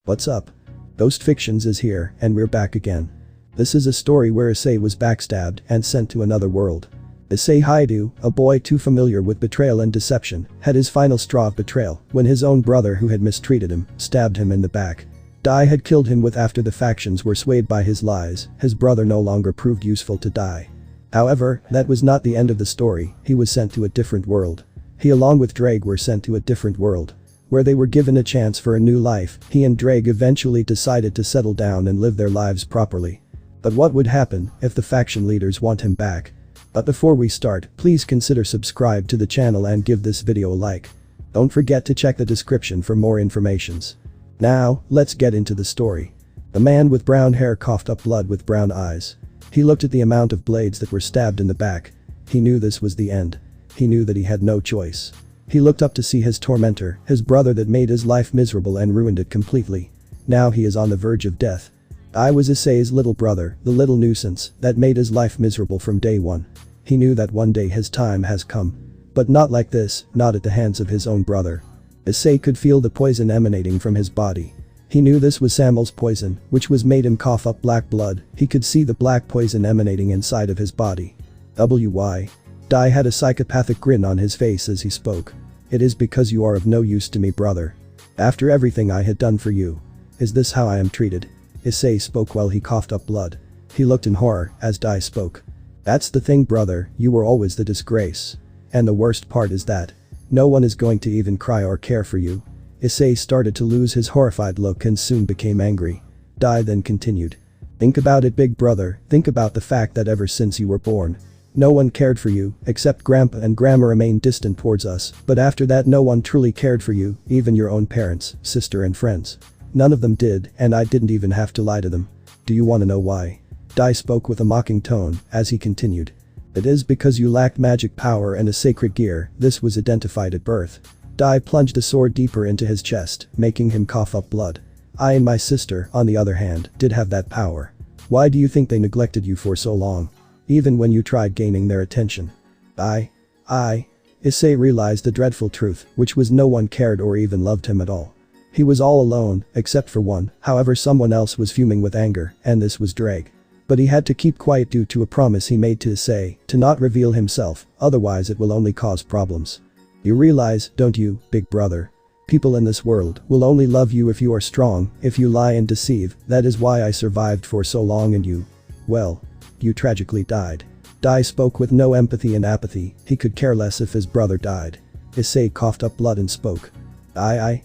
What's up? Ghost Fictions is here, and we're back again. This is a story where Issei was backstabbed and sent to another world. Issei Hyoudou, a boy too familiar with betrayal and deception, had his final straw of betrayal when his own brother who had mistreated him stabbed him in the back. Dai had killed him with after the factions were swayed by his lies, his brother no longer proved useful to Dai. However, that was not the end of the story, he was sent to a different world. He along with Ddraig were sent to a different world. Where they were given a chance for a new life, he and Ddraig eventually decided to settle down and live their lives properly. But what would happen if the faction leaders want him back? But before we start, please consider subscribe to the channel and give this video a like. Don't forget to check the description for more informations. Now, let's get into the story. The man with brown hair coughed up blood with brown eyes. He looked at the amount of blades that were stabbed in the back. He knew this was the end. He knew that he had no choice. He looked up to see his tormentor, his brother that made his life miserable and ruined it completely. Now he is on the verge of death. I was Issei's little brother, the little nuisance that made his life miserable from day one. He knew that one day his time has come. But not like this, not at the hands of his own brother. Issei could feel the poison emanating from his body. He knew this was Samuel's poison, which was made him cough up black blood. He could see the black poison emanating inside of his body. Why? Dai had a psychopathic grin on his face as he spoke. It is because you are of no use to me, brother. After everything I had done for you. Is this how I am treated? Issei spoke while he coughed up blood. He looked in horror as Dai spoke. That's the thing, brother, you were always the disgrace. And the worst part is that no one is going to even cry or care for you. Issei started to lose his horrified look and soon became angry. Dai then continued. Think about it, big brother, think about the fact that ever since you were born, no one cared for you, except Grandpa and Grandma remained distant towards us, but after that no one truly cared for you, even your own parents, sister and friends. None of them did, and I didn't even have to lie to them. Do you want to know why? Dai spoke with a mocking tone as he continued. It is because you lacked magic power and a sacred gear, this was identified at birth. Dai plunged a sword deeper into his chest, making him cough up blood. I and my sister, on the other hand, did have that power. Why do you think they neglected you for so long? Even when you tried gaining their attention. Issei realized the dreadful truth, which was no one cared or even loved him at all. He was all alone, except for one, however someone else was fuming with anger, and this was Ddraig. But he had to keep quiet due to a promise he made to Issei, to not reveal himself, otherwise it will only cause problems. You realize, don't you, big brother? People in this world will only love you if you are strong, if you lie and deceive, that is why I survived for so long and you, well, you tragically died. Dai spoke with no empathy and apathy, he could care less if his brother died. Issei coughed up blood and spoke. I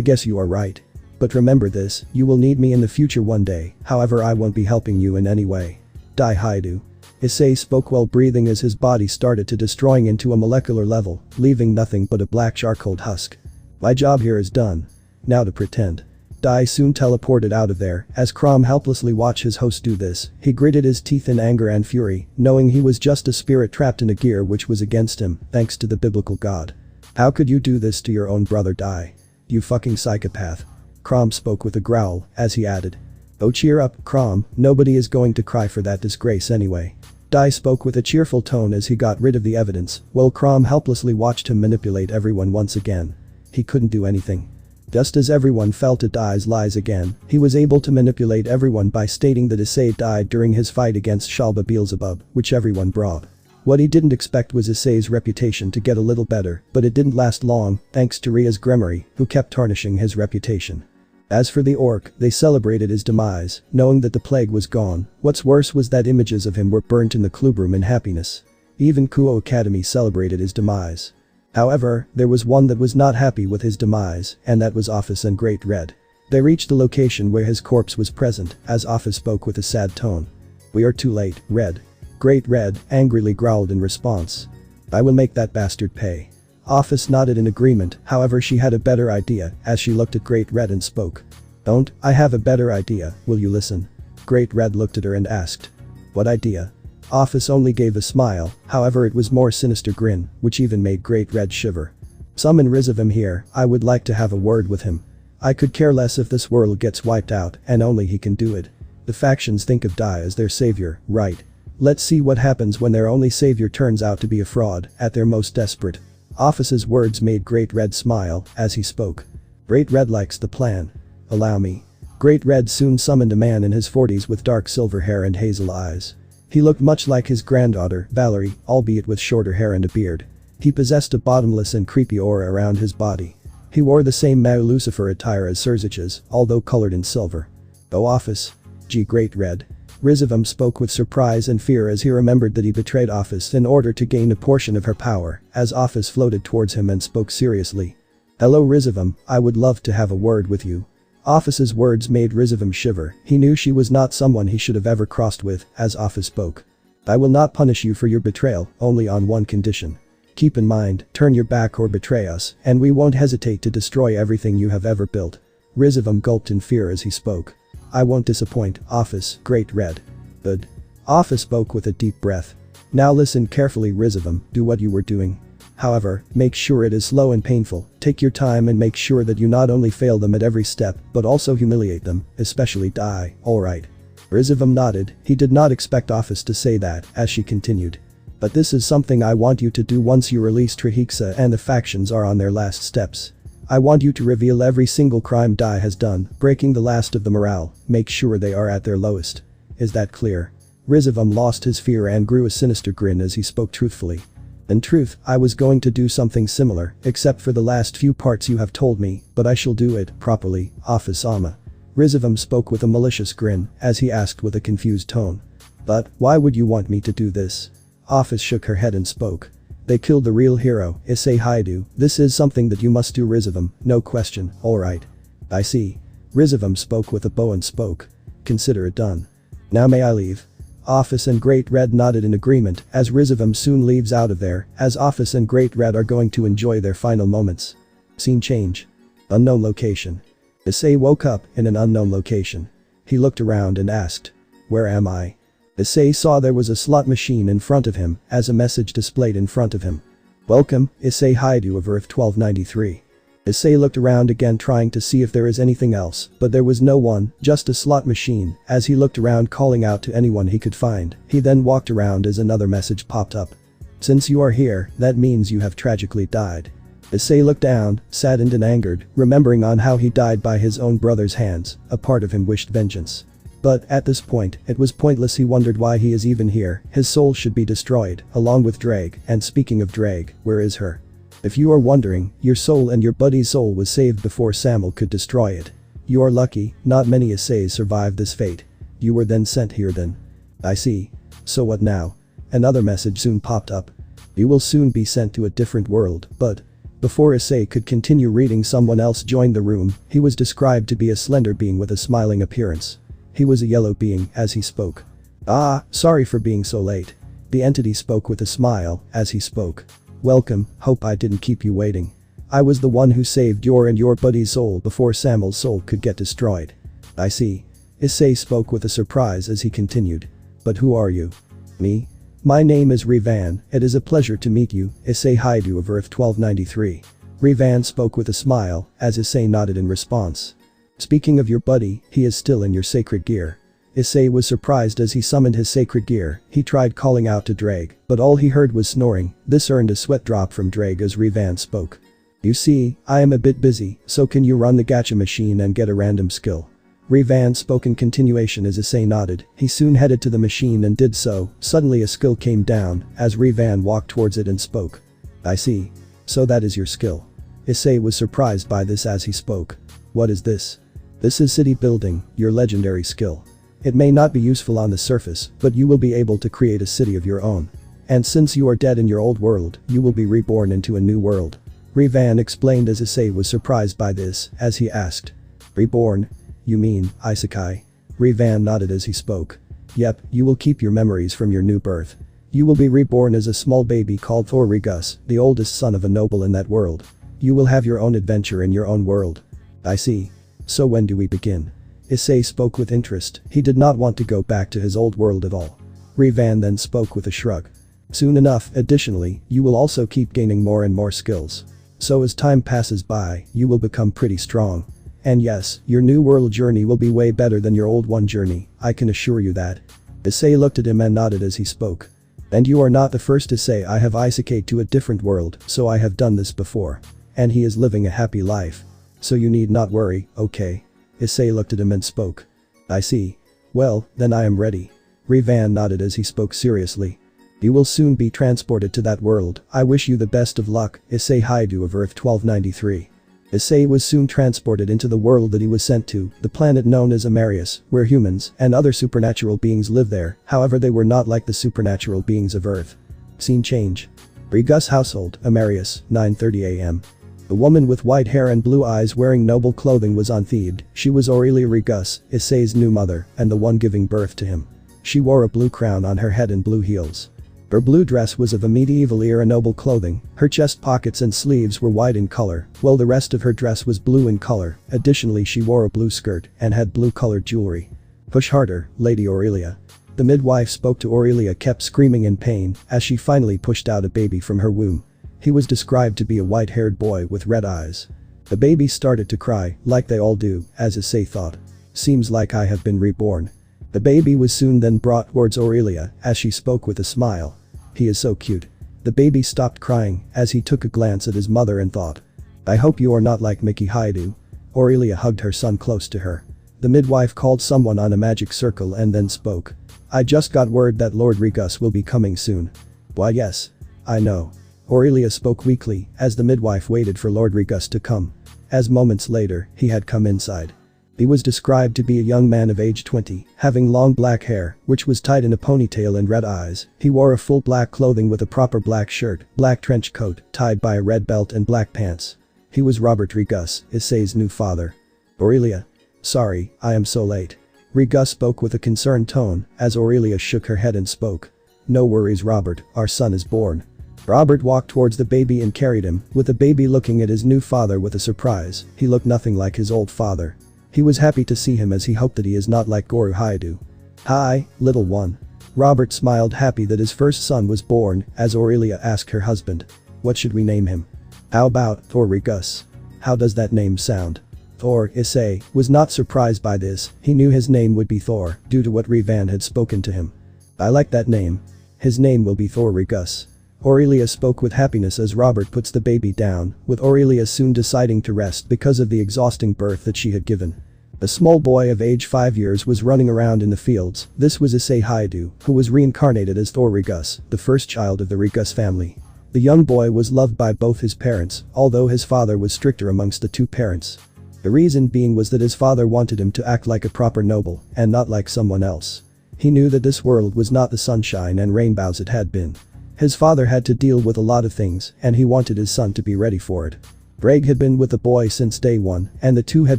guess you are right. But remember this, you will need me in the future one day, however I won't be helping you in any way. Dai Hyoudou. Issei spoke while breathing as his body started to destroying into a molecular level, leaving nothing but a black charcoal husk. My job here is done. Now to pretend. Dai soon teleported out of there, as Crom helplessly watched his host do this, he gritted his teeth in anger and fury, knowing he was just a spirit trapped in a gear which was against him, thanks to the biblical God. How could you do this to your own brother Dai? You fucking psychopath. Crom spoke with a growl, as he added. Oh cheer up, Crom, nobody is going to cry for that disgrace anyway. Dai spoke with a cheerful tone as he got rid of the evidence, while Crom helplessly watched him manipulate everyone once again. He couldn't do anything. Just as everyone fell to Dai's lies again, he was able to manipulate everyone by stating that Issei died during his fight against Shalba Beelzebub, which everyone brought. What he didn't expect was Issei's reputation to get a little better, but it didn't last long, thanks to Ria's Gremory, who kept tarnishing his reputation. As for the orc, they celebrated his demise, knowing that the plague was gone. What's worse was that images of him were burnt in the clubroom in happiness. Even Kuo Academy celebrated his demise. However, there was one that was not happy with his demise, and that was Office and Great Red. They reached the location where his corpse was present, as Office spoke with a sad tone. We are too late, Red. Great Red angrily growled in response. I will make that bastard pay. Office nodded in agreement, however she had a better idea, as she looked at Great Red and spoke. Don't, I have a better idea, will you listen? Great Red looked at her and asked. What idea? Office only gave a smile, however it was more sinister grin, which even made Great Red shiver. Summon RageRevan here, I would like to have a word with him. I could care less if this world gets wiped out, and only he can do it. The factions think of Dai as their savior, right? Let's see what happens when their only savior turns out to be a fraud, at their most desperate. Office's words made Great Red smile, as he spoke. Great Red likes the plan. Allow me. Great Red soon summoned a man in his 40s with dark silver hair and hazel eyes. He looked much like his granddaughter, Valerie, albeit with shorter hair and a beard. He possessed a bottomless and creepy aura around his body. He wore the same Mao Lucifer attire as Surzich's, although colored in silver. "Oh, Office. Gee, Great Red." RageRevan spoke with surprise and fear as he remembered that he betrayed Office in order to gain a portion of her power, as Office floated towards him and spoke seriously. "Hello RageRevan, I would love to have a word with you." Office's words made RageRevan shiver. He knew she was not someone he should have ever crossed with, as Office spoke. "I will not punish you for your betrayal, only on one condition. Keep in mind, turn your back or betray us, and we won't hesitate to destroy everything you have ever built." RageRevan gulped in fear as he spoke. "I won't disappoint, Office, Great Red." "Good." Office spoke with a deep breath. "Now listen carefully RageRevan, do what you were doing. However, make sure it is slow and painful, take your time and make sure that you not only fail them at every step, but also humiliate them, especially die, alright?" RageRevan nodded. He did not expect Office to say that, as she continued. "But this is something I want you to do once you release Trahexa and the factions are on their last steps. I want you to reveal every single crime Dai has done, breaking the last of the morale, make sure they are at their lowest. Is that clear?" RageRevan lost his fear and grew a sinister grin as he spoke truthfully. "In truth, I was going to do something similar, except for the last few parts you have told me, but I shall do it, properly, Office Ama." RageRevan spoke with a malicious grin, as he asked with a confused tone. "But, why would you want me to do this?" Office shook her head and spoke. "They killed the real hero, Issei Hyoudou. This is something that you must do RageRevan, no question, alright." "I see." RageRevan spoke with a bow and spoke. "Consider it done. Now may I leave?" Office and Great Red nodded in agreement as RageRevan soon leaves out of there, as Office and Great Red are going to enjoy their final moments. Scene change. Unknown location. Issei woke up in an unknown location. He looked around and asked, "Where am I?" Issei saw there was a slot machine in front of him as a message displayed in front of him. "Welcome, Issei Hyoudou of Earth 1293. Issei looked around again trying to see if there is anything else, but there was no one, just a slot machine. As he looked around calling out to anyone he could find, he then walked around as another message popped up. "Since you are here, that means you have tragically died." Issei looked down, saddened and angered, remembering on how he died by his own brother's hands. A part of him wished vengeance. But at this point, it was pointless. He wondered why he is even here. His soul should be destroyed, along with Ddraig. And speaking of Ddraig, where is her? If you are wondering, your soul and your buddy's soul was saved before Samuel could destroy it. You are lucky, not many Isseis survived this fate. You were then sent here then. I see. So what now? Another message soon popped up. You will soon be sent to a different world, but before Issei could continue reading, someone else joined the room. He was described to be a slender being with a smiling appearance. He was a yellow being as he spoke. "Ah, sorry for being so late." The entity spoke with a smile as he spoke. "Welcome, hope I didn't keep you waiting. I was the one who saved your and your buddy's soul before Samuel's soul could get destroyed." "I see." Issei spoke with a surprise as he continued. "But who are you?" "Me? My name is RageRevan. It is a pleasure to meet you, Issei Hyoudou of Earth 1293. RageRevan spoke with a smile as Issei nodded in response. "Speaking of your buddy, he is still in your sacred gear." Issei was surprised as he summoned his sacred gear. He tried calling out to Ddraig, but all he heard was snoring. This earned a sweat drop from Ddraig as RageRevan spoke. "You see, I am a bit busy, so can you run the gacha machine and get a random skill?" RageRevan spoke in continuation as Issei nodded. He soon headed to the machine and did so. Suddenly a skill came down as RageRevan walked towards it and spoke. "I see. So that is your skill." Issei was surprised by this as he spoke. "What is this?" "This is city building, your legendary skill. It may not be useful on the surface, but you will be able to create a city of your own. And since you are dead in your old world, you will be reborn into a new world." RageRevan explained as Issei was surprised by this as he asked. "Reborn? You mean, Isekai?" RageRevan nodded as he spoke. "Yep, you will keep your memories from your new birth. You will be reborn as a small baby called Thorigus, the oldest son of a noble in that world. You will have your own adventure in your own world." "I see. So when do we begin?" Issei spoke with interest. He did not want to go back to his old world at all. RageRevan then spoke with a shrug. "Soon enough. Additionally, you will also keep gaining more and more skills. So as time passes by, you will become pretty strong. And yes, your new world journey will be way better than your old one journey, I can assure you that." Issei looked at him and nodded as he spoke. "And you are not the first to say I have isekai'd to a different world, so I have done this before. And he is living a happy life. So you need not worry, okay?" Issei looked at him and spoke. I see. Well, then I am ready. RageRevan nodded as he spoke seriously. You will soon be transported to that world. I wish you the best of luck, Issei Hyoudou of Earth 1293. Issei was soon transported into the world that he was sent to, the planet known as Amarius, where humans and other supernatural beings live there, however they were not like the supernatural beings of Earth. Scene change. Rigus household, Amarius, 9:30 am. The woman with white hair and blue eyes wearing noble clothing was unthieved. She was Aurelia Rigus, Issei's new mother, and the one giving birth to him. She wore a blue crown on her head and blue heels. Her blue dress was of a medieval era noble clothing, her chest pockets and sleeves were white in color, while the rest of her dress was blue in color. Additionally, she wore a blue skirt and had blue colored jewelry. Push harder, Lady Aurelia. The midwife spoke to Aurelia, kept screaming in pain as she finally pushed out a baby from her womb. He was described to be a white-haired boy with red eyes. The baby started to cry, like they all do, as Issei thought. Seems like I have been reborn. The baby was soon then brought towards Aurelia as she spoke with a smile. He is so cute. The baby stopped crying as he took a glance at his mother and thought. I hope you are not like Issei Hyoudou. Aurelia hugged her son close to her. The midwife called someone on a magic circle and then spoke. I just got word that Lord Rigus will be coming soon. Why yes. I know. Aurelia spoke weakly as the midwife waited for Lord Rigus to come. As moments later, he had come inside. He was described to be a young man of age 20, having long black hair, which was tied in a ponytail and red eyes. He wore a full black clothing with a proper black shirt, black trench coat, tied by a red belt and black pants. He was Robert Rigus, Issei's new father. Aurelia. Sorry, I am so late. Rigus spoke with a concerned tone as Aurelia shook her head and spoke. No worries Robert, our son is born. Robert walked towards the baby and carried him, with the baby looking at his new father with a surprise. He looked nothing like his old father. He was happy to see him as he hoped that he is not like Guru Hyoudou. Hi, little one. Robert smiled happy that his first son was born as Aurelia asked her husband. What should we name him? How about Thor Rigus? How does that name sound? Thor, Issei, was not surprised by this. He knew his name would be Thor due to what RageRevan had spoken to him. I like that name. His name will be Thor Rigus. Aurelia spoke with happiness as Robert puts the baby down, with Aurelia soon deciding to rest because of the exhausting birth that she had given. A small boy of age 5 years was running around in the fields. This was Issei Hyoudou, who was reincarnated as Thor Rigus, the first child of the Rigus family. The young boy was loved by both his parents, although his father was stricter amongst the two parents. The reason being was that his father wanted him to act like a proper noble and not like someone else. He knew that this world was not the sunshine and rainbows it had been. His father had to deal with a lot of things and he wanted his son to be ready for it. Ddraig had been with the boy since day one and the two had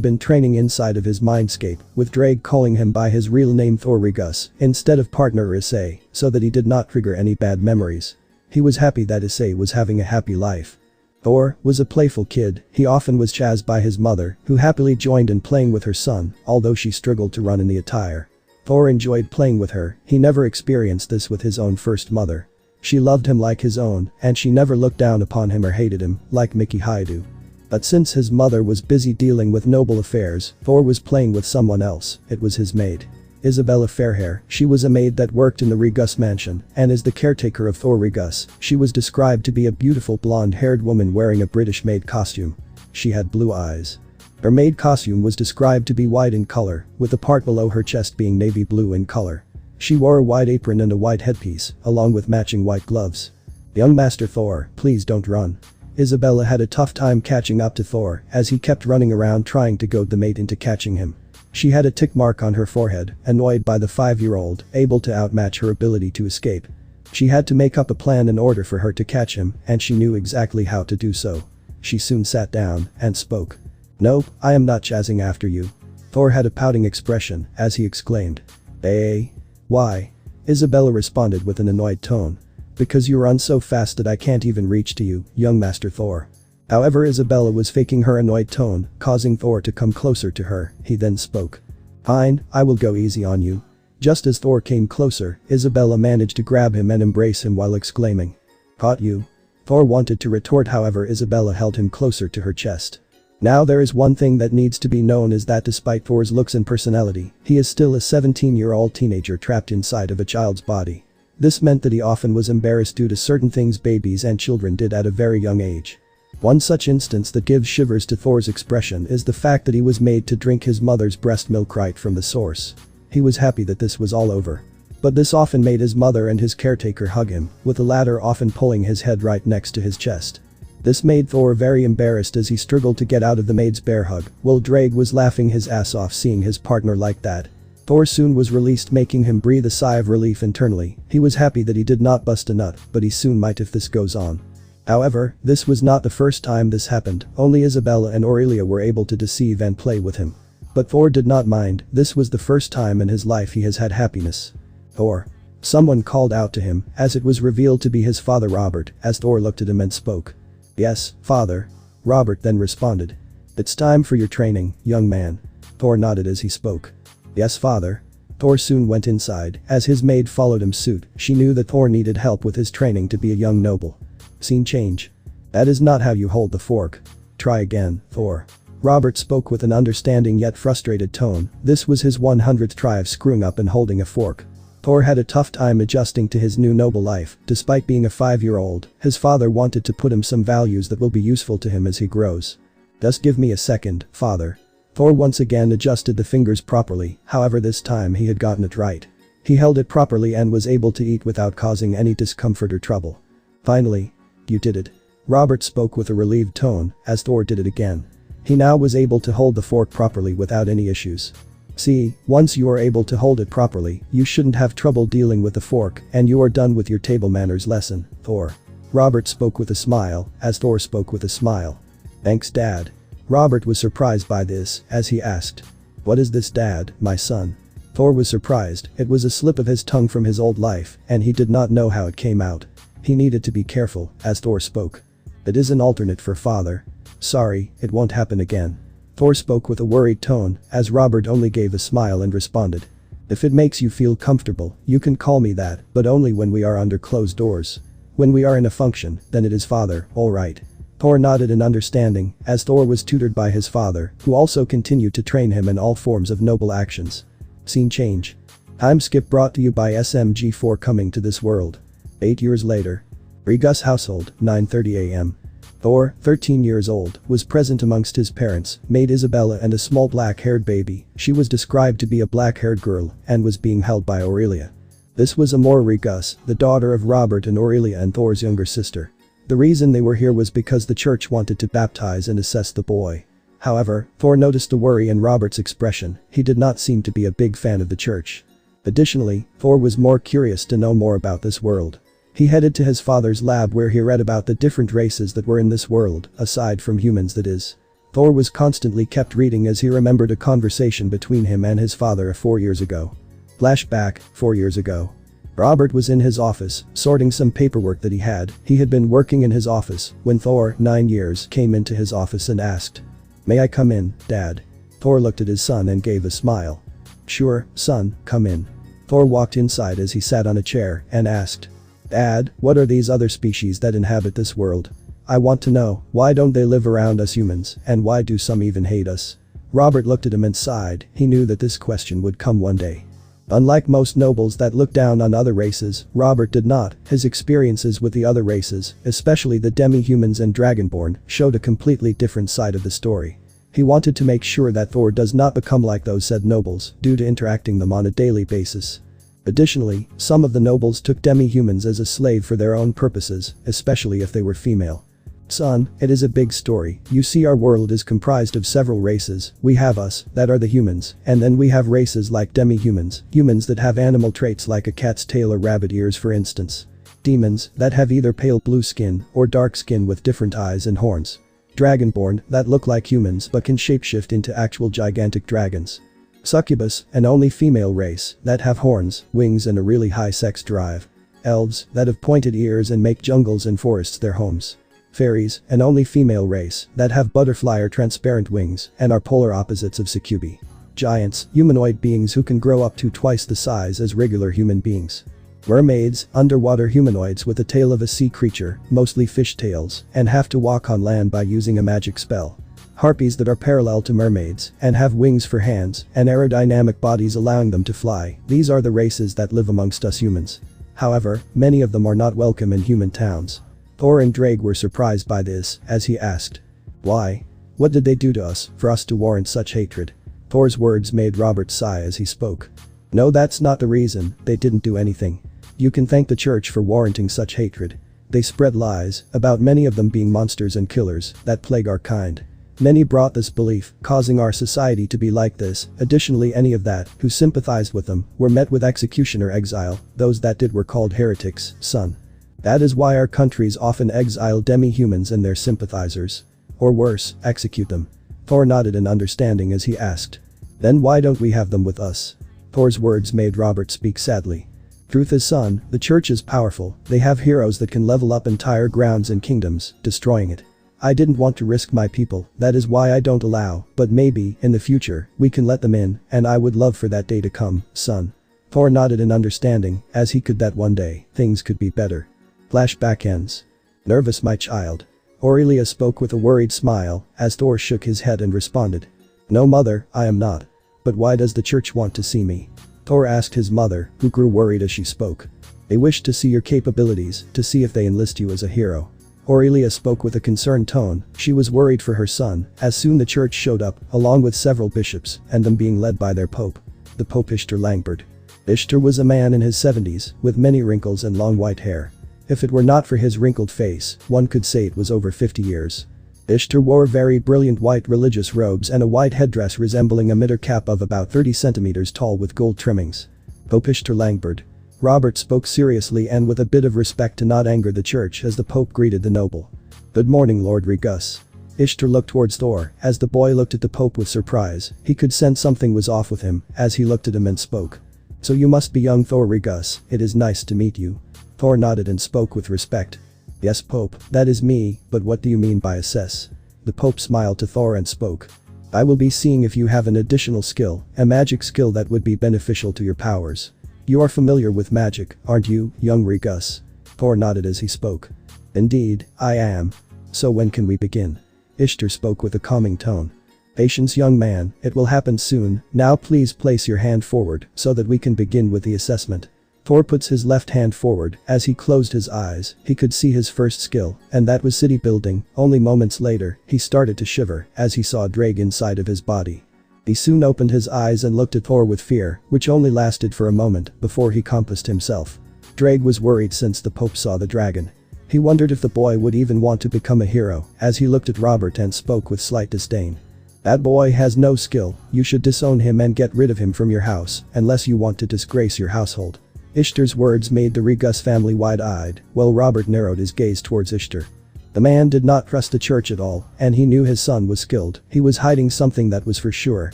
been training inside of his mindscape, with Ddraig calling him by his real name Thor Rigus instead of partner Issei, so that he did not trigger any bad memories. He was happy that Issei was having a happy life. Thor was a playful kid. He often was chased by his mother, who happily joined in playing with her son, although she struggled to run in the attire. Thor enjoyed playing with her. He never experienced this with his own first mother. She loved him like his own, and she never looked down upon him or hated him, like Issei Hyoudou. But since his mother was busy dealing with noble affairs, Thor was playing with someone else. It was his maid. Isabella Fairhair. She was a maid that worked in the Rigus mansion, and as the caretaker of Thor Rigus, she was described to be a beautiful blonde-haired woman wearing a British maid costume. She had blue eyes. Her maid costume was described to be white in color, with the part below her chest being navy blue in color. She wore a white apron and a white headpiece, along with matching white gloves. Young Master Thor, please don't run. Isabella had a tough time catching up to Thor as he kept running around trying to goad the maid into catching him. She had a tick mark on her forehead, annoyed by the 5-year-old, able to outmatch her ability to escape. She had to make up a plan in order for her to catch him, and she knew exactly how to do so. She soon sat down and spoke. Nope, I am not chasing after you. Thor had a pouting expression as he exclaimed. Hey. Why? Isabella responded with an annoyed tone. Because you run so fast that I can't even reach to you, young Master Thor. However, Isabella was faking her annoyed tone, causing Thor to come closer to her. He then spoke. Fine, I will go easy on you. Just as Thor came closer, Isabella managed to grab him and embrace him while exclaiming. Caught you. Thor wanted to retort, however Isabella held him closer to her chest. Now there is one thing that needs to be known is that despite Thor's looks and personality, he is still a 17-year-old teenager trapped inside of a child's body. This meant that he often was embarrassed due to certain things babies and children did at a very young age. One such instance that gives shivers to Thor's expression is the fact that he was made to drink his mother's breast milk right from the source. He was happy that this was all over. But this often made his mother and his caretaker hug him, with the latter often pulling his head right next to his chest. This made Thor very embarrassed as he struggled to get out of the maid's bear hug, while Ddraig was laughing his ass off seeing his partner like that. Thor soon was released, making him breathe a sigh of relief internally. He was happy that he did not bust a nut, but he soon might if this goes on. However, this was not the first time this happened. Only Isabella and Aurelia were able to deceive and play with him. But Thor did not mind. This was the first time in his life he has had happiness. Thor. Someone called out to him, as it was revealed to be his father Robert, as Thor looked at him and spoke. "Yes, father." Robert then responded. "It's time for your training, young man." Thor nodded as he spoke. "Yes, father." Thor soon went inside, as his maid followed him suit. She knew that Thor needed help with his training to be a young noble. Scene change. "That is not how you hold the fork. Try again, Thor." Robert spoke with an understanding yet frustrated tone. This was his 100th try of screwing up and holding a fork. Thor had a tough time adjusting to his new noble life. Despite being a 5-year-old, his father wanted to put him some values that will be useful to him as he grows. "Just give me a second, father." Thor once again adjusted the fingers properly, however this time he had gotten it right. He held it properly and was able to eat without causing any discomfort or trouble. "Finally. You did it." Robert spoke with a relieved tone, as Thor did it again. He now was able to hold the fork properly without any issues. "See, once you are able to hold it properly, you shouldn't have trouble dealing with the fork, and you are done with your table manners lesson, Thor." Robert spoke with a smile, as Thor spoke with a smile. "Thanks, Dad." Robert was surprised by this, as he asked. "What is this, Dad, my son?" Thor was surprised. It was a slip of his tongue from his old life, and he did not know how it came out. He needed to be careful, as Thor spoke. "It is an alternate for father. Sorry, it won't happen again." Thor spoke with a worried tone, as Robert only gave a smile and responded. "If it makes you feel comfortable, you can call me that, but only when we are under closed doors. When we are in a function, then it is father, alright." Thor nodded in understanding, as Thor was tutored by his father, who also continued to train him in all forms of noble actions. Scene change. Time skip brought to you by SMG4 coming to this world. 8 years later. Riga's household, 9:30 am. Thor, 13 years old, was present amongst his parents, maid Isabella and a small black-haired baby. She was described to be a black-haired girl and was being held by Aurelia. This was Amor Rigas, the daughter of Robert and Aurelia and Thor's younger sister. The reason they were here was because the church wanted to baptize and assess the boy. However, Thor noticed the worry in Robert's expression. He did not seem to be a big fan of the church. Additionally, Thor was more curious to know more about this world. He headed to his father's lab where he read about the different races that were in this world, aside from humans that is. Thor was constantly kept reading as he remembered a conversation between him and his father 4 years ago. Flashback, 4 years ago. Robert was in his office, sorting some paperwork that he had. He had been working in his office when Thor, 9 years, came into his office and asked, "May I come in, Dad?" Thor looked at his son and gave a smile. "Sure, son, come in." Thor walked inside as he sat on a chair and asked, "Dad, what are these other species that inhabit this world? I want to know, why don't they live around us humans, and why do some even hate us?" Robert looked at him and sighed. He knew that this question would come one day. Unlike most nobles that look down on other races, Robert did not. His experiences with the other races, especially the demi-humans and dragonborn, showed a completely different side of the story. He wanted to make sure that Thor does not become like those said nobles due to interacting them on a daily basis. Additionally, some of the nobles took demi-humans as a slave for their own purposes, especially if they were female. "Son, it is a big story. You see, our world is comprised of several races. We have us, that are the humans, and then we have races like demi-humans, humans that have animal traits like a cat's tail or rabbit ears for instance. Demons, that have either pale blue skin or dark skin with different eyes and horns. Dragonborn, that look like humans but can shapeshift into actual gigantic dragons. Succubus, an only female race, that have horns, wings and a really high sex drive. Elves, that have pointed ears and make jungles and forests their homes. Fairies, an only female race, that have butterfly or transparent wings and are polar opposites of succubi. Giants, humanoid beings who can grow up to twice the size as regular human beings. Mermaids, underwater humanoids with the tail of a sea creature, mostly fish tails, and have to walk on land by using a magic spell. Harpies that are parallel to mermaids and have wings for hands and aerodynamic bodies allowing them to fly. These are the races that live amongst us humans. However, many of them are not welcome in human towns. Thor and Ddraig were surprised by this, as he asked. Why? What did they do to us, for us to warrant such hatred? Thor's words made Robert sigh as he spoke. No, that's not the reason, they didn't do anything. You can thank the church for warranting such hatred. They spread lies, about many of them being monsters and killers, that plague our kind. Many brought this belief, causing our society to be like this. Additionally, any of that who sympathized with them were met with execution or exile. Those that did were called heretics, son. That is why our countries often exile demi-humans and their sympathizers. Or worse, execute them. Thor nodded in understanding as he asked. Then why don't we have them with us? Thor's words made Robert speak sadly. Truth is, son, the church is powerful. They have heroes that can level up entire grounds and kingdoms, destroying it. I didn't want to risk my people, that is why I don't allow, but maybe, in the future, we can let them in, and I would love for that day to come, son. Thor nodded in understanding, as he could that one day, things could be better. Flashback ends. Nervous, my child? Aurelia spoke with a worried smile, as Thor shook his head and responded. No, mother, I am not. But why does the church want to see me? Thor asked his mother, who grew worried as she spoke. They wish to see your capabilities, to see if they enlist you as a hero. Aurelia spoke with a concerned tone. She was worried for her son, as soon the church showed up, along with several bishops, and them being led by their pope. The Pope Issei Hyoudou. Issei was a man in his 70s, with many wrinkles and long white hair. If it were not for his wrinkled face, one could say it was over 50 years. Issei wore very brilliant white religious robes and a white headdress resembling a mitre cap of about 30 centimeters tall with gold trimmings. Pope Issei Hyoudou. Robert spoke seriously and with a bit of respect to not anger the church as the Pope greeted the noble. Good morning, Lord Regus. Issei looked towards Thor, as the boy looked at the Pope with surprise. He could sense something was off with him, as he looked at him and spoke. So you must be young Thor Regus, it is nice to meet you. Thor nodded and spoke with respect. Yes, Pope, that is me, but what do you mean by assess? The Pope smiled to Thor and spoke. I will be seeing if you have an additional skill, a magic skill that would be beneficial to your powers. You are familiar with magic, aren't you, young Regus? Thor nodded as he spoke. Indeed, I am. So when can we begin? Issei spoke with a calming tone. Patience, young man, it will happen soon. Now please place your hand forward so that we can begin with the assessment. Thor puts his left hand forward. As he closed his eyes, he could see his first skill, and that was city building. Only moments later, he started to shiver as he saw Ddraig inside of his body. He soon opened his eyes and looked at Thor with fear, which only lasted for a moment before he composed himself. Ddraig was worried since the Pope saw the dragon. He wondered if the boy would even want to become a hero, as he looked at Robert and spoke with slight disdain. That boy has no skill, you should disown him and get rid of him from your house, unless you want to disgrace your household. Issei's words made the Regus family wide-eyed, while Robert narrowed his gaze towards Issei. The man did not trust the church at all, and he knew his son was skilled. He was hiding something that was for sure,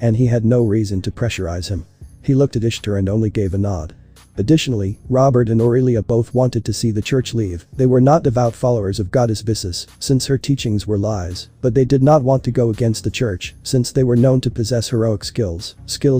and he had no reason to pressurize him. He looked at Issei and only gave a nod. Additionally, Robert and Aurelia both wanted to see the church leave. They were not devout followers of goddess Visas, since her teachings were lies, but they did not want to go against the church, since they were known to possess heroic skills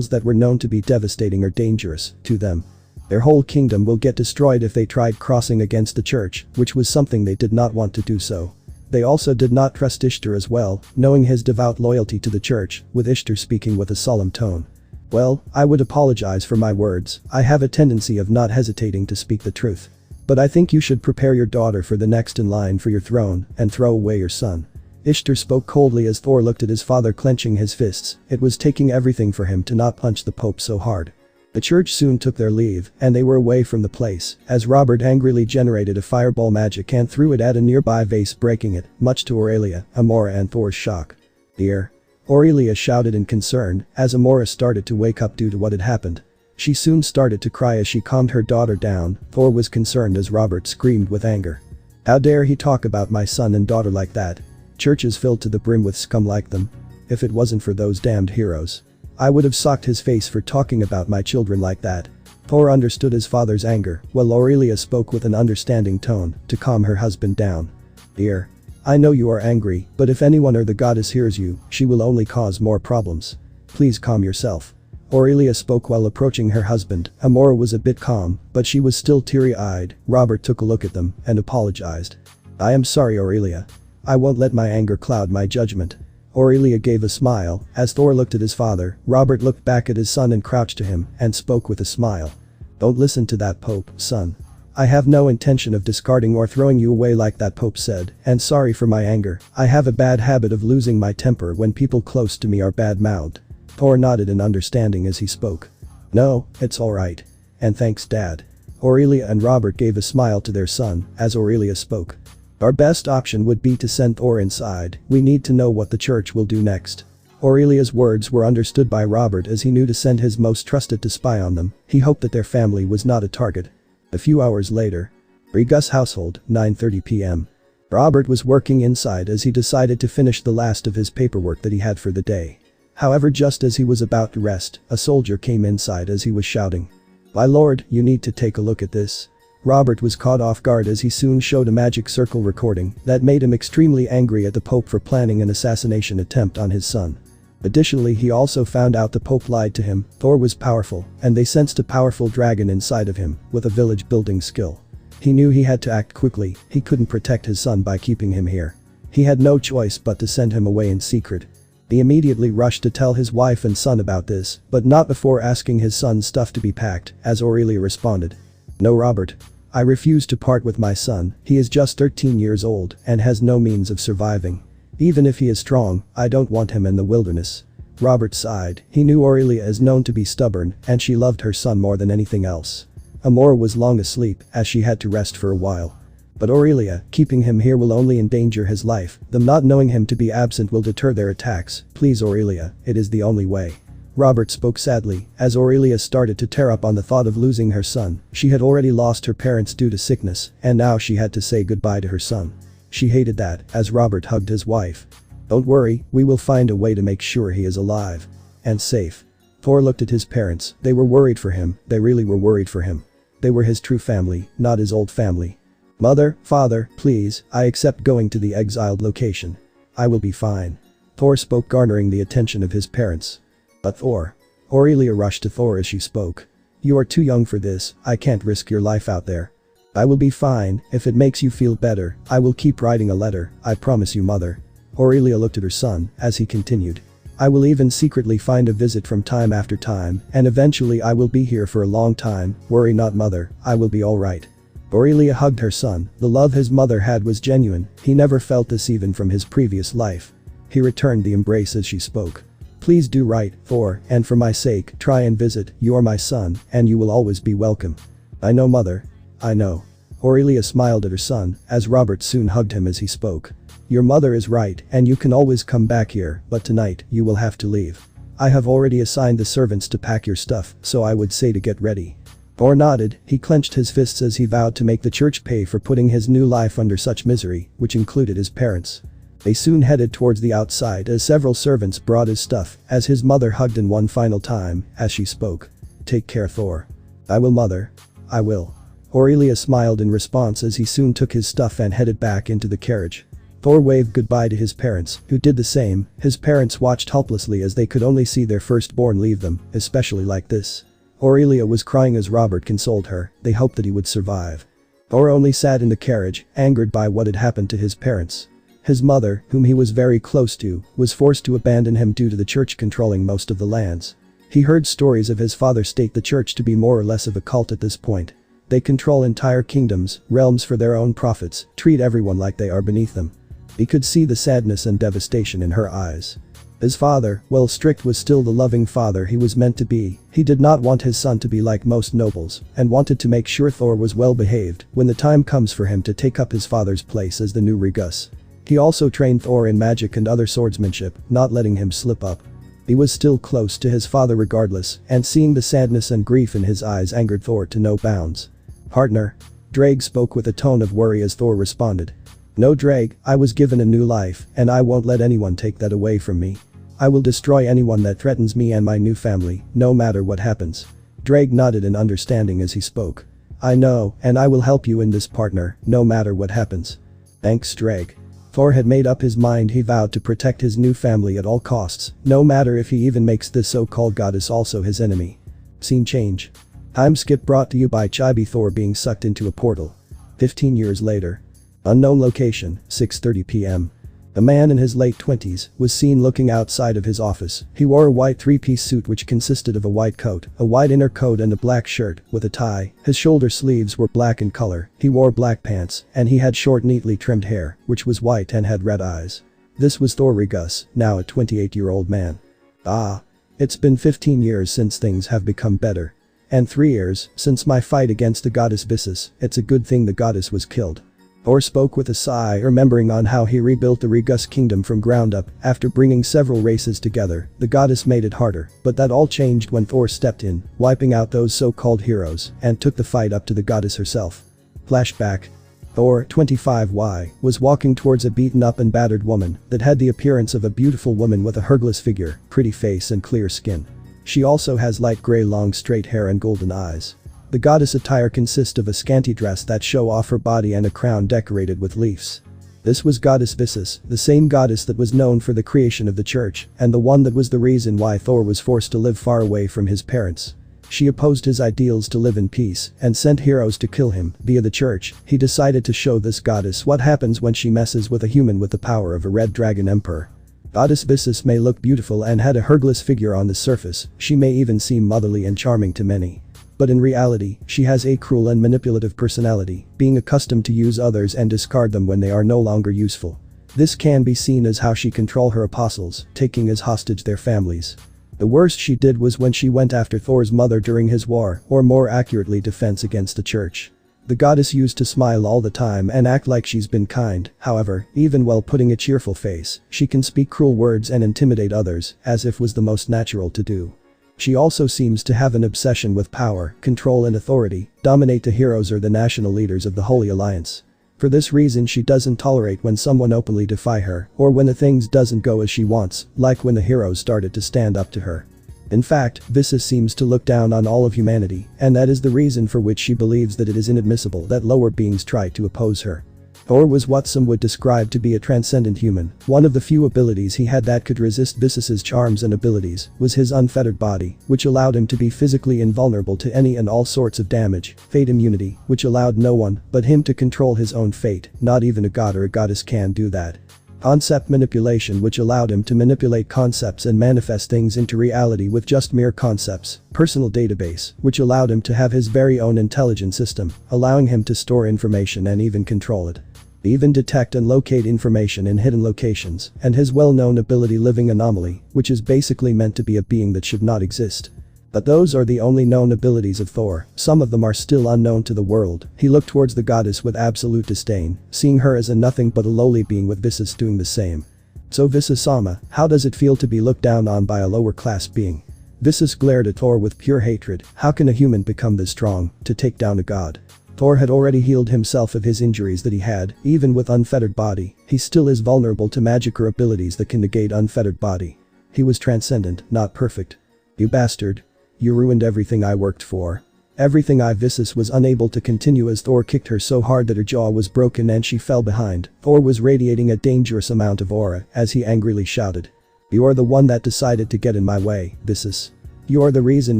that were known to be devastating or dangerous to them. Their whole kingdom will get destroyed if they tried crossing against the church, which was something they did not want to do so. They also did not trust Issei as well, knowing his devout loyalty to the church, with Issei speaking with a solemn tone. Well, I would apologize for my words. I have a tendency of not hesitating to speak the truth. But I think you should prepare your daughter for the next in line for your throne and throw away your son. Issei spoke coldly as Thor looked at his father clenching his fists. It was taking everything for him to not punch the Pope so hard. The church soon took their leave, and they were away from the place, as Robert angrily generated a fireball magic and threw it at a nearby vase, breaking it, much to Aurelia, Amora and Thor's shock. Dear. Aurelia shouted in concern, as Amora started to wake up due to what had happened. She soon started to cry as she calmed her daughter down. Thor was concerned as Robert screamed with anger. How dare he talk about my son and daughter like that? Churches filled to the brim with scum like them. If it wasn't for those damned heroes, I would have socked his face for talking about my children like that. Thor understood his father's anger, while Aurelia spoke with an understanding tone to calm her husband down. Dear. I know you are angry, but if anyone or the goddess hears you, she will only cause more problems. Please calm yourself. Aurelia spoke while approaching her husband. Amora was a bit calm, but she was still teary-eyed. Robert took a look at them and apologized. I am sorry, Aurelia. I won't let my anger cloud my judgment. Aurelia gave a smile. As Thor looked at his father, Robert looked back at his son and crouched to him and spoke with a smile. Don't listen to that Pope, son. I have no intention of discarding or throwing you away like that Pope said, and sorry for my anger. I have a bad habit of losing my temper when people close to me are bad-mouthed. Thor nodded in understanding as he spoke. No, it's alright. And thanks Dad. Aurelia and Robert gave a smile to their son as Aurelia spoke. Our best option would be to send Thor inside. We need to know what the church will do next. Aurelia's words were understood by Robert as he knew to send his most trusted to spy on them. He hoped that their family was not a target. A few hours later. Riga's household, 9:30 p.m. Robert was working inside as he decided to finish the last of his paperwork that he had for the day. However, just as he was about to rest, a soldier came inside as he was shouting. My lord, you need to take a look at this. Robert was caught off guard as he soon showed a magic circle recording that made him extremely angry at the Pope for planning an assassination attempt on his son. Additionally, he also found out the Pope lied to him. Thor was powerful, and they sensed a powerful dragon inside of him with a village building skill. He knew he had to act quickly. He couldn't protect his son by keeping him here. He had no choice but to send him away in secret. He immediately rushed to tell his wife and son about this, but not before asking his son's stuff to be packed, as Aurelia responded. No, Robert. I refuse to part with my son. He is just 13 years old and has no means of surviving. Even if he is strong, I don't want him in the wilderness. Robert sighed. He knew Aurelia is known to be stubborn, and she loved her son more than anything else. Amora was long asleep, as she had to rest for a while. But Aurelia, keeping him here will only endanger his life. Them not knowing him to be absent will deter their attacks. Please Aurelia, it is the only way. Robert spoke sadly, as Aurelia started to tear up on the thought of losing her son. She had already lost her parents due to sickness, and now she had to say goodbye to her son. She hated that, as Robert hugged his wife. Don't worry, we will find a way to make sure he is alive. And safe. Thor looked at his parents. They were worried for him. They really were worried for him. They were his true family, not his old family. Mother, father, please, I accept going to the exiled location. I will be fine. Thor spoke, garnering the attention of his parents. But Thor. Aurelia rushed to Thor as she spoke. You are too young for this. I can't risk your life out there. I will be fine. If it makes you feel better, I will keep writing a letter. I promise you, mother. Aurelia looked at her son as he continued. I will even secretly find a visit from time after time, and eventually I will be here for a long time. Worry not, mother. I will be alright. Aurelia hugged her son. The love his mother had was genuine. He never felt this even from his previous life. He returned the embrace as she spoke. Please do right, Thor, and for my sake, try and visit. You are my son, and you will always be welcome. I know, mother. I know. Aurelia smiled at her son, as Robert soon hugged him as he spoke. Your mother is right, and you can always come back here, but tonight, you will have to leave. I have already assigned the servants to pack your stuff, so I would say to get ready. Thor nodded. He clenched his fists as he vowed to make the church pay for putting his new life under such misery, which included his parents. They soon headed towards the outside as several servants brought his stuff, as his mother hugged him one final time, as she spoke. Take care, Thor. I will, mother. I will. Aurelia smiled in response as he soon took his stuff and headed back into the carriage. Thor waved goodbye to his parents, who did the same. His parents watched helplessly as they could only see their firstborn leave them, especially like this. Aurelia was crying as Robert consoled her. They hoped that he would survive. Thor only sat in the carriage, angered by what had happened to his parents. His mother, whom he was very close to, was forced to abandon him due to the church controlling most of the lands. He heard stories of his father state the church to be more or less of a cult at this point. They control entire kingdoms, realms for their own profits, treat everyone like they are beneath them. He could see the sadness and devastation in her eyes. His father, while strict, was still the loving father he was meant to be. He did not want his son to be like most nobles, and wanted to make sure Thor was well behaved when the time comes for him to take up his father's place as the new Regus. He also trained Thor in magic and other swordsmanship, not letting him slip up. He was still close to his father regardless, and seeing the sadness and grief in his eyes angered Thor to no bounds. Partner. Ddraig spoke with a tone of worry as Thor responded. No, Ddraig, I was given a new life, and I won't let anyone take that away from me. I will destroy anyone that threatens me and my new family, no matter what happens. Ddraig nodded in understanding as he spoke. I know, and I will help you in this, partner, no matter what happens. Thanks, Ddraig. Thor had made up his mind. He vowed to protect his new family at all costs, no matter if he even makes this so-called goddess also his enemy. Scene change. Time skip brought to you by Chibi. Thor being sucked into a portal. 15 years later. Unknown location, 6:30 p.m. A man in his late 20s was seen looking outside of his office. He wore a white three-piece suit which consisted of a white coat, a white inner coat and a black shirt with a tie. His shoulder sleeves were black in color, he wore black pants, and he had short neatly trimmed hair, which was white and had red eyes. This was Ddraig, now a 28-year-old man. Ah. It's been 15 years since things have become better. And 3 years since my fight against the goddess Isis. It's a good thing the goddess was killed. Thor spoke with a sigh, remembering on how he rebuilt the Regus kingdom from ground up after bringing several races together. The goddess made it harder, but that all changed when Thor stepped in, wiping out those so-called heroes, and took the fight up to the goddess herself. Flashback. Thor, 25Y, was walking towards a beaten up and battered woman that had the appearance of a beautiful woman with a hergless figure, pretty face and clear skin. She also has light gray long straight hair and golden eyes. The goddess attire consists of a scanty dress that show off her body and a crown decorated with leaves. This was goddess Isis, the same goddess that was known for the creation of the church, and the one that was the reason why Thor was forced to live far away from his parents. She opposed his ideals to live in peace and sent heroes to kill him. Via the church, he decided to show this goddess what happens when she messes with a human with the power of a red dragon emperor. Goddess Isis may look beautiful and had a hergless figure on the surface, she may even seem motherly and charming to many. But in reality, she has a cruel and manipulative personality, being accustomed to use others and discard them when they are no longer useful. This can be seen as how she controlled her apostles, taking as hostage their families. The worst she did was when she went after Thor's mother during his war, or more accurately defense against the church. The goddess used to smile all the time and act like she's been kind, however, even while putting a cheerful face, she can speak cruel words and intimidate others, as if was the most natural to do. She also seems to have an obsession with power, control and authority, dominate the heroes or the national leaders of the Holy Alliance. For this reason she doesn't tolerate when someone openly defy her, or when the things doesn't go as she wants, like when the heroes started to stand up to her. In fact, Isis seems to look down on all of humanity, and that is the reason for which she believes that it is inadmissible that lower beings try to oppose her. Thor was what some would describe to be a transcendent human. One of the few abilities he had that could resist Isis's charms and abilities was his unfettered body, which allowed him to be physically invulnerable to any and all sorts of damage, fate immunity, which allowed no one but him to control his own fate. Not even a god or a goddess can do that. Concept manipulation, which allowed him to manipulate concepts and manifest things into reality with just mere concepts. Personal database, which allowed him to have his very own intelligence system, allowing him to store information and even control it. Even detect and locate information in hidden locations, and his well-known ability living anomaly, which is basically meant to be a being that should not exist. But those are the only known abilities of Thor, some of them are still unknown to the world. He looked towards the goddess with absolute disdain, seeing her as a nothing but a lowly being, with Isis doing the same. So Isis-sama, how does it feel to be looked down on by a lower class being? Isis glared at Thor with pure hatred. How can a human become this strong to take down a god? Thor had already healed himself of his injuries that he had. Even with unfettered body, he still is vulnerable to magic or abilities that can negate unfettered body. He was transcendent, not perfect. You bastard. You ruined everything I worked for. Everything Isis was unable to continue as Thor kicked her so hard that her jaw was broken and she fell behind. Thor was radiating a dangerous amount of aura as he angrily shouted. You are the one that decided to get in my way, Isis. You are the reason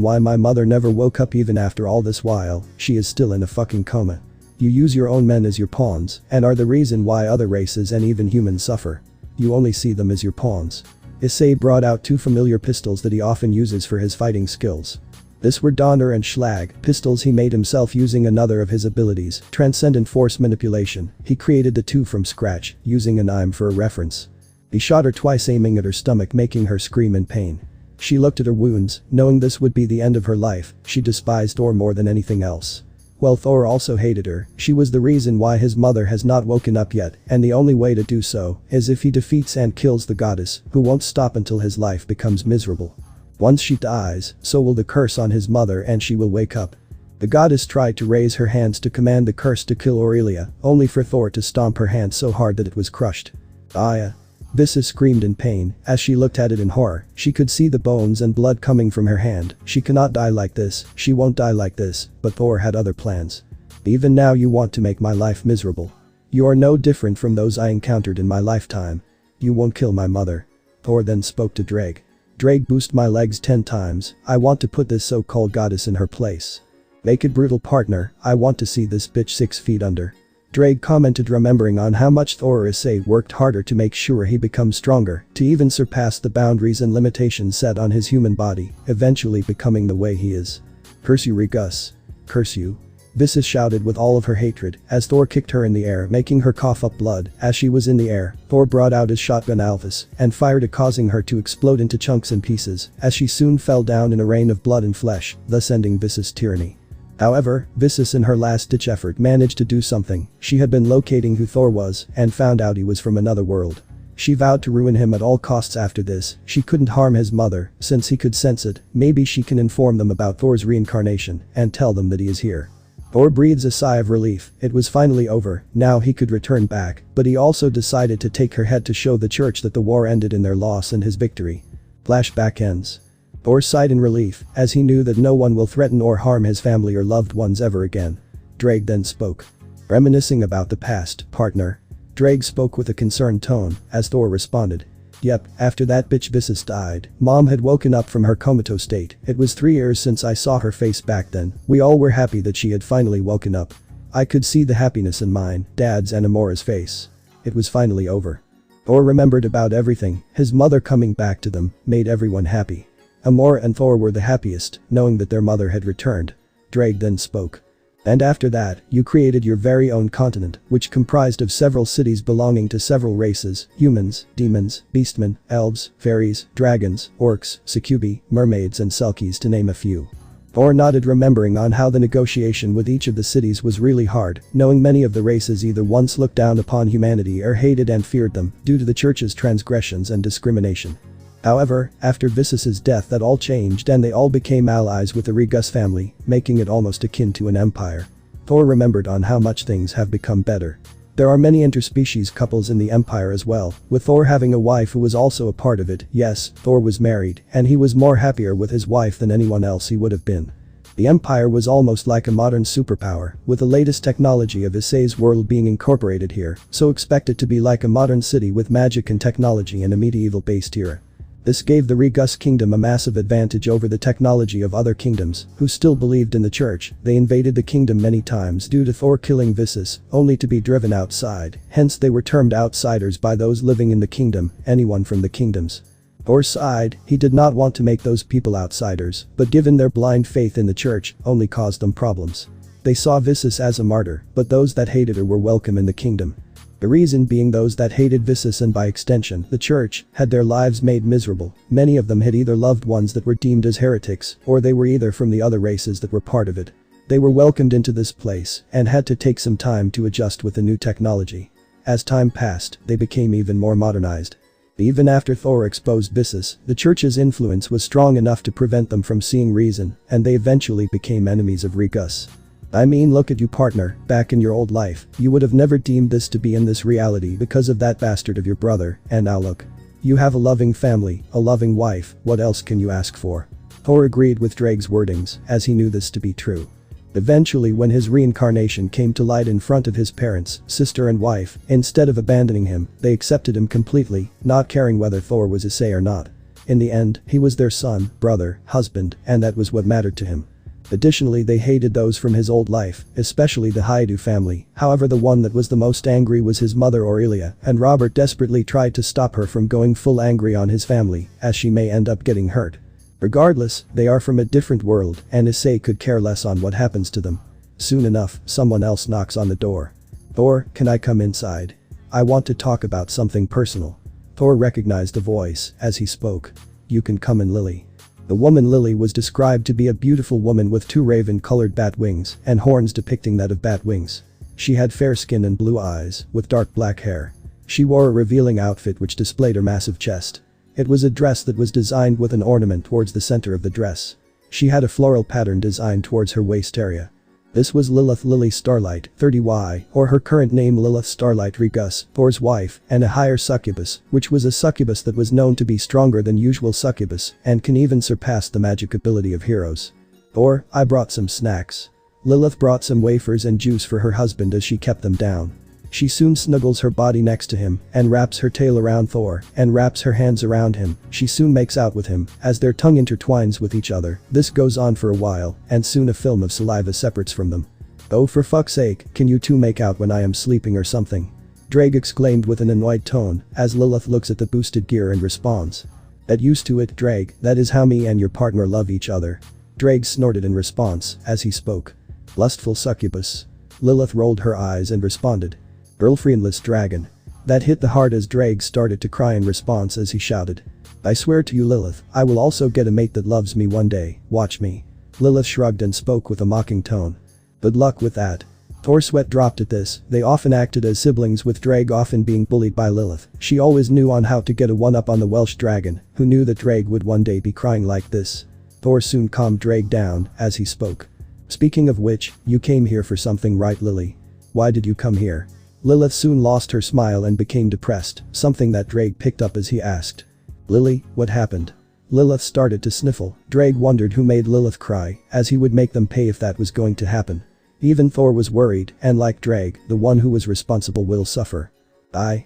why my mother never woke up even after all this while, she is still in a fucking coma. You use your own men as your pawns and are the reason why other races and even humans suffer. You only see them as your pawns. Issei brought out 2 familiar pistols that he often uses for his fighting skills. This were Donner and Schlag, pistols he made himself using another of his abilities, Transcendent Force Manipulation. He created the 2 from scratch, using an I'm for a reference. He shot her twice, aiming at her stomach, making her scream in pain. She looked at her wounds, knowing this would be the end of her life. She despised Thor more than anything else. While Thor also hated her, she was the reason why his mother has not woken up yet, and the only way to do so is if he defeats and kills the goddess, who won't stop until his life becomes miserable. Once she dies, so will the curse on his mother and she will wake up. The goddess tried to raise her hands to command the curse to kill Aurelia, only for Thor to stomp her hand so hard that it was crushed. Aya. Isis screamed in pain as she looked at it in horror. She could see the bones and blood coming from her hand. She cannot die like this, she won't die like this, but Thor had other plans. Even now you want to make my life miserable. You are no different from those I encountered in my lifetime. You won't kill my mother. Thor then spoke to Ddraig. Ddraig, boost my legs 10 times, I want to put this so-called goddess in her place. Make it brutal, partner, I want to see this bitch 6 feet under. Ddraig commented, remembering on how much Thor or Issei worked harder to make sure he becomes stronger, to even surpass the boundaries and limitations set on his human body, eventually becoming the way he is. "Curse you, Regus. Curse you." Visas shouted with all of her hatred as Thor kicked her in the air, making her cough up blood. As she was in the air, Thor brought out his shotgun Alphys and fired it, causing her to explode into chunks and pieces as she soon fell down in a rain of blood and flesh, thus ending Visas' tyranny. However, Visas in her last-ditch effort managed to do something. She had been locating who Thor was and found out he was from another world. She vowed to ruin him at all costs after this. She couldn't harm his mother since he could sense it. Maybe she can inform them about Thor's reincarnation and tell them that he is here. Thor breathes a sigh of relief. It was finally over. Now he could return back, but he also decided to take her head to show the church that the war ended in their loss and his victory. Flashback ends. Thor sighed in relief as he knew that no one will threaten or harm his family or loved ones ever again. Ddraig then spoke. "Reminiscing about the past, partner?" Ddraig spoke with a concerned tone as Thor responded. "Yep, after that bitch Visas died, Mom had woken up from her comatose state. It was 3 years since I saw her face back then. We all were happy that she had finally woken up. I could see the happiness in mine, Dad's and Amora's face. It was finally over." Thor remembered about everything. His mother coming back to them made everyone happy. Amora and Thor were the happiest, knowing that their mother had returned. Ddraig then spoke. "And after that, you created your very own continent, which comprised of several cities belonging to several races: humans, demons, beastmen, elves, fairies, dragons, orcs, succubi, mermaids and selkies, to name a few." Thor nodded, remembering on how the negotiation with each of the cities was really hard, knowing many of the races either once looked down upon humanity or hated and feared them due to the church's transgressions and discrimination. However, after Visas' death that all changed and they all became allies with the Regus family, making it almost akin to an empire. Thor remembered on how much things have become better. There are many interspecies couples in the empire as well, with Thor having a wife who was also a part of it. Yes, Thor was married, and he was more happier with his wife than anyone else he would have been. The empire was almost like a modern superpower, with the latest technology of Issei's world being incorporated here, so expect it to be like a modern city with magic and technology in a medieval-based era. This gave the Regus kingdom a massive advantage over the technology of other kingdoms, who still believed in the church. They invaded the kingdom many times due to Thor killing Visas, only to be driven outside, hence they were termed outsiders by those living in the kingdom, anyone from the kingdoms. Thor sighed. He did not want to make those people outsiders, but given their blind faith in the church, only caused them problems. They saw Visas as a martyr, but those that hated her were welcome in the kingdom. The reason being those that hated Visas and by extension the church had their lives made miserable. Many of them had either loved ones that were deemed as heretics, or they were either from the other races that were part of it. They were welcomed into this place and had to take some time to adjust with the new technology. As time passed, they became even more modernized. Even after Thor exposed Visas, the church's influence was strong enough to prevent them from seeing reason, and they eventually became enemies of Regus. I mean, look at you, partner. Back in your old life, you would have never deemed this to be in this reality because of that bastard of your brother, and now look. You have a loving family, a loving wife, what else can you ask for? Thor agreed with Ddraig's wordings, as he knew this to be true. Eventually, when his reincarnation came to light in front of his parents, sister and wife, instead of abandoning him, they accepted him completely, not caring whether Thor was Issei or not. In the end, he was their son, brother, husband, and that was what mattered to him. Additionally, they hated those from his old life, especially the Hyoudou family. However, the one that was the most angry was his mother Aurelia, and Robert desperately tried to stop her from going full angry on his family, as she may end up getting hurt. Regardless, they are from a different world, and Issei could care less on what happens to them. Soon enough, someone else knocks on the door. "Thor, can I come inside? I want to talk about something personal." Thor recognized the voice as he spoke. "You can come in, Lily." The woman Lily was described to be a beautiful woman with 2 raven-colored bat wings and horns depicting that of bat wings. She had fair skin and blue eyes, with dark black hair. She wore a revealing outfit which displayed her massive chest. It was a dress that was designed with an ornament towards the center of the dress. She had a floral pattern designed towards her waist area. This was Lilith Lily Starlight, 30Y, or her current name Lilith Starlight Regus, Thor's wife, and a higher succubus, which was a succubus that was known to be stronger than usual succubus and can even surpass the magic ability of heroes. "Thor, I brought some snacks." Lilith brought some wafers and juice for her husband as she kept them down. She soon snuggles her body next to him and wraps her tail around Thor and wraps her hands around him. She soon makes out with him as their tongue intertwines with each other. This goes on for a while and soon a film of saliva separates from them. "Oh, for fuck's sake, can you two make out when I am sleeping or something?" Ddraig exclaimed with an annoyed tone as Lilith looks at the boosted gear and responds. "Get used to it, Ddraig, that is how me and your partner love each other." Ddraig snorted in response as he spoke. "Lustful succubus." Lilith rolled her eyes and responded. "Girlfriendless dragon." That hit the heart as Ddraig started to cry in response as he shouted. "I swear to you, Lilith, I will also get a mate that loves me one day, watch me." Lilith shrugged and spoke with a mocking tone. "Good luck with that." Thor's sweat dropped at this. They often acted as siblings, with Ddraig often being bullied by Lilith. She always knew on how to get a one-up on the Welsh dragon, who knew that Ddraig would one day be crying like this. Thor soon calmed Ddraig down as he spoke. "Speaking of which, you came here for something, right, Lily? Why did you come here?" Lilith soon lost her smile and became depressed, something that Ddraig picked up as he asked. "Lily, what happened?" Lilith started to sniffle. Ddraig wondered who made Lilith cry, as he would make them pay if that was going to happen. Even Thor was worried, and like Ddraig, the one who was responsible will suffer. I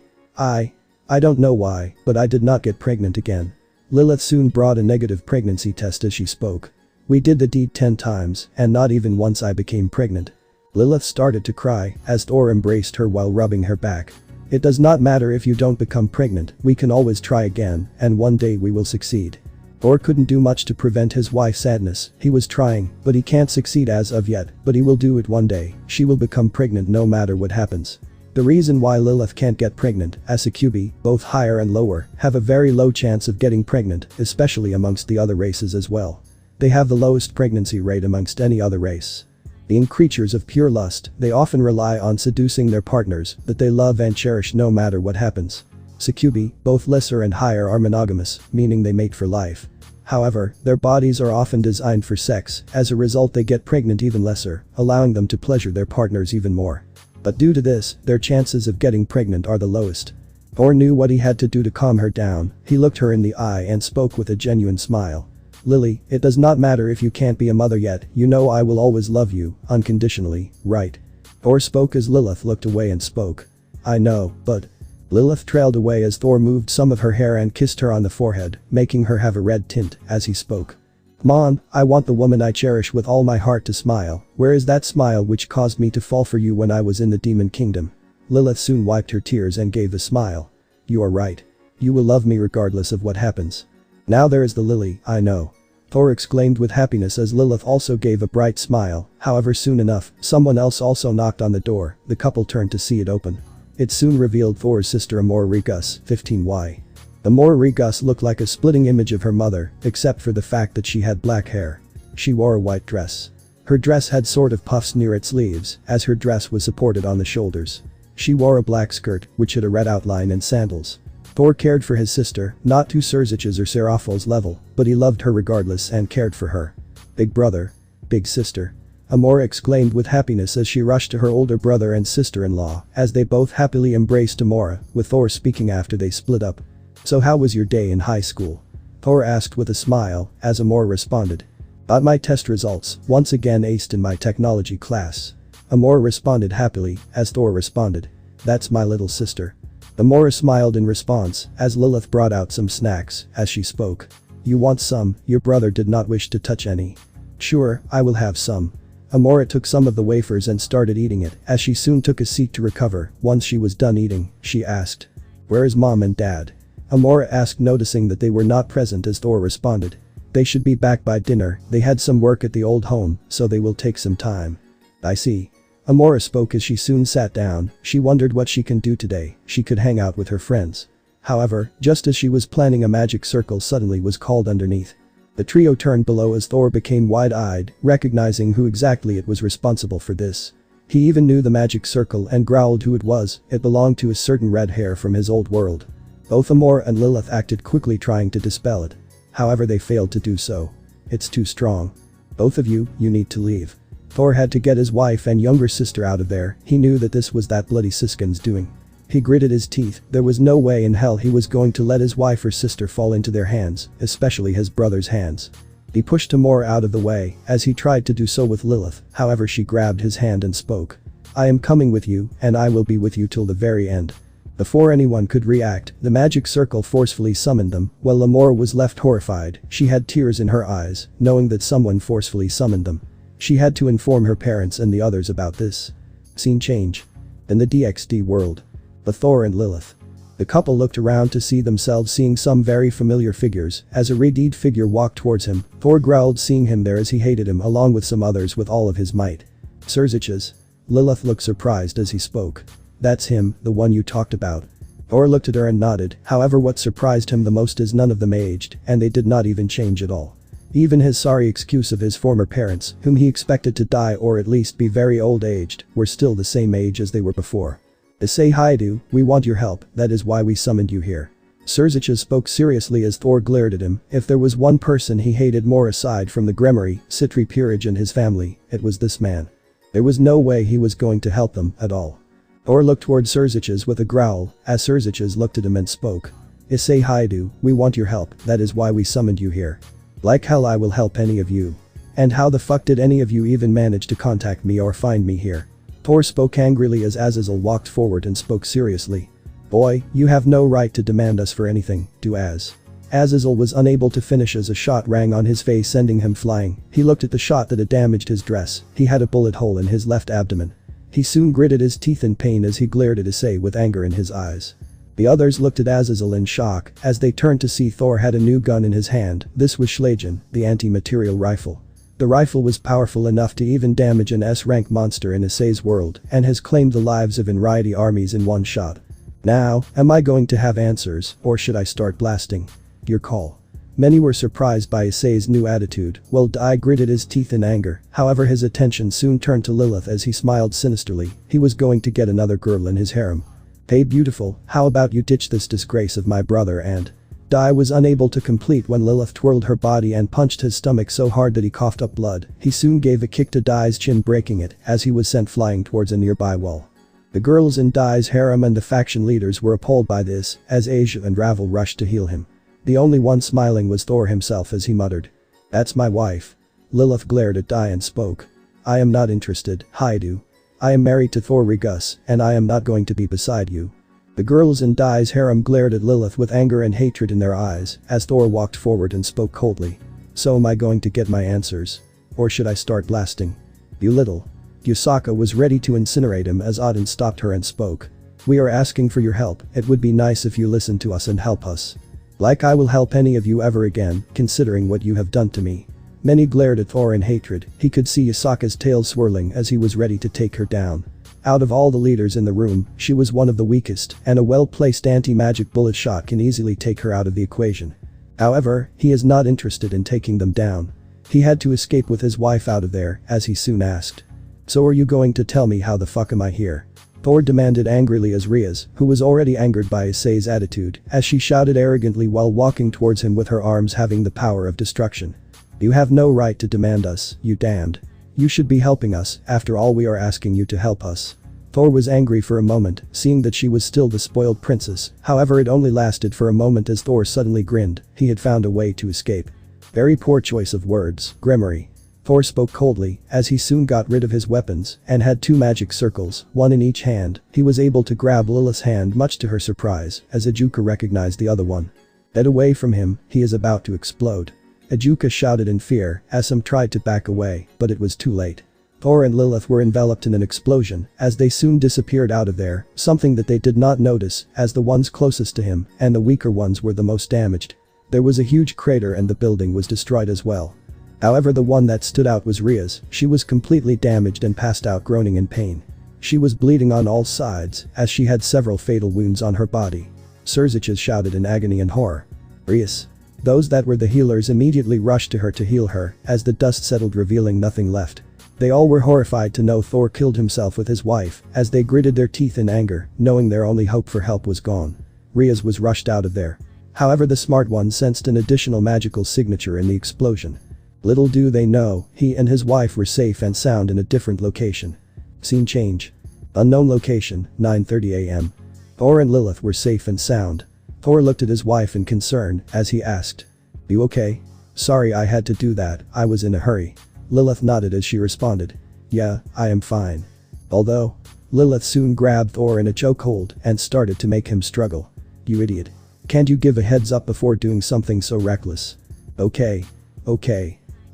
don't know why, but I did not get pregnant again." Lilith soon brought a negative pregnancy test as she spoke. "We did the deed 10 times, and not even once I became pregnant." Lilith started to cry as Thor embraced her while rubbing her back. "It does not matter if you don't become pregnant, we can always try again, and one day we will succeed." Thor couldn't do much to prevent his wife's sadness. He was trying, but he can't succeed as of yet, but he will do it one day. She will become pregnant no matter what happens. The reason why Lilith can't get pregnant, as succubi, both higher and lower, have a very low chance of getting pregnant, especially amongst the other races as well. They have the lowest pregnancy rate amongst any other race. Being creatures of pure lust, they often rely on seducing their partners that they love and cherish no matter what happens. Succubi, both lesser and higher, are monogamous, meaning they mate for life. However, their bodies are often designed for sex, as a result they get pregnant even lesser, allowing them to pleasure their partners even more. But due to this, their chances of getting pregnant are the lowest. Thor knew what he had to do to calm her down. He looked her in the eye and spoke with a genuine smile. "Lily, it does not matter if you can't be a mother yet, you know I will always love you, unconditionally, right?" Thor spoke as Lilith looked away and spoke. "I know, but..." Lilith trailed away as Thor moved some of her hair and kissed her on the forehead, making her have a red tint as he spoke. "Come on, I want the woman I cherish with all my heart to smile. Where is that smile which caused me to fall for you when I was in the demon kingdom?" Lilith soon wiped her tears and gave the smile. "You are right. You will love me regardless of what happens. Now there is the Lily I know." Thor exclaimed with happiness as Lilith also gave a bright smile. However, soon enough, someone else also knocked on the door. The couple turned to see it open. It soon revealed Thor's sister Amor Regus, 15Y. Amor Regus looked like a splitting image of her mother, except for the fact that she had black hair. She wore a white dress. Her dress had sort of puffs near its sleeves, as her dress was supported on the shoulders. She wore a black skirt, which had a red outline, and sandals. Thor cared for his sister, not to Serzich's or Seraphal's level, but he loved her regardless and cared for her. "Big brother. Big sister." Amor exclaimed with happiness as she rushed to her older brother and sister-in-law, as they both happily embraced Amora, with Thor speaking after they split up. "So how was your day in high school?" Thor asked with a smile, as Amor responded. "Got my test results, once again aced in my technology class." Amor responded happily, as Thor responded. "That's my little sister." Amora smiled in response, as Lilith brought out some snacks, as she spoke. "You want some? Your brother did not wish to touch any." "Sure, I will have some." Amora took some of the wafers and started eating it, as she soon took a seat to recover. Once she was done eating, she asked, "Where is mom and dad?" Amora asked, noticing that they were not present, as Thor responded. "They should be back by dinner, they had some work at the old home, so they will take some time." "I see." Amora spoke as she soon sat down. She wondered what she can do today. She could hang out with her friends. However, just as she was planning, a magic circle suddenly was called underneath. The trio turned below as Thor became wide-eyed, recognizing who exactly it was responsible for this. He even knew the magic circle and growled who it was. It belonged to a certain red hair from his old world. Both Amor and Lilith acted quickly trying to dispel it. However, they failed to do so. "It's too strong. Both of you need to leave." Thor had to get his wife and younger sister out of there. He knew that this was that bloody Siskin's doing. He gritted his teeth. There was no way in hell he was going to let his wife or sister fall into their hands, especially his brother's hands. He pushed Amor out of the way, as he tried to do so with Lilith. However, she grabbed his hand and spoke. "I am coming with you, and I will be with you till the very end." Before anyone could react, the magic circle forcefully summoned them. While Amor was left horrified, she had tears in her eyes, knowing that someone forcefully summoned them. She had to inform her parents and the others about this. Scene change. In the DxD world. The Thor and Lilith. The couple looked around to see themselves seeing some very familiar figures. As a radiant figure walked towards him, Thor growled seeing him there as he hated him along with some others with all of his might. Surziches. Lilith looked surprised as he spoke. That's him, the one you talked about. Thor looked at her and nodded, however what surprised him the most is none of them aged, and they did not even change at all. Even his sorry excuse of his former parents, whom he expected to die or at least be very old aged, were still the same age as they were before. Issei Hyoudou, we want your help, that is why we summoned you here. Surziches spoke seriously as Thor glared at him. If there was one person he hated more aside from the Gremory, Citri Peerage and his family, it was this man. There was no way he was going to help them at all. Thor looked toward Surziches with a growl, as Surziches looked at him and spoke. Issei Hyoudou, we want your help, that is why we summoned you here. Like hell I will help any of you. And how the fuck did any of you even manage to contact me or find me here? Thor spoke angrily as Azazel walked forward and spoke seriously. Boy, you have no right to demand us for anything, do as. Azazel was unable to finish as a shot rang on his face sending him flying. He looked at the shot that had damaged his dress. He had a bullet hole in his left abdomen. He soon gritted his teeth in pain as he glared at Issei with anger in his eyes. The others looked at Azazel in shock as they turned to see Thor had a new gun in his hand. This was Schlagen, the anti-material rifle. The rifle was powerful enough to even damage an S-rank monster in Issei's world and has claimed the lives of Enrighty armies in one shot. Now, am I going to have answers or should I start blasting? Your call. Many were surprised by Issei's new attitude, while Ddraig gritted his teeth in anger. However his attention soon turned to Lilith as he smiled sinisterly. He was going to get another girl in his harem. Hey beautiful, how about you ditch this disgrace of my brother and… Ddraig was unable to complete when Lilith twirled her body and punched his stomach so hard that he coughed up blood. He soon gave a kick to Ddraig's chin breaking it as he was sent flying towards a nearby wall. The girls in Ddraig's harem and the faction leaders were appalled by this as Asia and Ravel rushed to heal him. The only one smiling was Thor himself as he muttered. That's my wife. Lilith glared at Ddraig and spoke. I am not interested, Hyoudou. I am married to Thor Regus and I am not going to be beside you. The girls in Ddraig's harem glared at Lilith with anger and hatred in their eyes as Thor walked forward and spoke coldly. So am I going to get my answers? Or should I start blasting? You little. Yusaka was ready to incinerate him as Odin stopped her and spoke. We are asking for your help, it would be nice if you listen to us and help us. Like I will help any of you ever again, considering what you have done to me. Many glared at Thor in hatred. He could see Yusaka's tail swirling as he was ready to take her down. Out of all the leaders in the room, she was one of the weakest, and a well-placed anti-magic bullet shot can easily take her out of the equation. However, he is not interested in taking them down. He had to escape with his wife out of there, as he soon asked. So are you going to tell me how the fuck am I here? Thor demanded angrily as Riaz, who was already angered by Issei's attitude, as she shouted arrogantly while walking towards him with her arms having the power of destruction. You have no right to demand us, you damned. You should be helping us, after all we are asking you to help us. Thor was angry for a moment, seeing that she was still the spoiled princess, however it only lasted for a moment as Thor suddenly grinned. He had found a way to escape. Very poor choice of words, Gremory. Thor spoke coldly, as he soon got rid of his weapons and had two magic circles, one in each hand. He was able to grab Lilith's hand much to her surprise, as Ajuka recognized the other one. Get away from him, he is about to explode. Ajuka shouted in fear as some tried to back away, but it was too late. Thor and Lilith were enveloped in an explosion as they soon disappeared out of there, something that they did not notice as the ones closest to him and the weaker ones were the most damaged. There was a huge crater and the building was destroyed as well. However the one that stood out was Riaz. She was completely damaged and passed out groaning in pain. She was bleeding on all sides as she had several fatal wounds on her body. Surziches shouted in agony and horror. Riaz. Those that were the healers immediately rushed to her to heal her as the dust settled revealing nothing left. They all were horrified to know Thor killed himself with his wife as they gritted their teeth in anger, knowing their only hope for help was gone. Riaz was rushed out of there. However the smart one sensed an additional magical signature in the explosion. Little do they know, he and his wife were safe and sound in a different location. Scene change. Unknown location, 9:30 AM. Thor and Lilith were safe and sound. Thor looked at his wife in concern as he asked. You okay? Sorry I had to do that, I was in a hurry. Lilith nodded as she responded. Yeah, I am fine. Although, Lilith soon grabbed Thor in a chokehold and started to make him struggle. You idiot. Can't you give a heads up before doing something so reckless? Okay.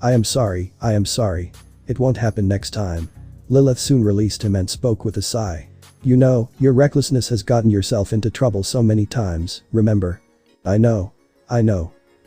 I am sorry. It won't happen next time. Lilith soon released him and spoke with a sigh. You know, your recklessness has gotten yourself into trouble so many times, remember? I know.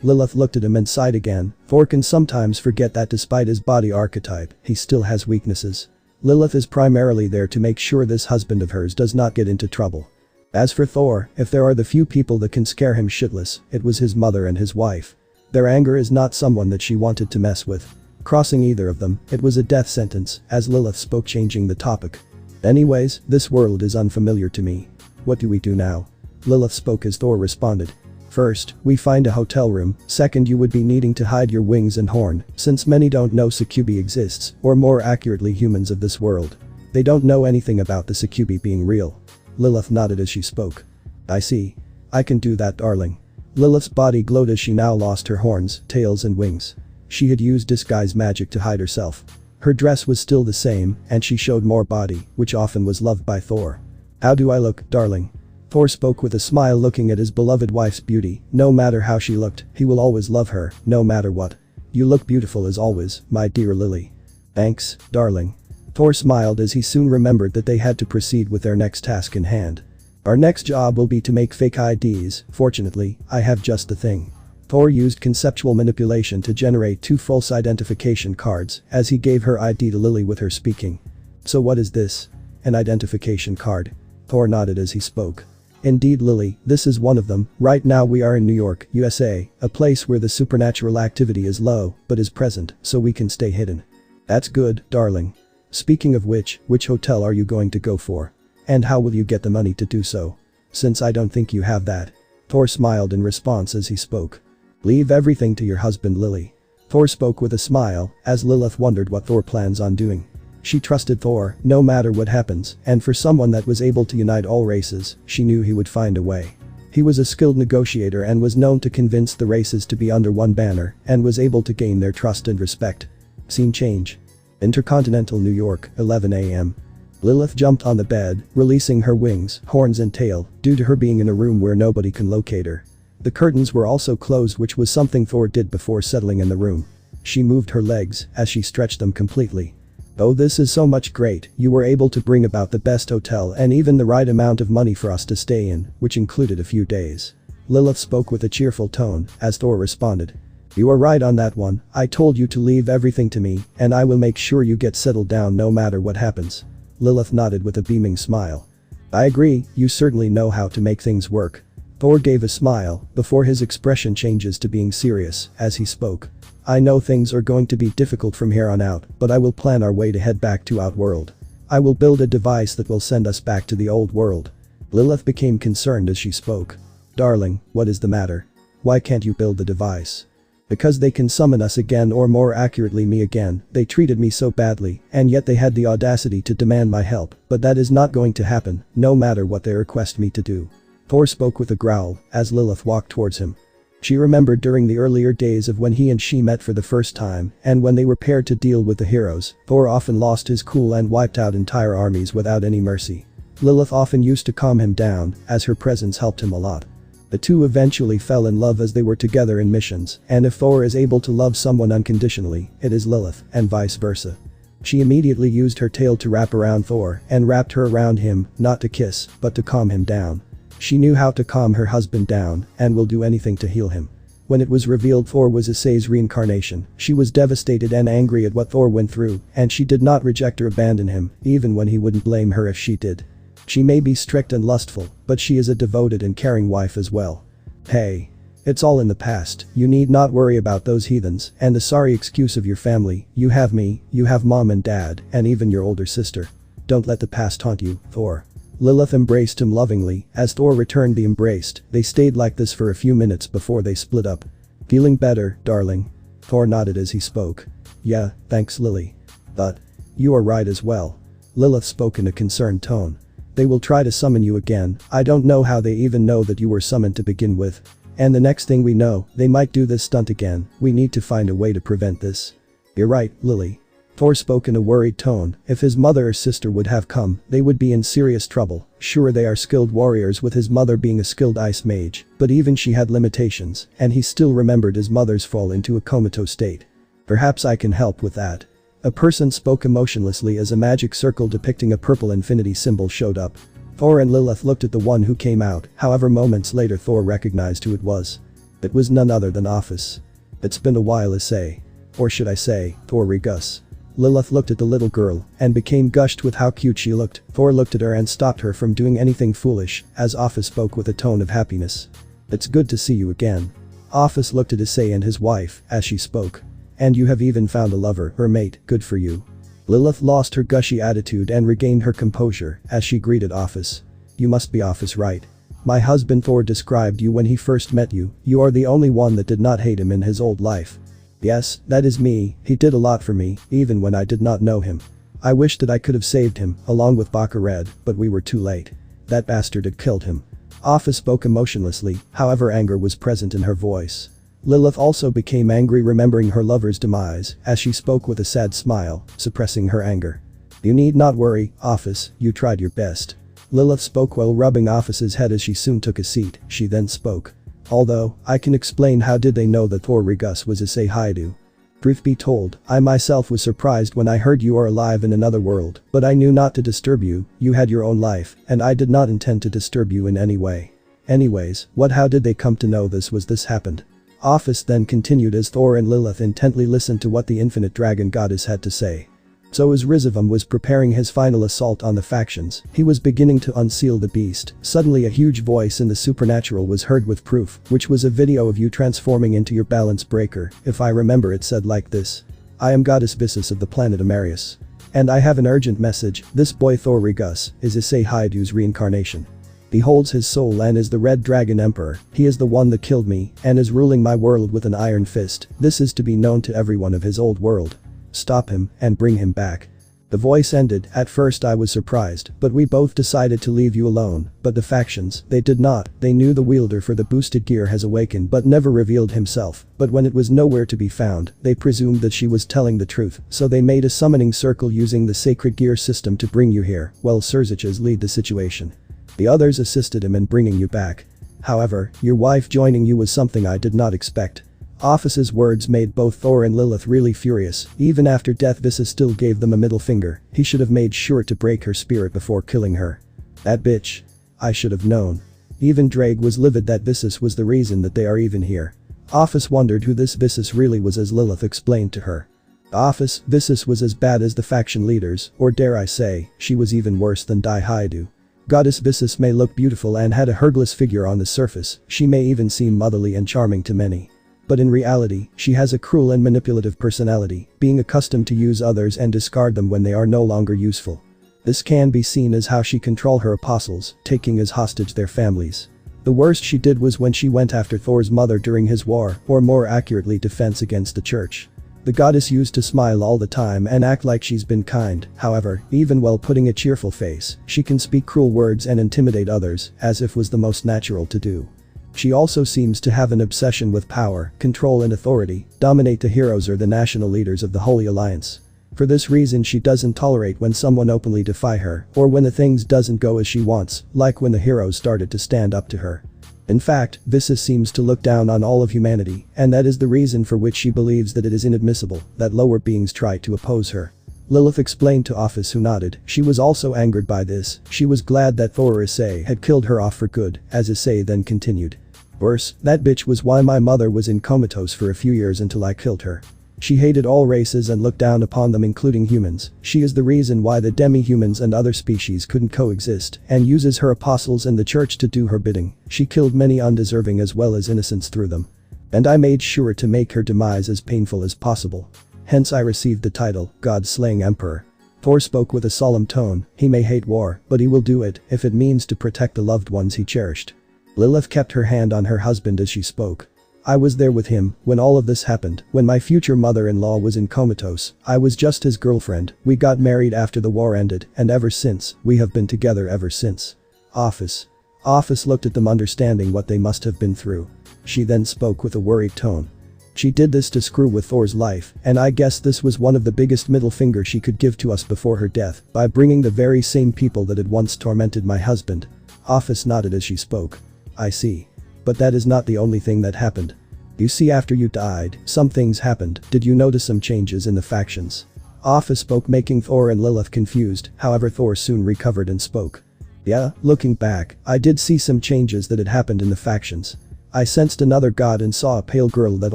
Lilith looked at him and sighed again. Thor can sometimes forget that despite his body archetype, he still has weaknesses. Lilith is primarily there to make sure this husband of hers does not get into trouble. As for Thor, if there are the few people that can scare him shitless, it was his mother and his wife. Their anger is not someone that she wanted to mess with. Crossing either of them, it was a death sentence, as Lilith spoke, changing the topic. Anyways, this world is unfamiliar to me. What do we do now? Lilith spoke as Thor responded. First, we find a hotel room. Second, you would be needing to hide your wings and horn, since many don't know Succubi exists, or more accurately humans of this world. They don't know anything about the Succubi being real. Lilith nodded as she spoke. I see. I can do that, darling. Lilith's body glowed as she now lost her horns, tails and wings. She had used disguise magic to hide herself. Her dress was still the same, and she showed more body, which often was loved by Thor. How do I look, darling? Thor spoke with a smile, looking at his beloved wife's beauty. No matter how she looked, he will always love her, no matter what. You look beautiful as always, my dear Lily. Thanks, darling. Thor smiled as he soon remembered that they had to proceed with their next task in hand. Our next job will be to make fake IDs. Fortunately, I have just the thing. Thor used conceptual manipulation to generate 2 false identification cards as he gave her ID to Lily with her speaking. So what is this? An identification card? Thor nodded as he spoke. Indeed, Lily, this is one of them. Right now we are in New York, USA, a place where the supernatural activity is low, but is present, so we can stay hidden. That's good, darling. Speaking of which hotel are you going to go for? And how will you get the money to do so? Since I don't think you have that. Thor smiled in response as he spoke. Leave everything to your husband, Lily. Thor spoke with a smile, as Lilith wondered what Thor plans on doing. She trusted Thor, no matter what happens, and for someone that was able to unite all races, she knew he would find a way. He was a skilled negotiator and was known to convince the races to be under one banner, and was able to gain their trust and respect. Scene change. Intercontinental New York, 11 a.m. Lilith jumped on the bed, releasing her wings, horns and tail, due to her being in a room where nobody can locate her. The curtains were also closed, which was something Thor did before settling in the room. She moved her legs as she stretched them completely. Oh, this is so much great. You were able to bring about the best hotel and even the right amount of money for us to stay in, which included a few days. Lilith spoke with a cheerful tone as Thor responded. You are right on that one. I told you to leave everything to me, and I will make sure you get settled down no matter what happens. Lilith nodded with a beaming smile. I agree, you certainly know how to make things work. Thor gave a smile before his expression changes to being serious as he spoke. I know things are going to be difficult from here on out, but I will plan our way to head back to Outworld. I will build a device that will send us back to the old world. Lilith became concerned as she spoke. Darling, what is the matter? Why can't you build the device? Because they can summon us again, or more accurately me again. They treated me so badly, and yet they had the audacity to demand my help, but that is not going to happen, no matter what they request me to do. Thor spoke with a growl as Lilith walked towards him. She remembered during the earlier days of when he and she met for the first time, and when they were paired to deal with the heroes, Thor often lost his cool and wiped out entire armies without any mercy. Lilith often used to calm him down, as her presence helped him a lot. The two eventually fell in love as they were together in missions, and if Thor is able to love someone unconditionally, it is Lilith, and vice versa. She immediately used her tail to wrap around Thor and wrapped her around him, not to kiss, but to calm him down. She knew how to calm her husband down and will do anything to heal him. When it was revealed Thor was Issei's reincarnation, she was devastated and angry at what Thor went through, and she did not reject or abandon him, even when he wouldn't blame her if she did. She may be strict and lustful, but she is a devoted and caring wife as well. Hey. It's all in the past, you need not worry about those heathens and the sorry excuse of your family. You have me, you have mom and dad, and even your older sister. Don't let the past haunt you, Thor. Lilith embraced him lovingly as Thor returned the embrace. They stayed like this for a few minutes before they split up. Feeling better, darling? Thor nodded as he spoke. Yeah, thanks, Lily. But you are right as well. Lilith spoke in a concerned tone. They will try to summon you again. I don't know how they even know that you were summoned to begin with. And the next thing we know, they might do this stunt again. We need to find a way to prevent this. You're right, Lily. Thor spoke in a worried tone. If his mother or sister would have come, they would be in serious trouble. Sure, they are skilled warriors, with his mother being a skilled ice mage, but even she had limitations, and he still remembered his mother's fall into a comatose state. Perhaps I can help with that. A person spoke emotionlessly as a magic circle depicting a purple infinity symbol showed up. Thor and Lilith looked at the one who came out, however moments later Thor recognized who it was. It was none other than Office. It's been a while, Issei. Or should I say, Thor Regus. Lilith looked at the little girl and became gushed with how cute she looked. Thor looked at her and stopped her from doing anything foolish as Office spoke with a tone of happiness. It's good to see you again. Office looked at Issei and his wife as she spoke. And you have even found a lover or mate, good for you. Lilith lost her gushy attitude and regained her composure as she greeted Office. You must be Office, right? My husband Thor described you when he first met you. You are the only one that did not hate him in his old life. Yes, that is me. He did a lot for me, even when I did not know him. I wish that I could have saved him, along with Backstabbed, but we were too late. That bastard had killed him. Office spoke emotionlessly, however anger was present in her voice. Lilith also became angry remembering her lover's demise as she spoke with a sad smile, suppressing her anger. You need not worry, Office, you tried your best. Lilith spoke while rubbing Office's head as she soon took a seat. She then spoke. Although, I can explain how did they know that Thor Regus was Issei Hyoudou. Truth be told, I myself was surprised when I heard you are alive in another world, but I knew not to disturb you, you had your own life, and I did not intend to disturb you in any way. Anyways, how did they come to know this happened? Office then continued as Thor and Lilith intently listened to what the infinite dragon goddess had to say. So as RageRevan was preparing his final assault on the factions, he was beginning to unseal the beast. Suddenly a huge voice in the supernatural was heard with proof, which was a video of you transforming into your balance breaker. If I remember, it said like this. I am Goddess Vissus of the planet Amarius. And I have an urgent message. This boy Thor Regus is Issei Hyoudu's reincarnation. He holds his soul and is the Red Dragon Emperor. He is the one that killed me and is ruling my world with an iron fist. This is to be known to everyone of his old world. Stop him and bring him back. The voice ended. At first I was surprised, but we both decided to leave you alone. But the factions, they did not. They knew the wielder for the boosted gear has awakened but never revealed himself. But when it was nowhere to be found, they presumed that she was telling the truth. So they made a summoning circle using the sacred gear system to bring you here, while Surziches lead the situation. The others assisted him in bringing you back. However, your wife joining you was something I did not expect. Office's words made both Thor and Lilith really furious. Even after death, Vissus still gave them a middle finger. He should have made sure to break her spirit before killing her. That bitch. I should have known. Even Ddraig was livid that Vissus was the reason that they are even here. Office wondered who this Vissus really was as Lilith explained to her. Office, Vissus was as bad as the faction leaders, or dare I say, she was even worse than Issei Hyoudou. Goddess Vissus may look beautiful and had a hergless figure on the surface. She may even seem motherly and charming to many. But in reality, she has a cruel and manipulative personality, being accustomed to use others and discard them when they are no longer useful. This can be seen as how she controlled her apostles, taking as hostage their families. The worst she did was when she went after Thor's mother during his war, or more accurately defense against the church. The goddess used to smile all the time and act like she's been kind. However, even while putting a cheerful face, she can speak cruel words and intimidate others, as if was the most natural to do. She also seems to have an obsession with power, control and authority, dominate the heroes or the national leaders of the Holy Alliance. For this reason she doesn't tolerate when someone openly defy her, or when the things doesn't go as she wants, like when the heroes started to stand up to her. In fact, Vissus seems to look down on all of humanity, and that is the reason for which she believes that it is inadmissible that lower beings try to oppose her. Lilith explained to Office, who nodded. She was also angered by this. She was glad that Thor or Issei had killed her off for good, as Issei then continued. Worse, that bitch was why my mother was in comatose for a few years until I killed her. She hated all races and looked down upon them, including humans. She is the reason why the demi-humans and other species couldn't coexist, and uses her apostles and the church to do her bidding. She killed many undeserving as well as innocents through them. And I made sure to make her demise as painful as possible. Hence I received the title, God-slaying Emperor. Thor spoke with a solemn tone. He may hate war, but he will do it if it means to protect the loved ones he cherished. Lilith kept her hand on her husband as she spoke. I was there with him when all of this happened. When my future mother-in-law was in comatose, I was just his girlfriend. We got married after the war ended, and ever since, we have been together ever since. Office looked at them, understanding what they must have been through. She then spoke with a worried tone. She did this to screw with Thor's life, and I guess this was one of the biggest middle finger she could give to us before her death, by bringing the very same people that had once tormented my husband. Office nodded as she spoke. I see. But that is not the only thing that happened. You see, after you died, some things happened. Did you notice some changes in the factions? Office spoke, making Thor and Lilith confused, however Thor soon recovered and spoke. Yeah, looking back, I did see some changes that had happened in the factions. I sensed another god and saw a pale girl that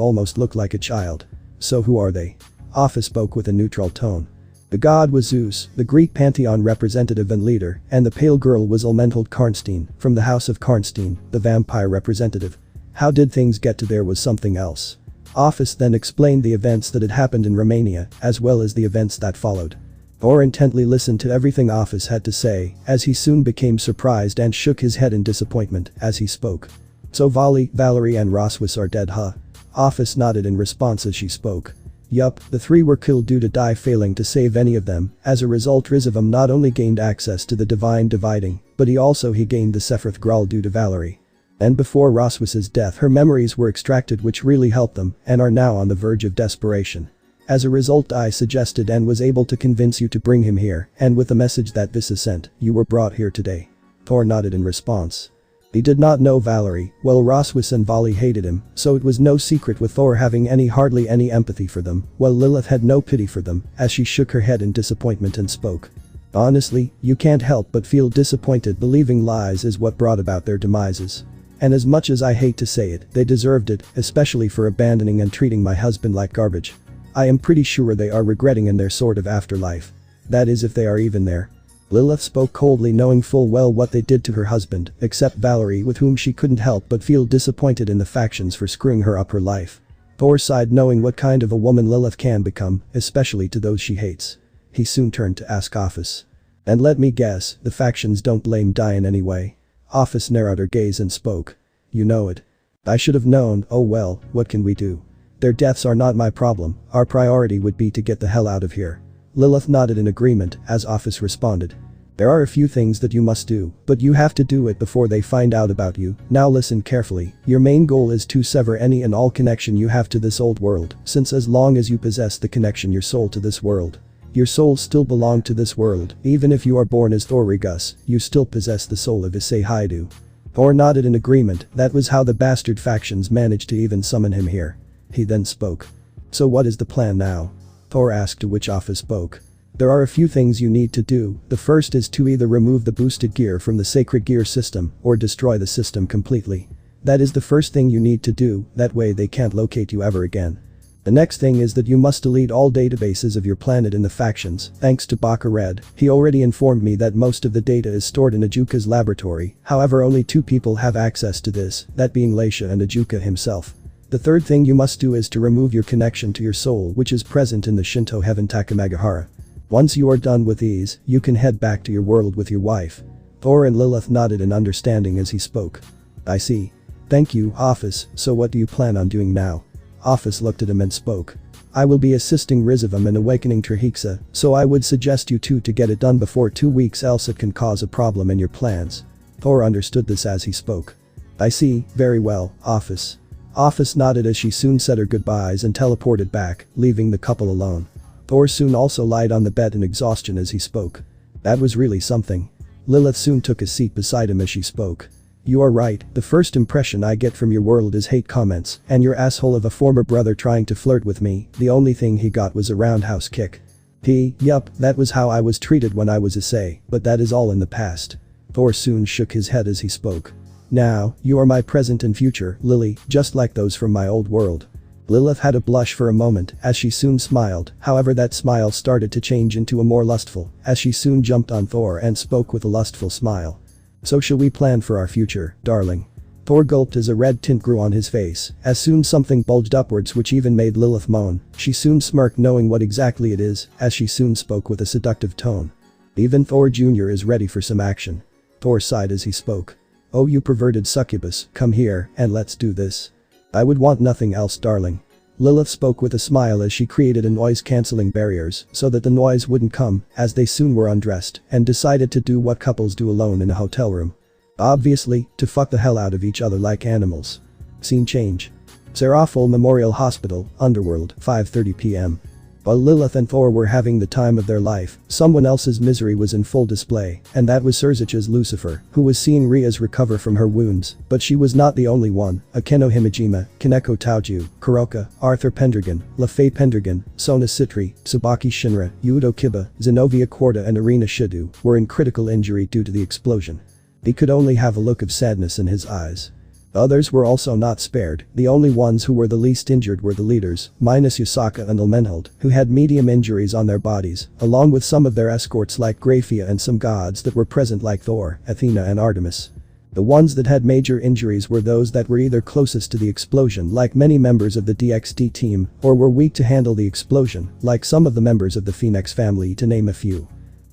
almost looked like a child. So who are they? Office spoke with a neutral tone. The god was Zeus, the Greek pantheon representative and leader, and the pale girl was Elmenhald Karnstein, from the house of Karnstein, the vampire representative. How did things get to there was something else. Office then explained the events that had happened in Romania, as well as the events that followed. Thor intently listened to everything Office had to say, as he soon became surprised and shook his head in disappointment as he spoke. So Valerie and Roswis are dead, huh? Office nodded in response as she spoke. Yup, the three were killed due to Die failing to save any of them. As a result, RageRevan not only gained access to the Divine Dividing, but he gained the Sephiroth Graal due to Valerie. And before Roswis's death, her memories were extracted, which really helped them, and are now on the verge of desperation. As a result, I suggested and was able to convince you to bring him here, and with the message that Visa sent, you were brought here today. Thor nodded in response. He did not know Valerie, while Roswis and Vali hated him, so it was no secret with Thor having hardly any empathy for them, while Lilith had no pity for them, as she shook her head in disappointment and spoke. Honestly, you can't help but feel disappointed. Believing lies is what brought about their demises. And as much as I hate to say it, they deserved it, especially for abandoning and treating my husband like garbage. I am pretty sure they are regretting in their sort of afterlife. That is, if they are even there. Lilith spoke coldly, knowing full well what they did to her husband, except Valerie, with whom she couldn't help but feel disappointed in the factions for screwing her up her life. Thor sighed, knowing what kind of a woman Lilith can become, especially to those she hates. He soon turned to ask Office. And let me guess, the factions don't blame Die in any way. Office narrowed her gaze and spoke. You know it. I should have known. Oh well, what can we do? Their deaths are not my problem. Our priority would be to get the hell out of here. Lilith nodded in agreement as Office responded. There are a few things that you must do, but you have to do it before they find out about you. Now listen carefully. Your main goal is to sever any and all connection you have to this old world, since as long as you possess the connection your soul to this world. Your soul still belong to this world. Even if you are born as Thorigus, you still possess the soul of Issei Hyoudou. Thor nodded in agreement. That was how the bastard factions managed to even summon him here. He then spoke. So what is the plan now? Thor asked, to which Office spoke. There are a few things you need to do. The first is to either remove the boosted gear from the sacred gear system or destroy the system completely. That is the first thing you need to do, that way they can't locate you ever again. The next thing is that you must delete all databases of your planet in the factions. Thanks to Baka Red, he already informed me that most of the data is stored in Ajuka's laboratory, however only two people have access to this, that being Leisha and Ajuka himself. The third thing you must do is to remove your connection to your soul, which is present in the Shinto heaven Takamagahara. Once you are done with these, you can head back to your world with your wife. Thor and Lilith nodded in understanding as he spoke. I see. Thank you, Office. So what do you plan on doing now? Office looked at him and spoke. I will be assisting RageRevan in awakening Trahexa, so I would suggest you two to get it done before 2 weeks, else it can cause a problem in your plans. Thor understood this as he spoke. I see, very well, Office. Office nodded as she soon said her goodbyes and teleported back, leaving the couple alone. Thor soon also lied on the bed in exhaustion as he spoke. That was really something. Lilith soon took a seat beside him as she spoke. You are right, the first impression I get from your world is hate comments, and your asshole of a former brother trying to flirt with me. The only thing he got was a roundhouse kick. Yup, that was how I was treated when I was Issei, but that is all in the past. Thor soon shook his head as he spoke. Now, you are my present and future, Lily, just like those from my old world. Lilith had a blush for a moment as she soon smiled, however that smile started to change into a more lustful, as she soon jumped on Thor and spoke with a lustful smile. So shall we plan for our future, darling? Thor gulped as a red tint grew on his face, as soon something bulged upwards which even made Lilith moan. She soon smirked, knowing what exactly it is, as she soon spoke with a seductive tone. Even Thor Jr. is ready for some action. Thor sighed as he spoke. Oh, you perverted succubus, come here and let's do this. I would want nothing else, darling. Lilith spoke with a smile as she created a noise-cancelling barriers so that the noise wouldn't come, as they soon were undressed and decided to do what couples do alone in a hotel room. Obviously, to fuck the hell out of each other like animals. Scene change. Seraphol Memorial Hospital, Underworld, 5:30 p.m. While Lilith and Thor were having the time of their life, someone else's misery was in full display, and that was Surzich's Lucifer, who was seeing Rias recover from her wounds, but she was not the only one. Akeno Himejima, Kaneko Taoju, Kuroka, Arthur Pendragon, Lafay Pendragon, Sona Citri, Tsubaki Shinra, Yudo Kiba, Zenobia Korda and Irina Shidu were in critical injury due to the explosion. He could only have a look of sadness in his eyes. Others were also not spared. The only ones who were the least injured were the leaders, minus Yusaka and Ilmenheld, who had medium injuries on their bodies, along with some of their escorts like Graphia and some gods that were present like Thor, Athena and Artemis. The ones that had major injuries were those that were either closest to the explosion like many members of the DXD team, or were weak to handle the explosion, like some of the members of the Phoenix family to name a few.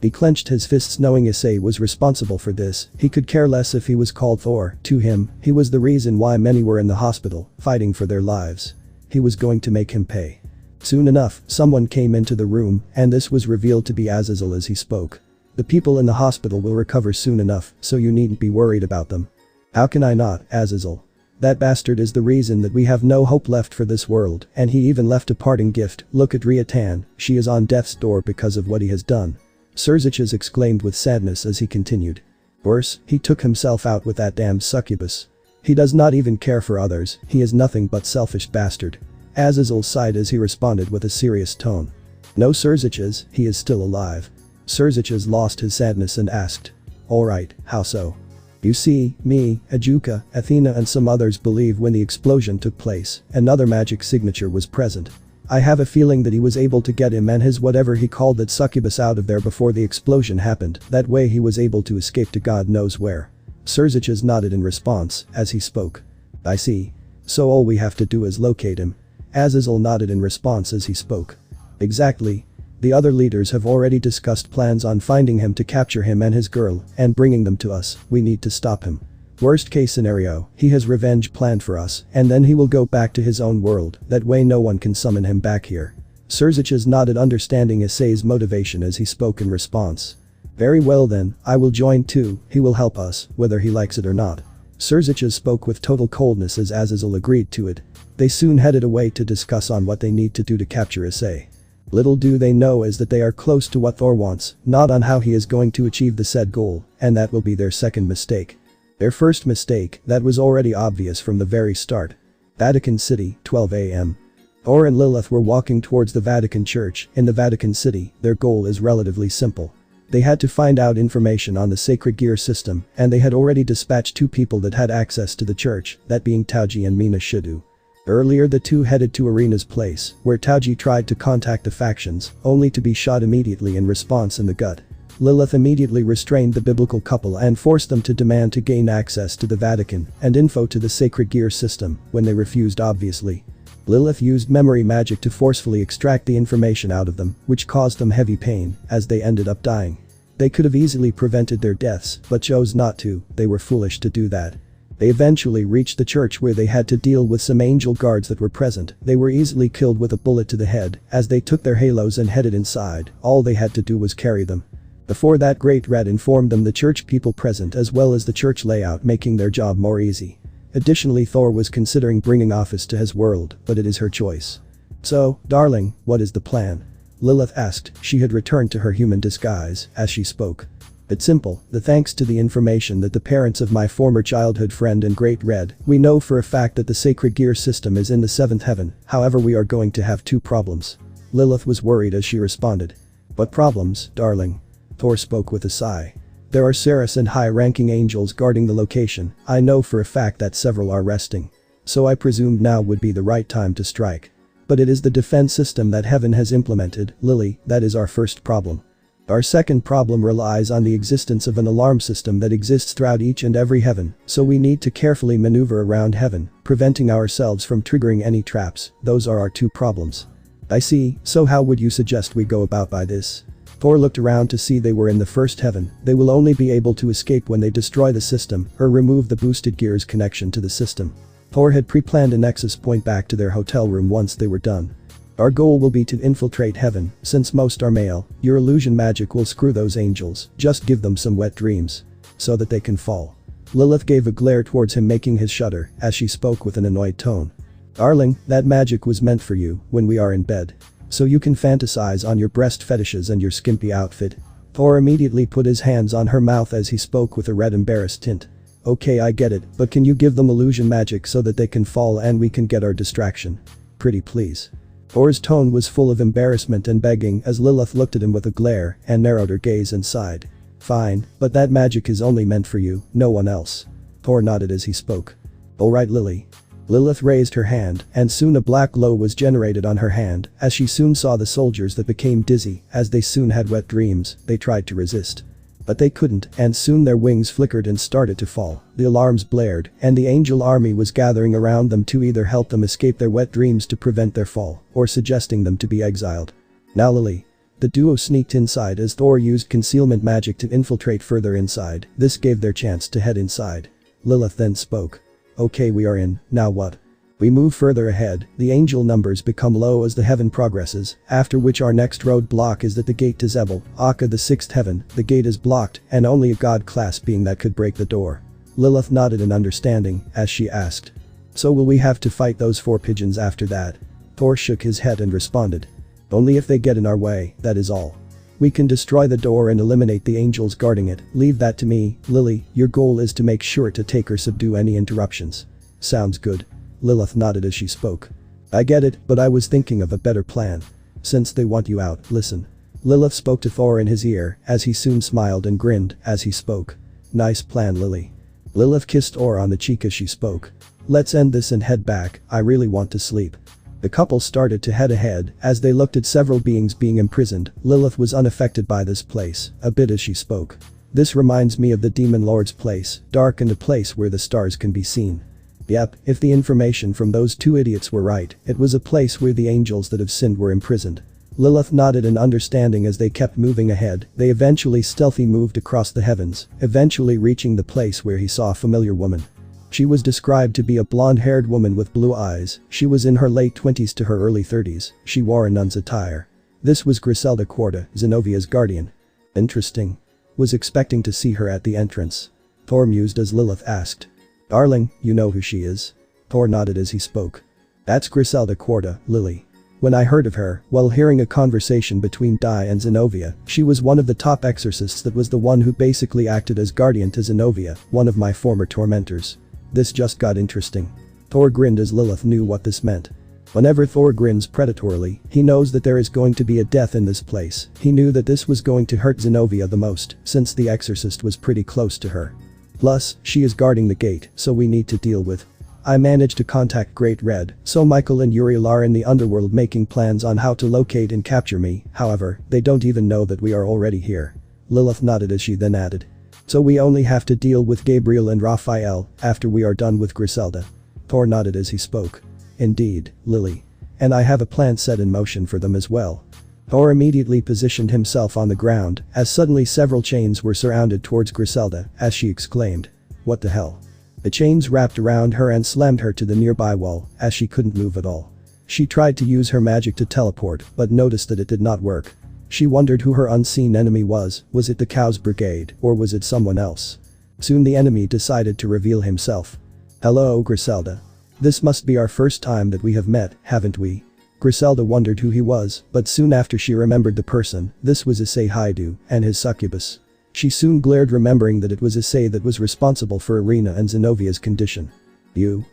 He clenched his fists knowing Issei was responsible for this. He could care less if he was called Thor. To him, he was the reason why many were in the hospital, fighting for their lives. He was going to make him pay. Soon enough, someone came into the room, and this was revealed to be Azazel as he spoke. The people in the hospital will recover soon enough, so you needn't be worried about them. How can I not, Azazel? That bastard is the reason that we have no hope left for this world, and he even left a parting gift. Look at Riatan, she is on death's door because of what he has done. Surzich's exclaimed with sadness as he continued. Worse, he took himself out with that damned succubus. He does not even care for others, he is nothing but selfish bastard. Azazel sighed as he responded with a serious tone. No Surzich's, he is still alive. Surzich's lost his sadness and asked. Alright, how so? You see, me, Ajuka, Athena and some others believe when the explosion took place, another magic signature was present. I have a feeling that he was able to get him and his whatever he called that succubus out of there before the explosion happened, that way he was able to escape to God knows where. Surzich's nodded in response, as he spoke. I see. So all we have to do is locate him. Azazel nodded in response as he spoke. Exactly. The other leaders have already discussed plans on finding him to capture him and his girl, and bringing them to us. We need to stop him. Worst case scenario, he has revenge planned for us, and then he will go back to his own world, that way no one can summon him back here. Surzich's nodded understanding Issei's motivation as he spoke in response. Very well then, I will join too, he will help us, whether he likes it or not. Surzich's spoke with total coldness as Azazel agreed to it. They soon headed away to discuss on what they need to do to capture Issei. Little do they know is that they are close to what Thor wants, not on how he is going to achieve the said goal, and that will be their second mistake. Their first mistake, that was already obvious from the very start. Vatican City, 12 a.m. Thor and Lilith were walking towards the Vatican Church. In the Vatican City, their goal is relatively simple. They had to find out information on the sacred gear system, and they had already dispatched two people that had access to the church, that being Taoji and Mina Shidu. Earlier the two headed to Irina's place, where Taoji tried to contact the factions, only to be shot immediately in response in the gut. Lilith immediately restrained the biblical couple and forced them to demand to gain access to the Vatican and info to the sacred gear system, when they refused obviously. Lilith used memory magic to forcefully extract the information out of them, which caused them heavy pain, as they ended up dying. They could have easily prevented their deaths, but chose not to. They were foolish to do that. They eventually reached the church where they had to deal with some angel guards that were present. They were easily killed with a bullet to the head, as they took their halos and headed inside. All they had to do was carry them. Before that, Great Red informed them the church people present as well as the church layout, making their job more easy. Additionally, Thor was considering bringing Office to his world, but it is her choice. So, darling, what is the plan? Lilith asked. She had returned to her human disguise as she spoke. It's simple, thanks to the information that the parents of my former childhood friend and Great Red, we know for a fact that the sacred gear system is in the 7th heaven, however we are going to have two problems. Lilith was worried as she responded. What problems, darling? Thor spoke with a sigh. There are Ceres and high-ranking angels guarding the location. I know for a fact that several are resting. So I presumed now would be the right time to strike. But it is the defense system that heaven has implemented, Lily, that is our first problem. Our second problem relies on the existence of an alarm system that exists throughout each and every heaven, so we need to carefully maneuver around heaven, preventing ourselves from triggering any traps. Those are our two problems. I see, so how would you suggest we go about by this? Thor looked around to see they were in the first heaven. They will only be able to escape when they destroy the system or remove the boosted gear's connection to the system. Thor had pre-planned a nexus point back to their hotel room once they were done. Our goal will be to infiltrate heaven, since most are male. Your illusion magic will screw those angels, just give them some wet dreams. So that they can fall. Lilith gave a glare towards him, making his shudder, as she spoke with an annoyed tone. Darling, that magic was meant for you, when we are in bed. So you can fantasize on your breast fetishes and your skimpy outfit. Thor immediately put his hands on her mouth as he spoke with a red embarrassed tint. Okay, I get it, but can you give them illusion magic so that they can fall and we can get our distraction? Pretty please. Thor's tone was full of embarrassment and begging as Lilith looked at him with a glare and narrowed her gaze and sighed. Fine, but that magic is only meant for you, no one else. Thor nodded as he spoke. Alright Lily. Lilith raised her hand, and soon a black glow was generated on her hand, as she soon saw the soldiers that became dizzy, as they soon had wet dreams, they tried to resist. But they couldn't, and soon their wings flickered and started to fall, the alarms blared, and the angel army was gathering around them to either help them escape their wet dreams to prevent their fall, or suggesting them to be exiled. Now Lily. The duo sneaked inside as Thor used concealment magic to infiltrate further inside, this gave their chance to head inside. Lilith then spoke. Okay, we are in, now what? We move further ahead, the angel numbers become low as the heaven progresses, after which our next roadblock is that the gate to Zebel, Akka the sixth heaven, the gate is blocked and only a god class being that could break the door. Lilith nodded in understanding as she asked. So will we have to fight those 4 pigeons after that? Thor shook his head and responded. Only if they get in our way, that is all. We can destroy the door and eliminate the angels guarding it, leave that to me, Lily, your goal is to make sure to take or subdue any interruptions. Sounds good. Lilith nodded as she spoke. I get it, but I was thinking of a better plan. Since they want you out, listen. Lilith spoke to Thor in his ear, as he soon smiled and grinned as he spoke. Nice plan Lily. Lilith kissed Thor on the cheek as she spoke. Let's end this and head back, I really want to sleep. The couple started to head ahead, as they looked at several beings being imprisoned, Lilith was unaffected by this place, a bit as she spoke. This reminds me of the Demon Lord's place, dark and a place where the stars can be seen. Yep, if the information from those 2 idiots were right, it was a place where the angels that have sinned were imprisoned. Lilith nodded in understanding as they kept moving ahead, they eventually stealthily moved across the heavens, eventually reaching the place where he saw a familiar woman. She was described to be a blonde-haired woman with blue eyes, she was in her late 20s to her early 30s, she wore a nun's attire. This was Griselda Quarta, Zenovia's guardian. Interesting. Was expecting to see her at the entrance. Thor mused as Lilith asked. Darling, you know who she is? Thor nodded as he spoke. That's Griselda Quarta, Lily. When I heard of her, while hearing a conversation between Dai and Zenovia, she was one of the top exorcists that was the one who basically acted as guardian to Zenovia, one of my former tormentors. This just got interesting. Thor grinned as Lilith knew what this meant. Whenever Thor grins predatorily, he knows that there is going to be a death in this place, he knew that this was going to hurt Zenovia the most, since the exorcist was pretty close to her. Plus, she is guarding the gate, so we need to deal with. I managed to contact Great Red, so Michael and Uriel are in the underworld making plans on how to locate and capture me, however, they don't even know that we are already here. Lilith nodded as she then added. So we only have to deal with Gabriel and Raphael after we are done with Griselda. Thor nodded as he spoke. Indeed, Lily. And I have a plan set in motion for them as well. Thor immediately positioned himself on the ground as suddenly several chains were surrounded towards Griselda as she exclaimed. What the hell? The chains wrapped around her and slammed her to the nearby wall as she couldn't move at all. She tried to use her magic to teleport but noticed that it did not work. She wondered who her unseen enemy was it the Cows Brigade or was it someone else? Soon the enemy decided to reveal himself. Hello Griselda. This must be our first time that we have met, haven't we? Griselda wondered who he was, but soon after she remembered the person, this was Issei Hyoudou and his succubus. She soon glared remembering that it was Issei that was responsible for Irina and Zenovia's condition. You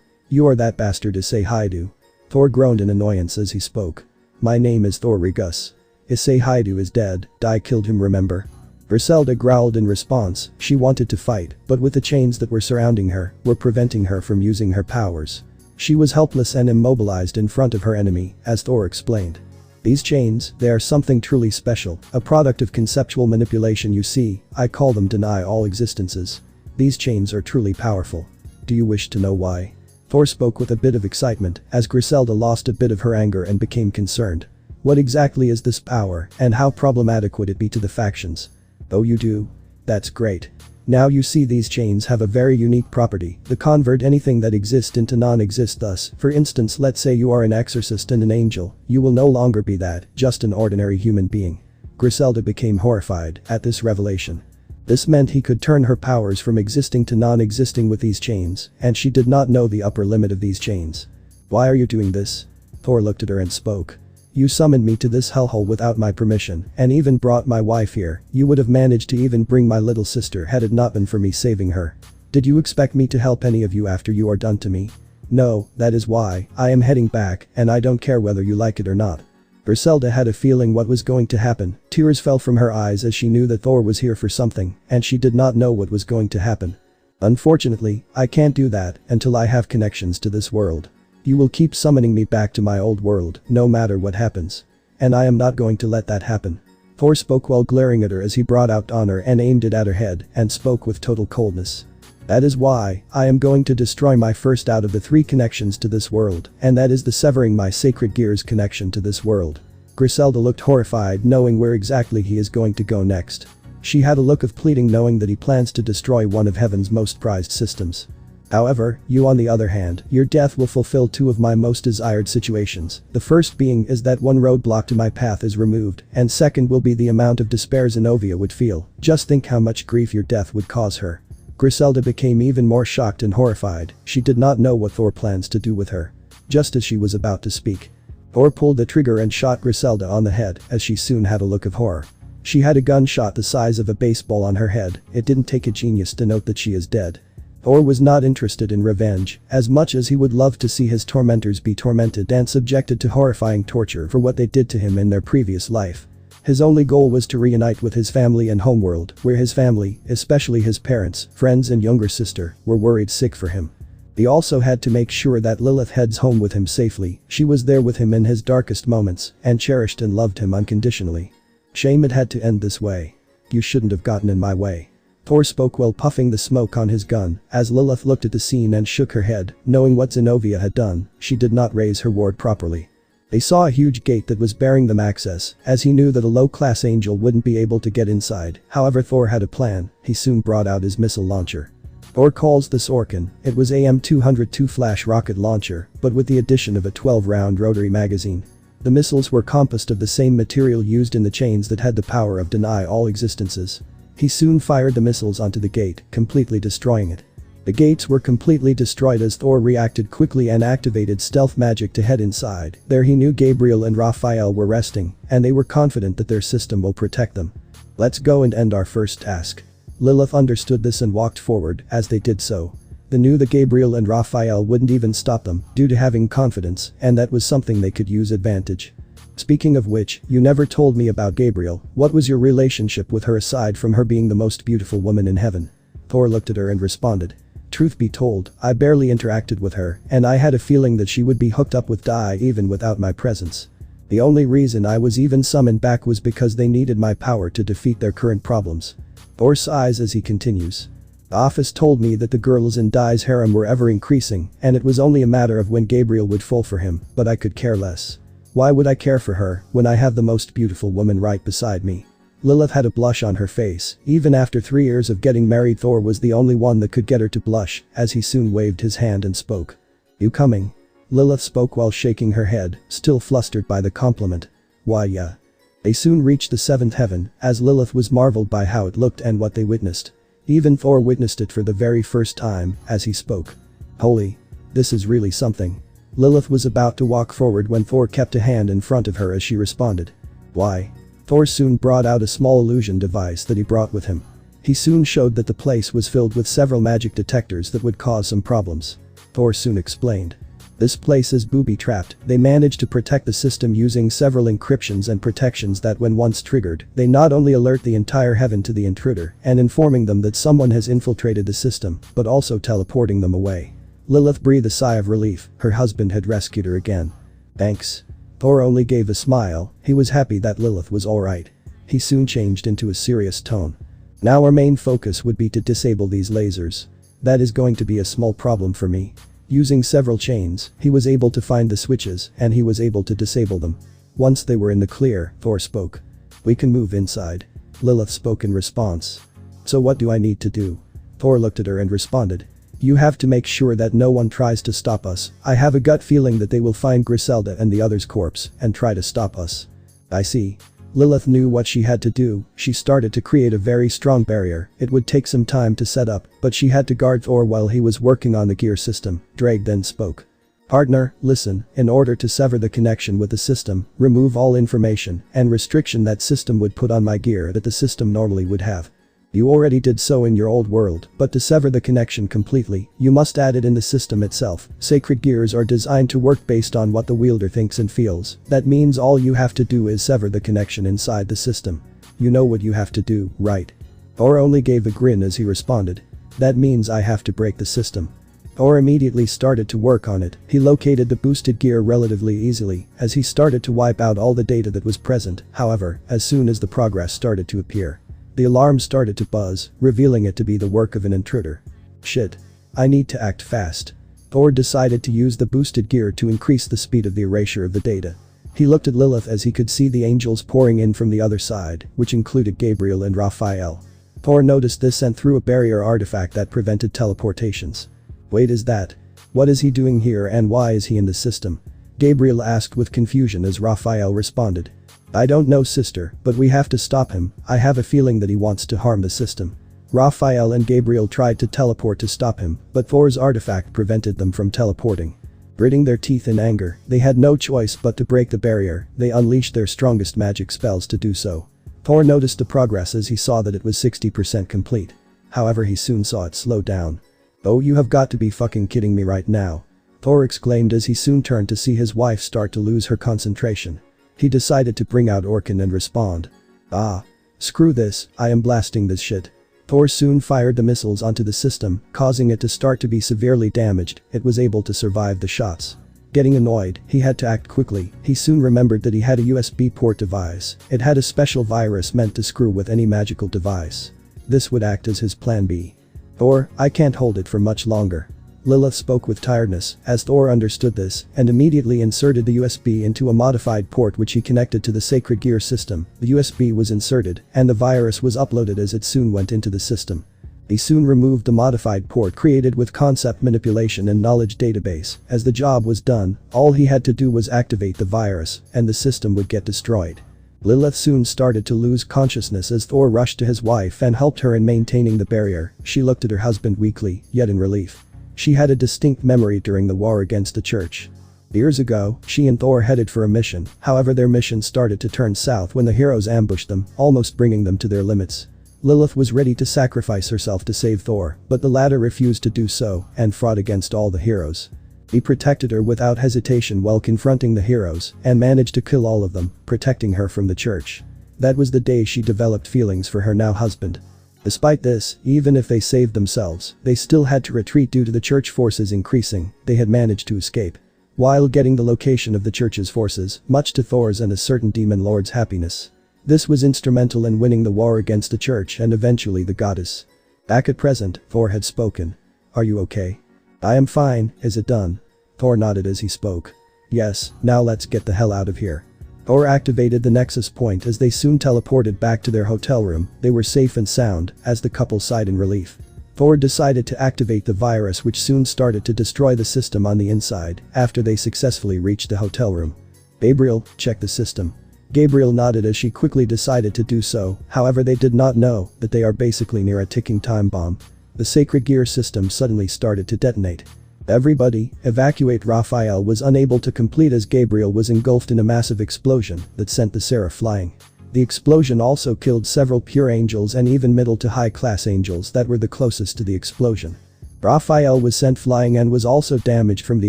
are that bastard Issei Hyoudou. Thor groaned in annoyance as he spoke. My name is Thor Regus. Issei Hyoudou is dead, Dai killed him remember? Griselda growled in response, she wanted to fight, but with the chains that were surrounding her, were preventing her from using her powers. She was helpless and immobilized in front of her enemy, as Thor explained. These chains, they are something truly special, a product of conceptual manipulation you see, I call them deny all existences. These chains are truly powerful. Do you wish to know why? Thor spoke with a bit of excitement, as Griselda lost a bit of her anger and became concerned. What exactly is this power, and how problematic would it be to the factions? Oh you do? That's great. Now you see these chains have a very unique property, they convert anything that exists into non-exist thus, for instance let's say you are an exorcist and an angel, you will no longer be that, just an ordinary human being. Griselda became horrified at this revelation. This meant he could turn her powers from existing to non-existing with these chains, and she did not know the upper limit of these chains. Why are you doing this? Thor looked at her and spoke. You summoned me to this hellhole without my permission and even brought my wife here. You would have managed to even bring my little sister had it not been for me saving her. Did you expect me to help any of you after you are done to me? No, that is why I am heading back and I don't care whether you like it or not. Griselda had a feeling what was going to happen. Tears fell from her eyes as she knew that Thor was here for something and she did not know what was going to happen. Unfortunately, I can't do that until I have connections to this world. You will keep summoning me back to my old world, no matter what happens. And I am not going to let that happen. Thor spoke while glaring at her as he brought out honor and aimed it at her head and spoke with total coldness. That is why I am going to destroy my first out of the 3 connections to this world, and that is the severing my sacred gears connection to this world. Griselda looked horrified knowing where exactly he is going to go next. She had a look of pleading knowing that he plans to destroy one of heaven's most prized systems. However, you on the other hand, your death will fulfill 2 of my most desired situations. The first being is that one roadblock to my path is removed, and second will be the amount of despair Zenobia would feel. Just think how much grief your death would cause her. Griselda became even more shocked and horrified. She did not know what Thor plans to do with her. Just as she was about to speak, Thor pulled the trigger and shot Griselda on the head as she soon had a look of horror. She had a gunshot the size of a baseball on her head. It didn't take a genius to note that she is dead. Thor was not interested in revenge as much as he would love to see his tormentors be tormented and subjected to horrifying torture for what they did to him in their previous life. His only goal was to reunite with his family and homeworld, where his family, especially his parents, friends and younger sister, were worried sick for him. He also had to make sure that Lilith heads home with him safely. She was there with him in his darkest moments and cherished and loved him unconditionally. Shame it had to end this way. You shouldn't have gotten in my way. Thor spoke while puffing the smoke on his gun as Lilith looked at the scene and shook her head, knowing what Zenobia had done. She did not raise her ward properly. They saw a huge gate that was bearing them access, as he knew that a low-class angel wouldn't be able to get inside. However, Thor had a plan. He soon brought out his missile launcher. Thor calls this Orkan. It was AM-202 flash rocket launcher, but with the addition of a 12-round rotary magazine. The missiles were composed of the same material used in the chains that had the power of deny all existences. He soon fired the missiles onto the gate, completely destroying it. The gates were completely destroyed as Thor reacted quickly and activated stealth magic to head inside. There he knew Gabriel and Raphael were resting, and they were confident that their system will protect them. Let's go and end our first task. Lilith understood this and walked forward. As they did so, they knew that Gabriel and Raphael wouldn't even stop them due to having confidence, and that was something they could use advantage. Speaking of which, you never told me about Gabriel. What was your relationship with her aside from her being the most beautiful woman in heaven? Thor looked at her and responded. Truth be told, I barely interacted with her, and I had a feeling that she would be hooked up with Dai even without my presence. The only reason I was even summoned back was because they needed my power to defeat their current problems. Thor sighs as he continues. The office told me that the girls in Dai's harem were ever increasing, and it was only a matter of when Gabriel would fall for him, but I could care less. Why would I care for her when I have the most beautiful woman right beside me? Lilith had a blush on her face. Even after 3 years of getting married, Thor was the only one that could get her to blush, as he soon waved his hand and spoke. You coming? Lilith spoke while shaking her head, still flustered by the compliment. Why yeah. They soon reached the 7th heaven, as Lilith was marveled by how it looked and what they witnessed. Even Thor witnessed it for the very first time, as he spoke. Holy. This is really something. Lilith was about to walk forward when Thor kept a hand in front of her as she responded. Why? Thor soon brought out a small illusion device that he brought with him. He soon showed that the place was filled with several magic detectors that would cause some problems. Thor soon explained. This place is booby-trapped. They managed to protect the system using several encryptions and protections that when once triggered, they not only alert the entire heaven to the intruder and informing them that someone has infiltrated the system, but also teleporting them away. Lilith breathed a sigh of relief. Her husband had rescued her again. Thanks. Thor only gave a smile. He was happy that Lilith was alright. He soon changed into a serious tone. Now our main focus would be to disable these lasers. That is going to be a small problem for me. Using several chains, he was able to find the switches and he was able to disable them. Once they were in the clear, Thor spoke. We can move inside. Lilith spoke in response. So what do I need to do? Thor looked at her and responded. You have to make sure that no one tries to stop us. I have a gut feeling that they will find Griselda and the other's corpse and try to stop us. I see. Lilith knew what she had to do. She started to create a very strong barrier. It would take some time to set up, but she had to guard Thor while he was working on the gear system. Ddraig then spoke. Partner, listen, in order to sever the connection with the system, remove all information and restriction that system would put on my gear that the system normally would have. You already did so in your old world, but to sever the connection completely, you must add it in the system itself. Sacred gears are designed to work based on what the wielder thinks and feels. That means all you have to do is sever the connection inside the system. You know what you have to do, right? Thor only gave a grin as he responded. That means I have to break the system. Thor immediately started to work on it. He located the boosted gear relatively easily as he started to wipe out all the data that was present. However, as soon as the progress started to appear, the alarm started to buzz, revealing it to be the work of an intruder. Shit. I need to act fast. Thor decided to use the boosted gear to increase the speed of the erasure of the data. He looked at Lilith as he could see the angels pouring in from the other side, which included Gabriel and Raphael. Thor noticed this and threw a barrier artifact that prevented teleportations. Wait, is that? What is he doing here and why is he in the system? Gabriel asked with confusion as Raphael responded. I don't know, sister, but we have to stop him. I have a feeling that he wants to harm the system. Raphael and Gabriel tried to teleport to stop him, but Thor's artifact prevented them from teleporting. Gritting their teeth in anger, they had no choice but to break the barrier. They unleashed their strongest magic spells to do so. Thor noticed the progress as he saw that it was 60% complete. However, he soon saw it slow down. Oh, you have got to be fucking kidding me right now. Thor exclaimed as he soon turned to see his wife start to lose her concentration. He decided to bring out Orkin and respond. Ah. Screw this, I am blasting this shit. Thor soon fired the missiles onto the system, causing it to start to be severely damaged. It was able to survive the shots. Getting annoyed, he had to act quickly. He soon remembered that he had a USB port device. It had a special virus meant to screw with any magical device. This would act as his plan B. Thor, I can't hold it for much longer. Lilith spoke with tiredness as Thor understood this and immediately inserted the USB into a modified port which he connected to the sacred gear system. The USB was inserted and the virus was uploaded as it soon went into the system. He soon removed the modified port created with concept manipulation and knowledge database. As the job was done, all he had to do was activate the virus and the system would get destroyed. Lilith soon started to lose consciousness as Thor rushed to his wife and helped her in maintaining the barrier. She looked at her husband weakly, yet in relief. She had a distinct memory during the war against the church. Years ago, she and Thor headed for a mission, however their mission started to turn south when the heroes ambushed them, almost bringing them to their limits. Lilith was ready to sacrifice herself to save Thor, but the latter refused to do so and fought against all the heroes. He protected her without hesitation while confronting the heroes and managed to kill all of them, protecting her from the church. That was the day she developed feelings for her now husband. Despite this, even if they saved themselves, they still had to retreat due to the church forces increasing. They had managed to escape. While getting the location of the church's forces, much to Thor's and a certain demon lord's happiness. This was instrumental in winning the war against the church and eventually the goddess. Back at present, Thor had spoken. Are you okay? I am fine, is it done? Thor nodded as he spoke. Yes, now let's get the hell out of here. Thor activated the nexus point as they soon teleported back to their hotel room. They were safe and sound as the couple sighed in relief. Thor decided to activate the virus which soon started to destroy the system on the inside after they successfully reached the hotel room. Gabriel, check the system. Gabriel nodded as she quickly decided to do so, however they did not know that they are basically near a ticking time bomb. The sacred gear system suddenly started to detonate. Everybody, evacuate. Raphael was unable to complete as Gabriel was engulfed in a massive explosion that sent the seraph flying. The explosion also killed several pure angels and even middle to high class angels that were the closest to the explosion. Raphael was sent flying and was also damaged from the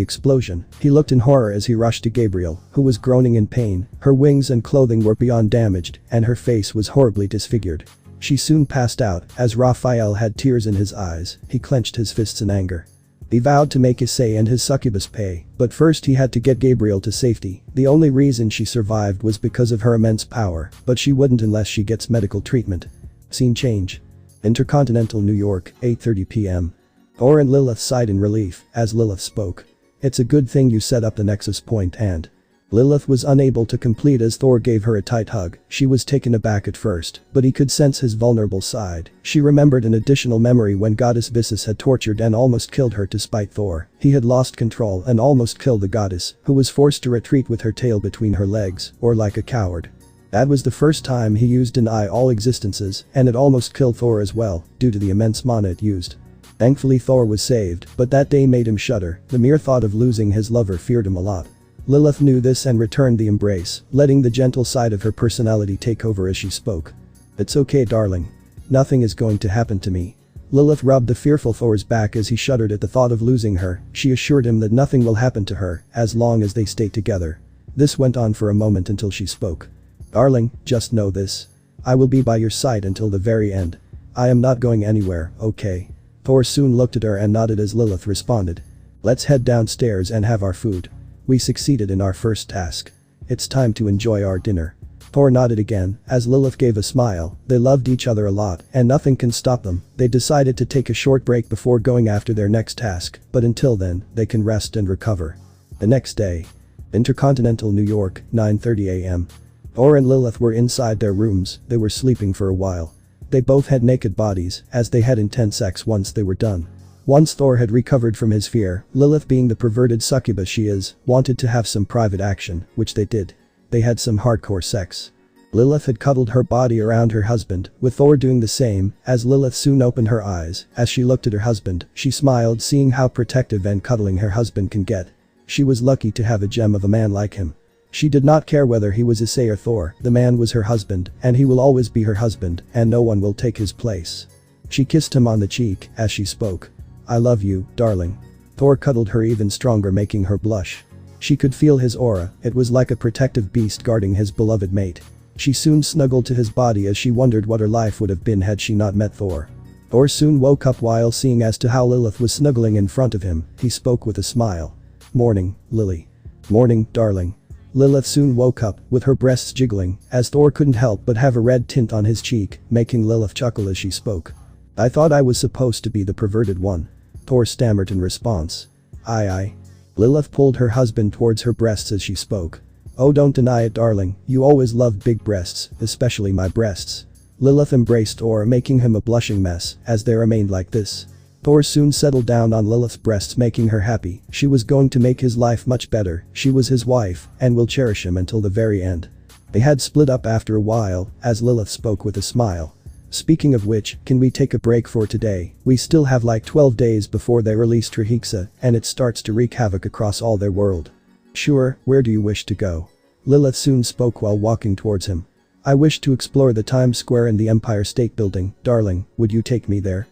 explosion. He looked in horror as he rushed to Gabriel, who was groaning in pain. Her wings and clothing were beyond damaged and her face was horribly disfigured. She soon passed out as Raphael had tears in his eyes. He clenched his fists in anger. He vowed to make Issei and his succubus pay, but first he had to get Gabriel to safety. The only reason she survived was because of her immense power, but she wouldn't unless she gets medical treatment. Scene change. Intercontinental New York, 8:30 p.m. Thor and Lilith sighed in relief as Lilith spoke. It's a good thing you set up the nexus point and… Lilith was unable to complete as Thor gave her a tight hug. She was taken aback at first, but he could sense his vulnerable side. She remembered an additional memory when goddess Vissus had tortured and almost killed her to spite Thor. He had lost control and almost killed the goddess, who was forced to retreat with her tail between her legs, or like a coward. That was the first time he used deny all existences, and it almost killed Thor as well, due to the immense mana it used. Thankfully Thor was saved, but that day made him shudder. The mere thought of losing his lover feared him a lot. Lilith knew this and returned the embrace, letting the gentle side of her personality take over as she spoke. "It's okay, darling. Nothing is going to happen to me." Lilith rubbed the fearful Thor's back as he shuddered at the thought of losing her. She assured him that nothing will happen to her as long as they stay together. This went on for a moment until she spoke. "Darling, just know this. I will be by your side until the very end. I am not going anywhere, okay?" Thor soon looked at her and nodded as Lilith responded. "Let's head downstairs and have our food. We succeeded in our first task. It's time to enjoy our dinner." Thor nodded again, as Lilith gave a smile. They loved each other a lot, and nothing can stop them. They decided to take a short break before going after their next task, but until then, they can rest and recover. The next day. Intercontinental New York, 9:30 a.m. Thor and Lilith were inside their rooms. They were sleeping for a while. They both had naked bodies, as they had intense sex once they were done. Once Thor had recovered from his fear, Lilith, being the perverted succubus she is, wanted to have some private action, which they did. They had some hardcore sex. Lilith had cuddled her body around her husband, with Thor doing the same. As Lilith soon opened her eyes, as she looked at her husband, she smiled, seeing how protective and cuddling her husband can get. She was lucky to have a gem of a man like him. She did not care whether he was Issei or Thor. The man was her husband, and he will always be her husband, and no one will take his place. She kissed him on the cheek as she spoke. "I love you, darling." Thor cuddled her even stronger, making her blush. She could feel his aura. It was like a protective beast guarding his beloved mate. She soon snuggled to his body as she wondered what her life would have been had she not met Thor. Thor soon woke up while seeing as to how Lilith was snuggling in front of him. He spoke with a smile. "Morning, Lily." "Morning, darling." Lilith soon woke up, with her breasts jiggling, as Thor couldn't help but have a red tint on his cheek, making Lilith chuckle as she spoke. "I thought I was supposed to be the perverted one." Thor stammered in response. Aye. Lilith pulled her husband towards her breasts as she spoke. "Oh, don't deny it, darling, you always loved big breasts, especially my breasts." Lilith embraced Thor, making him a blushing mess, as they remained like this. Thor soon settled down on Lilith's breasts, making her happy. She was going to make his life much better. She was his wife, and will cherish him until the very end. They had split up after a while, as Lilith spoke with a smile. "Speaking of which, can we take a break for today? We still have like 12 days before they release Trihiksa, and it starts to wreak havoc across all their world." "Sure, where do you wish to go?" Lilith soon spoke while walking towards him. "I wish to explore the Times Square and the Empire State Building, darling, would you take me there?"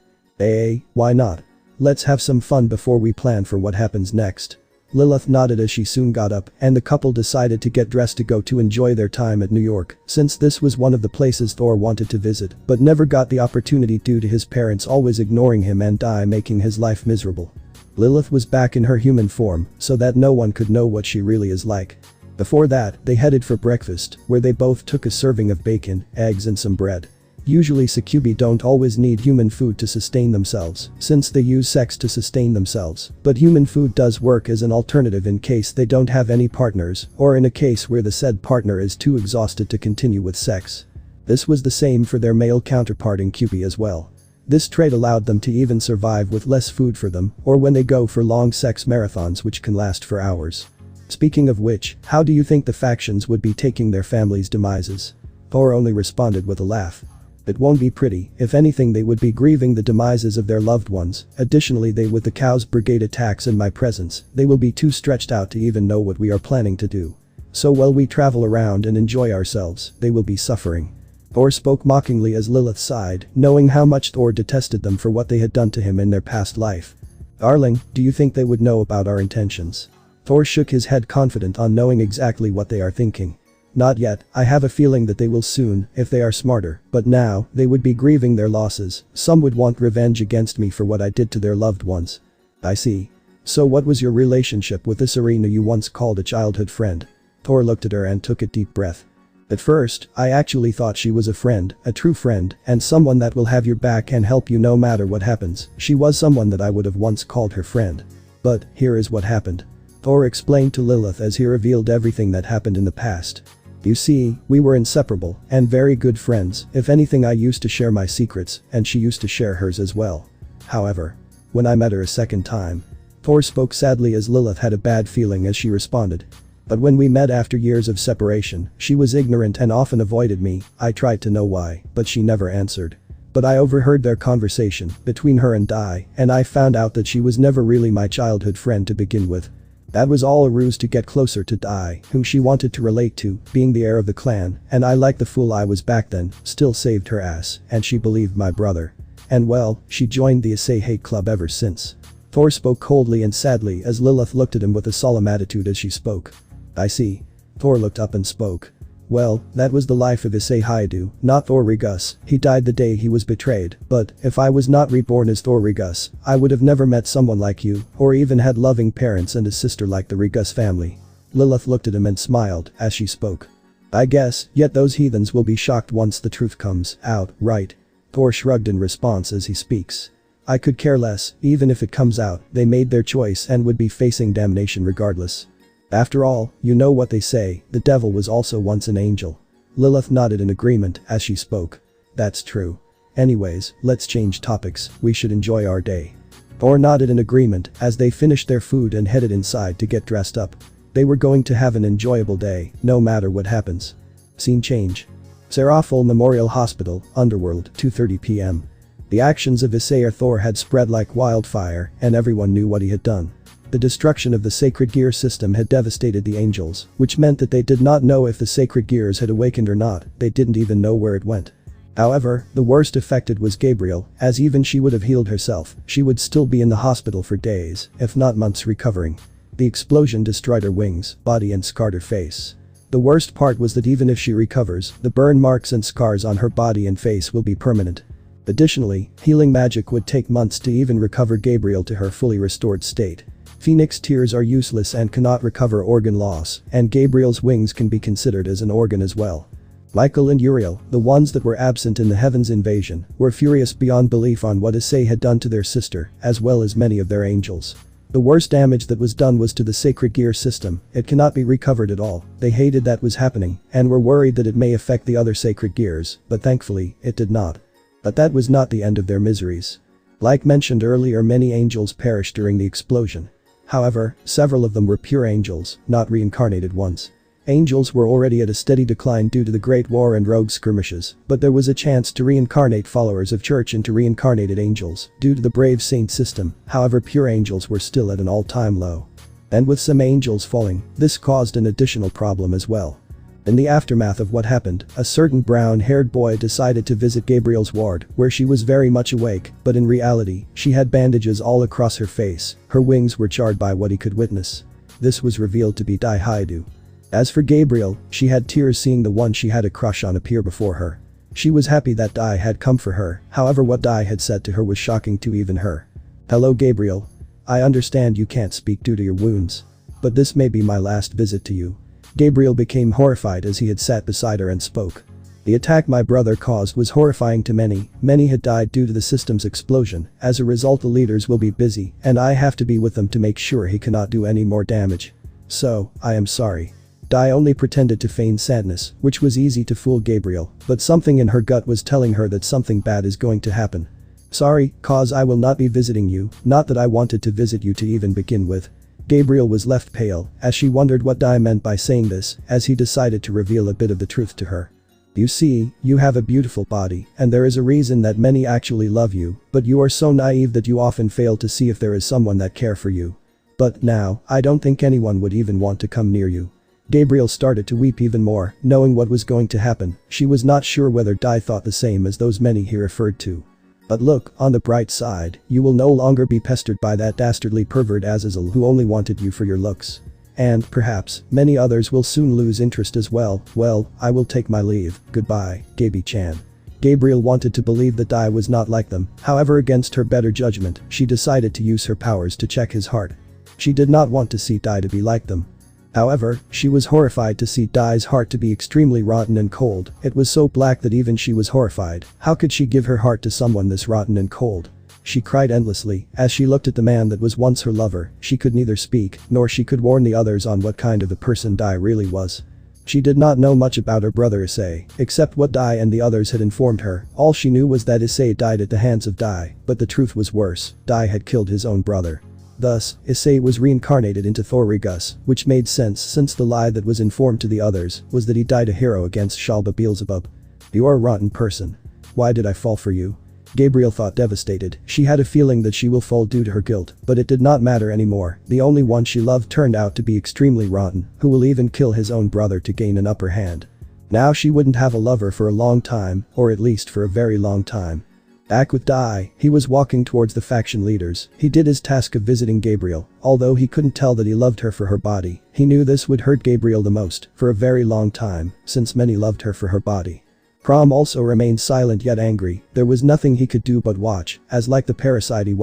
Why not? Let's have some fun before we plan for what happens next." Lilith nodded as she soon got up, and the couple decided to get dressed to go to enjoy their time at New York, since this was one of the places Thor wanted to visit, but never got the opportunity due to his parents always ignoring him and making his life miserable. Lilith was back in her human form, so that no one could know what she really is like. Before that, they headed for breakfast, where they both took a serving of bacon, eggs and some bread. Usually succubi don't always need human food to sustain themselves, since they use sex to sustain themselves, but human food does work as an alternative in case they don't have any partners, or in a case where the said partner is too exhausted to continue with sex. This was the same for their male counterpart in Cupid as well. This trait allowed them to even survive with less food for them, or when they go for long sex marathons which can last for hours. Speaking of which, how do you think the factions would be taking their families' demises? Thor only responded with a laugh. It won't be pretty. If anything, they would be grieving the demises of their loved ones. Additionally, with the Chaos Brigade attacks in my presence, they will be too stretched out to even know what we are planning to do. So while we travel around and enjoy ourselves, they will be suffering." Thor spoke mockingly as Lilith sighed, knowing how much Thor detested them for what they had done to him in their past life. "Darling, do you think they would know about our intentions?" Thor shook his head, confident on knowing exactly what they are thinking. "Not yet. I have a feeling that they will soon, if they are smarter, but now, they would be grieving their losses. Some would want revenge against me for what I did to their loved ones." "I see. So what was your relationship with this Irina you once called a childhood friend?" Thor looked at her and took a deep breath. "At first, I actually thought she was a friend, a true friend, and someone that will have your back and help you no matter what happens. She was someone that I would have once called her friend. But, here is what happened." Thor explained to Lilith as he revealed everything that happened in the past. "You see, we were inseparable, and very good friends. If anything, I used to share my secrets, and she used to share hers as well. However, when I met her a second time." Thor spoke sadly as Lilith had a bad feeling as she responded. "But when we met after years of separation, she was ignorant and often avoided me. I tried to know why, but she never answered." But I overheard their conversation between her and Dai, and I found out that she was never really my childhood friend to begin with. That was all a ruse to get closer to Dai, whom she wanted to relate to, being the heir of the clan, and I, like the fool I was back then, still saved her ass, and she believed my brother. And well, she joined the Issei Hate Club ever since. Thor spoke coldly and sadly as Lilith looked at him with a solemn attitude as she spoke. I see. Thor looked up and spoke. Well, that was the life of Issei Hyoudou, not Thor Regus. He died the day he was betrayed, but if I was not reborn as Thor Regus, I would have never met someone like you, or even had loving parents and a sister like the Regus family. Lilith looked at him and smiled as she spoke. I guess, yet those heathens will be shocked once the truth comes out, right? Thor shrugged in response as he speaks. I could care less, even if it comes out, they made their choice and would be facing damnation regardless. After all, you know what they say, the devil was also once an angel. Lilith nodded in agreement as she spoke. That's true. Anyways, let's change topics, we should enjoy our day. Thor nodded in agreement as they finished their food and headed inside to get dressed up. They were going to have an enjoyable day, no matter what happens. Scene change. Seraphol Memorial Hospital, Underworld, 2:30 p.m. The actions of Issei Thor had spread like wildfire, and everyone knew what he had done. The destruction of the sacred gear system had devastated the angels, which meant that they did not know if the sacred gears had awakened or not, they didn't even know where it went. However, the worst affected was Gabriel, as even she would have healed herself, she would still be in the hospital for days, if not months recovering. The explosion destroyed her wings, body and scarred her face. The worst part was that even if she recovers, the burn marks and scars on her body and face will be permanent. Additionally, healing magic would take months to even recover Gabriel to her fully restored state. Phoenix tears are useless and cannot recover organ loss, and Gabriel's wings can be considered as an organ as well. Michael and Uriel, the ones that were absent in the Heavens invasion, were furious beyond belief on what Issei had done to their sister, as well as many of their angels. The worst damage that was done was to the sacred gear system, it cannot be recovered at all, they hated that was happening, and were worried that it may affect the other sacred gears, but thankfully, it did not. But that was not the end of their miseries. Like mentioned earlier, many angels perished during the explosion. However, several of them were pure angels, not reincarnated ones. Angels were already at a steady decline due to the Great War and rogue skirmishes, but there was a chance to reincarnate followers of Church into reincarnated angels, due to the brave saint system, however pure angels were still at an all-time low. And with some angels falling, this caused an additional problem as well. In the aftermath of what happened, a certain brown-haired boy decided to visit Gabriel's ward, where she was very much awake, but in reality, she had bandages all across her face, her wings were charred by what he could witness. This was revealed to be Issei Hyoudou. As for Gabriel, she had tears seeing the one she had a crush on appear before her. She was happy that Dai had come for her, however what Dai had said to her was shocking to even her. Hello Gabriel. I understand you can't speak due to your wounds. But this may be my last visit to you. Gabriel became horrified as he had sat beside her and spoke. The attack my brother caused was horrifying to many, many had died due to the system's explosion, as a result the leaders will be busy, and I have to be with them to make sure he cannot do any more damage. So, I am sorry. Dai only pretended to feign sadness, which was easy to fool Gabriel, but something in her gut was telling her that something bad is going to happen. Sorry, cause I will not be visiting you, not that I wanted to visit you to even begin with. Gabriel was left pale, as she wondered what Dai meant by saying this, as he decided to reveal a bit of the truth to her. You see, you have a beautiful body, and there is a reason that many actually love you, but you are so naive that you often fail to see if there is someone that care for you. But now, I don't think anyone would even want to come near you. Gabriel started to weep even more, knowing what was going to happen, she was not sure whether Dai thought the same as those many he referred to. But look, on the bright side, you will no longer be pestered by that dastardly pervert Azazel who only wanted you for your looks. And, perhaps, many others will soon lose interest as well. Well, I will take my leave, goodbye, Gabi-chan. Gabriel wanted to believe that Dai was not like them, however against her better judgment, she decided to use her powers to check his heart. She did not want to see Dai to be like them. However, she was horrified to see Dai's heart to be extremely rotten and cold, it was so black that even she was horrified, how could she give her heart to someone this rotten and cold? She cried endlessly, as she looked at the man that was once her lover, she could neither speak, nor she could warn the others on what kind of a person Dai really was. She did not know much about her brother Issei, except what Dai and the others had informed her, all she knew was that Issei died at the hands of Dai, but the truth was worse, Dai had killed his own brother. Thus, Issei was reincarnated into Thor Regus, which made sense since the lie that was informed to the others was that he died a hero against Shalba Beelzebub. You're a rotten person. Why did I fall for you? Gabriel thought, devastated. She had a feeling that she will fall due to her guilt, but it did not matter anymore. The only one she loved turned out to be extremely rotten, who will even kill his own brother to gain an upper hand. Now she wouldn't have a lover for a long time, or at least for a very long time. Back with Dai, he was walking towards the faction leaders. He did his task of visiting Gabriel. Although he couldn't tell that he loved her for her body, he knew this would hurt Gabriel the most, for a very long time, since many loved her for her body. Prom also remained silent yet angry. There was nothing he could do but watch, as like the parasite he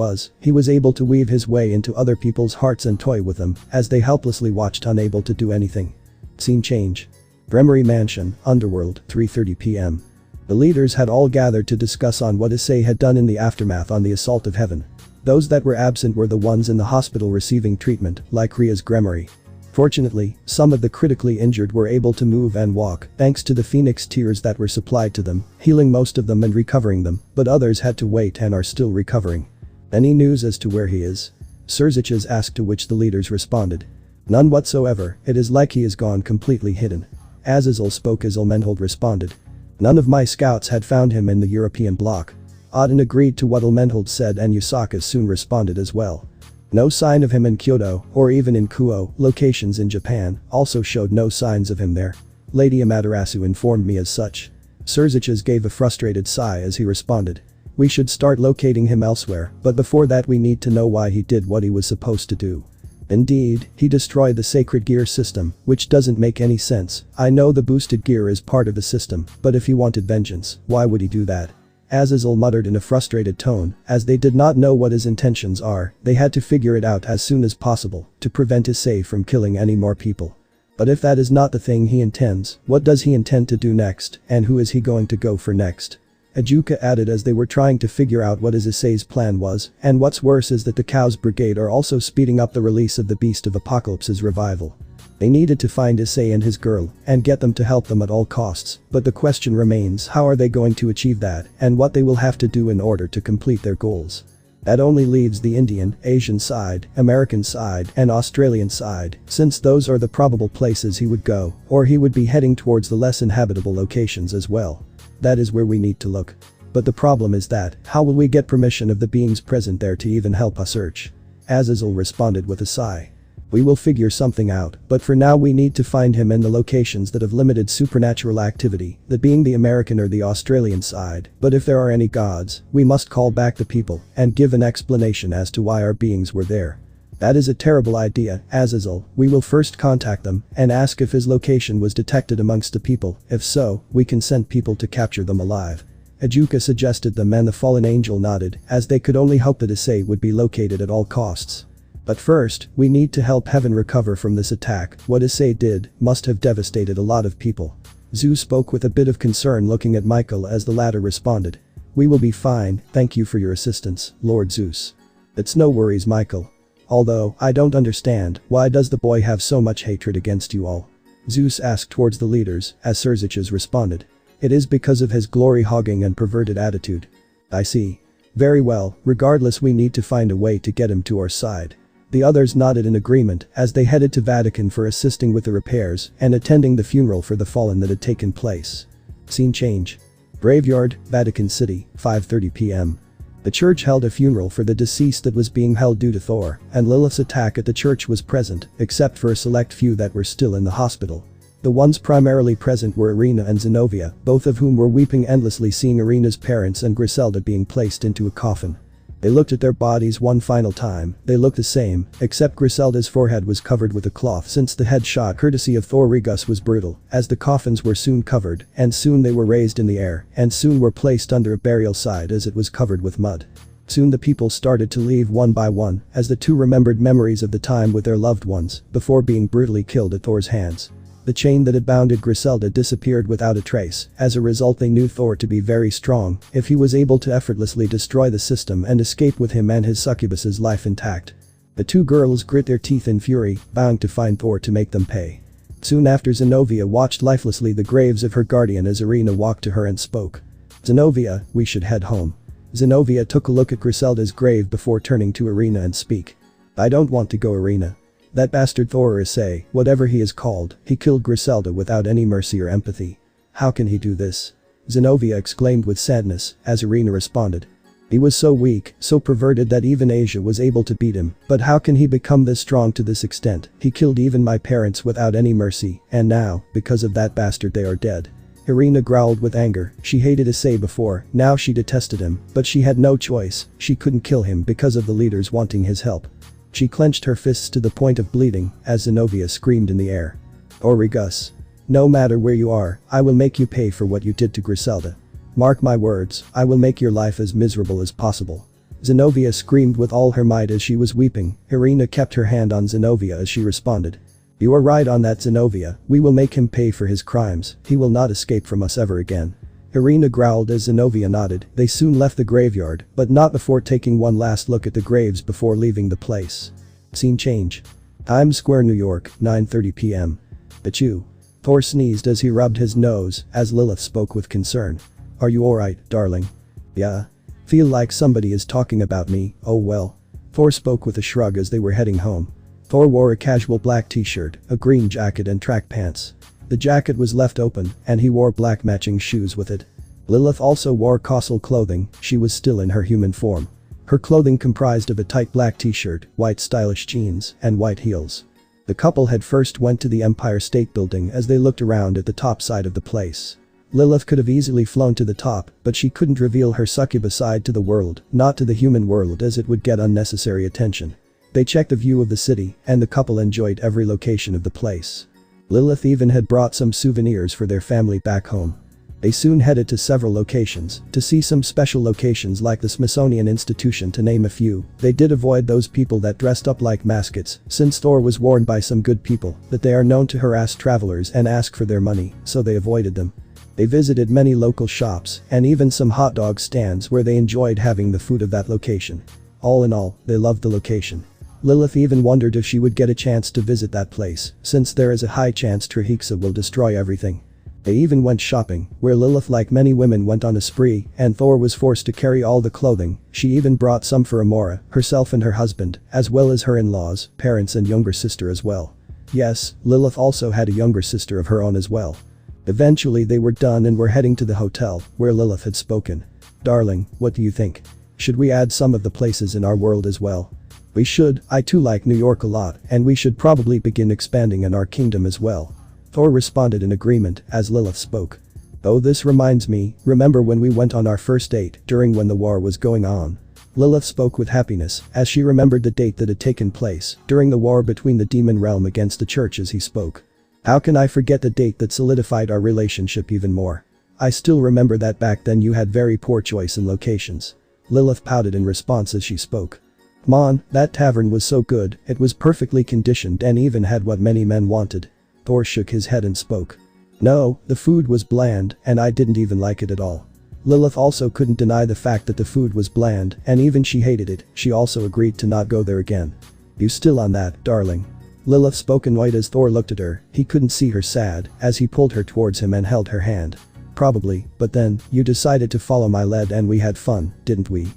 was able to weave his way into other people's hearts and toy with them, as they helplessly watched, unable to do anything. Scene change. Bremery Mansion, Underworld, 3:30 p.m. The leaders had all gathered to discuss on what Issei had done in the aftermath on the assault of Heaven. Those that were absent were the ones in the hospital receiving treatment, like Ria's Gremory. Fortunately, some of the critically injured were able to move and walk, thanks to the Phoenix tears that were supplied to them, healing most of them and recovering them, but others had to wait and are still recovering. Any news as to where he is? Serziches asked, to which the leaders responded. None whatsoever, it is like he is gone completely hidden. Azazel spoke as Elmenhold responded. None of my scouts had found him in the European bloc. Auden agreed to what Elmenhold said, and Yusaka soon responded as well. No sign of him in Kyoto, or even in Kuo, locations in Japan, also showed no signs of him there. Lady Amaterasu informed me as such. Serziches gave a frustrated sigh as he responded. We should start locating him elsewhere, but before that we need to know why he did what he was supposed to do. Indeed, he destroyed the sacred gear system, which doesn't make any sense. I know the boosted gear is part of the system, but if he wanted vengeance, why would he do that? Azazel muttered in a frustrated tone, as they did not know what his intentions are. They had to figure it out as soon as possible, to prevent Issei from killing any more people. But if that is not the thing he intends, what does he intend to do next, and who is he going to go for next? Ajuka added as they were trying to figure out what Issei's plan was, and what's worse is that the Cows Brigade are also speeding up the release of the Beast of Apocalypse's revival. They needed to find Issei and his girl, and get them to help them at all costs, but the question remains, how are they going to achieve that, and what they will have to do in order to complete their goals. That only leaves the Indian, Asian side, American side, and Australian side, since those are the probable places he would go, or he would be heading towards the less inhabitable locations as well. That is where we need to look. But the problem is that, how will we get permission of the beings present there to even help us search? Azazel responded with a sigh. We will figure something out, but for now we need to find him in the locations that have limited supernatural activity, that being the American or the Australian side, but if there are any gods, we must call back the people, and give an explanation as to why our beings were there. That is a terrible idea, Azazel. We will first contact them and ask if his location was detected amongst the people. If so, we can send people to capture them alive. Ajuka suggested them, and the fallen angel nodded, as they could only hope that Issei would be located at all costs. But first, we need to help Heaven recover from this attack. What Issei did must have devastated a lot of people. Zhu spoke with a bit of concern, looking at Michael as the latter responded. We will be fine, thank you for your assistance, Lord Zeus. It's no worries, Michael. Although, I don't understand, why does the boy have so much hatred against you all? Zeus asked towards the leaders, as Serziches responded. It is because of his glory-hogging and perverted attitude. I see. Very well, regardless we need to find a way to get him to our side. The others nodded in agreement as they headed to Vatican for assisting with the repairs and attending the funeral for the fallen that had taken place. Scene change. Graveyard, Vatican City, 5:30 p.m. The church held a funeral for the deceased that was being held due to Thor, and Lilith's attack at the church was present, except for a select few that were still in the hospital. The ones primarily present were Irina and Zenobia, both of whom were weeping endlessly, seeing Irina's parents and Griselda being placed into a coffin. They looked at their bodies one final time. They looked the same, except Griselda's forehead was covered with a cloth, since the headshot courtesy of Thor Regus was brutal, as the coffins were soon covered, and soon they were raised in the air, and soon were placed under a burial site as it was covered with mud. Soon the people started to leave one by one, as the two remembered memories of the time with their loved ones, before being brutally killed at Thor's hands. The chain that had bounded Griselda disappeared without a trace. As a result, they knew Thor to be very strong, if he was able to effortlessly destroy the system and escape with him and his succubus's life intact. The two girls grit their teeth in fury, bound to find Thor to make them pay. Soon after, Zenobia watched lifelessly the graves of her guardian as Irina walked to her and spoke. Zenobia, we should head home. Zenobia took a look at Griselda's grave before turning to Irina and speak. I don't want to go, Irina. That bastard Thor, or Issei, whatever he is called, he killed Griselda without any mercy or empathy. How can he do this? Zenobia exclaimed with sadness, as Irina responded. He was so weak, so perverted that even Asia was able to beat him, but how can he become this strong to this extent? He killed even my parents without any mercy, and now, because of that bastard they are dead. Irina growled with anger. She hated Issei before, now she detested him, but she had no choice, she couldn't kill him because of the leaders wanting his help. She clenched her fists to the point of bleeding, as Zenobia screamed in the air. Origus. No matter where you are, I will make you pay for what you did to Griselda. Mark my words, I will make your life as miserable as possible. Zenobia screamed with all her might as she was weeping. Irina kept her hand on Zenobia as she responded. You are right on that, Zenobia, we will make him pay for his crimes, he will not escape from us ever again. Irina growled as Zenobia nodded. They soon left the graveyard, but not before taking one last look at the graves before leaving the place. Scene change. Times Square, New York, 9:30 p.m. Achoo. Thor sneezed as he rubbed his nose, as Lilith spoke with concern. Are you alright, darling? Yeah. Feel like somebody is talking about me, oh well. Thor spoke with a shrug as they were heading home. Thor wore a casual black t-shirt, a green jacket and track pants. The jacket was left open, and he wore black matching shoes with it. Lilith also wore casual clothing, she was still in her human form. Her clothing comprised of a tight black t-shirt, white stylish jeans, and white heels. The couple had first went to the Empire State Building as they looked around at the top side of the place. Lilith could have easily flown to the top, but she couldn't reveal her succubus side to the world, not to the human world as it would get unnecessary attention. They checked the view of the city, and the couple enjoyed every location of the place. Lilith even had brought some souvenirs for their family back home. They soon headed to several locations, to see some special locations like the Smithsonian Institution to name a few. They did avoid those people that dressed up like mascots, since Thor was warned by some good people that they are known to harass travelers and ask for their money, so they avoided them. They visited many local shops, and even some hot dog stands where they enjoyed having the food of that location. All in all, they loved the location. Lilith even wondered if she would get a chance to visit that place, since there is a high chance Trahexa will destroy everything. They even went shopping, where Lilith, like many women, went on a spree, and Thor was forced to carry all the clothing. She even brought some for Amora, herself and her husband, as well as her in-laws, parents and younger sister as well. Yes, Lilith also had a younger sister of her own as well. Eventually they were done and were heading to the hotel, where Lilith had spoken. Darling, what do you think? Should we add some of the places in our world as well? We should, I too like New York a lot, and we should probably begin expanding in our kingdom as well. Thor responded in agreement as Lilith spoke. Oh, this reminds me, remember when we went on our first date during when the war was going on? Lilith spoke with happiness as she remembered the date that had taken place during the war between the demon realm against the church as he spoke. How can I forget the date that solidified our relationship even more? I still remember that back then you had very poor choice in locations. Lilith pouted in response as she spoke. Come on, that tavern was so good, it was perfectly conditioned and even had what many men wanted. Thor shook his head and spoke. No, the food was bland, and I didn't even like it at all. Lilith also couldn't deny the fact that the food was bland, and even she hated it. She also agreed to not go there again. You still on that, darling? Lilith spoke annoyed as Thor looked at her. He couldn't see her sad as he pulled her towards him and held her hand. Probably, but then, you decided to follow my lead and we had fun, didn't we?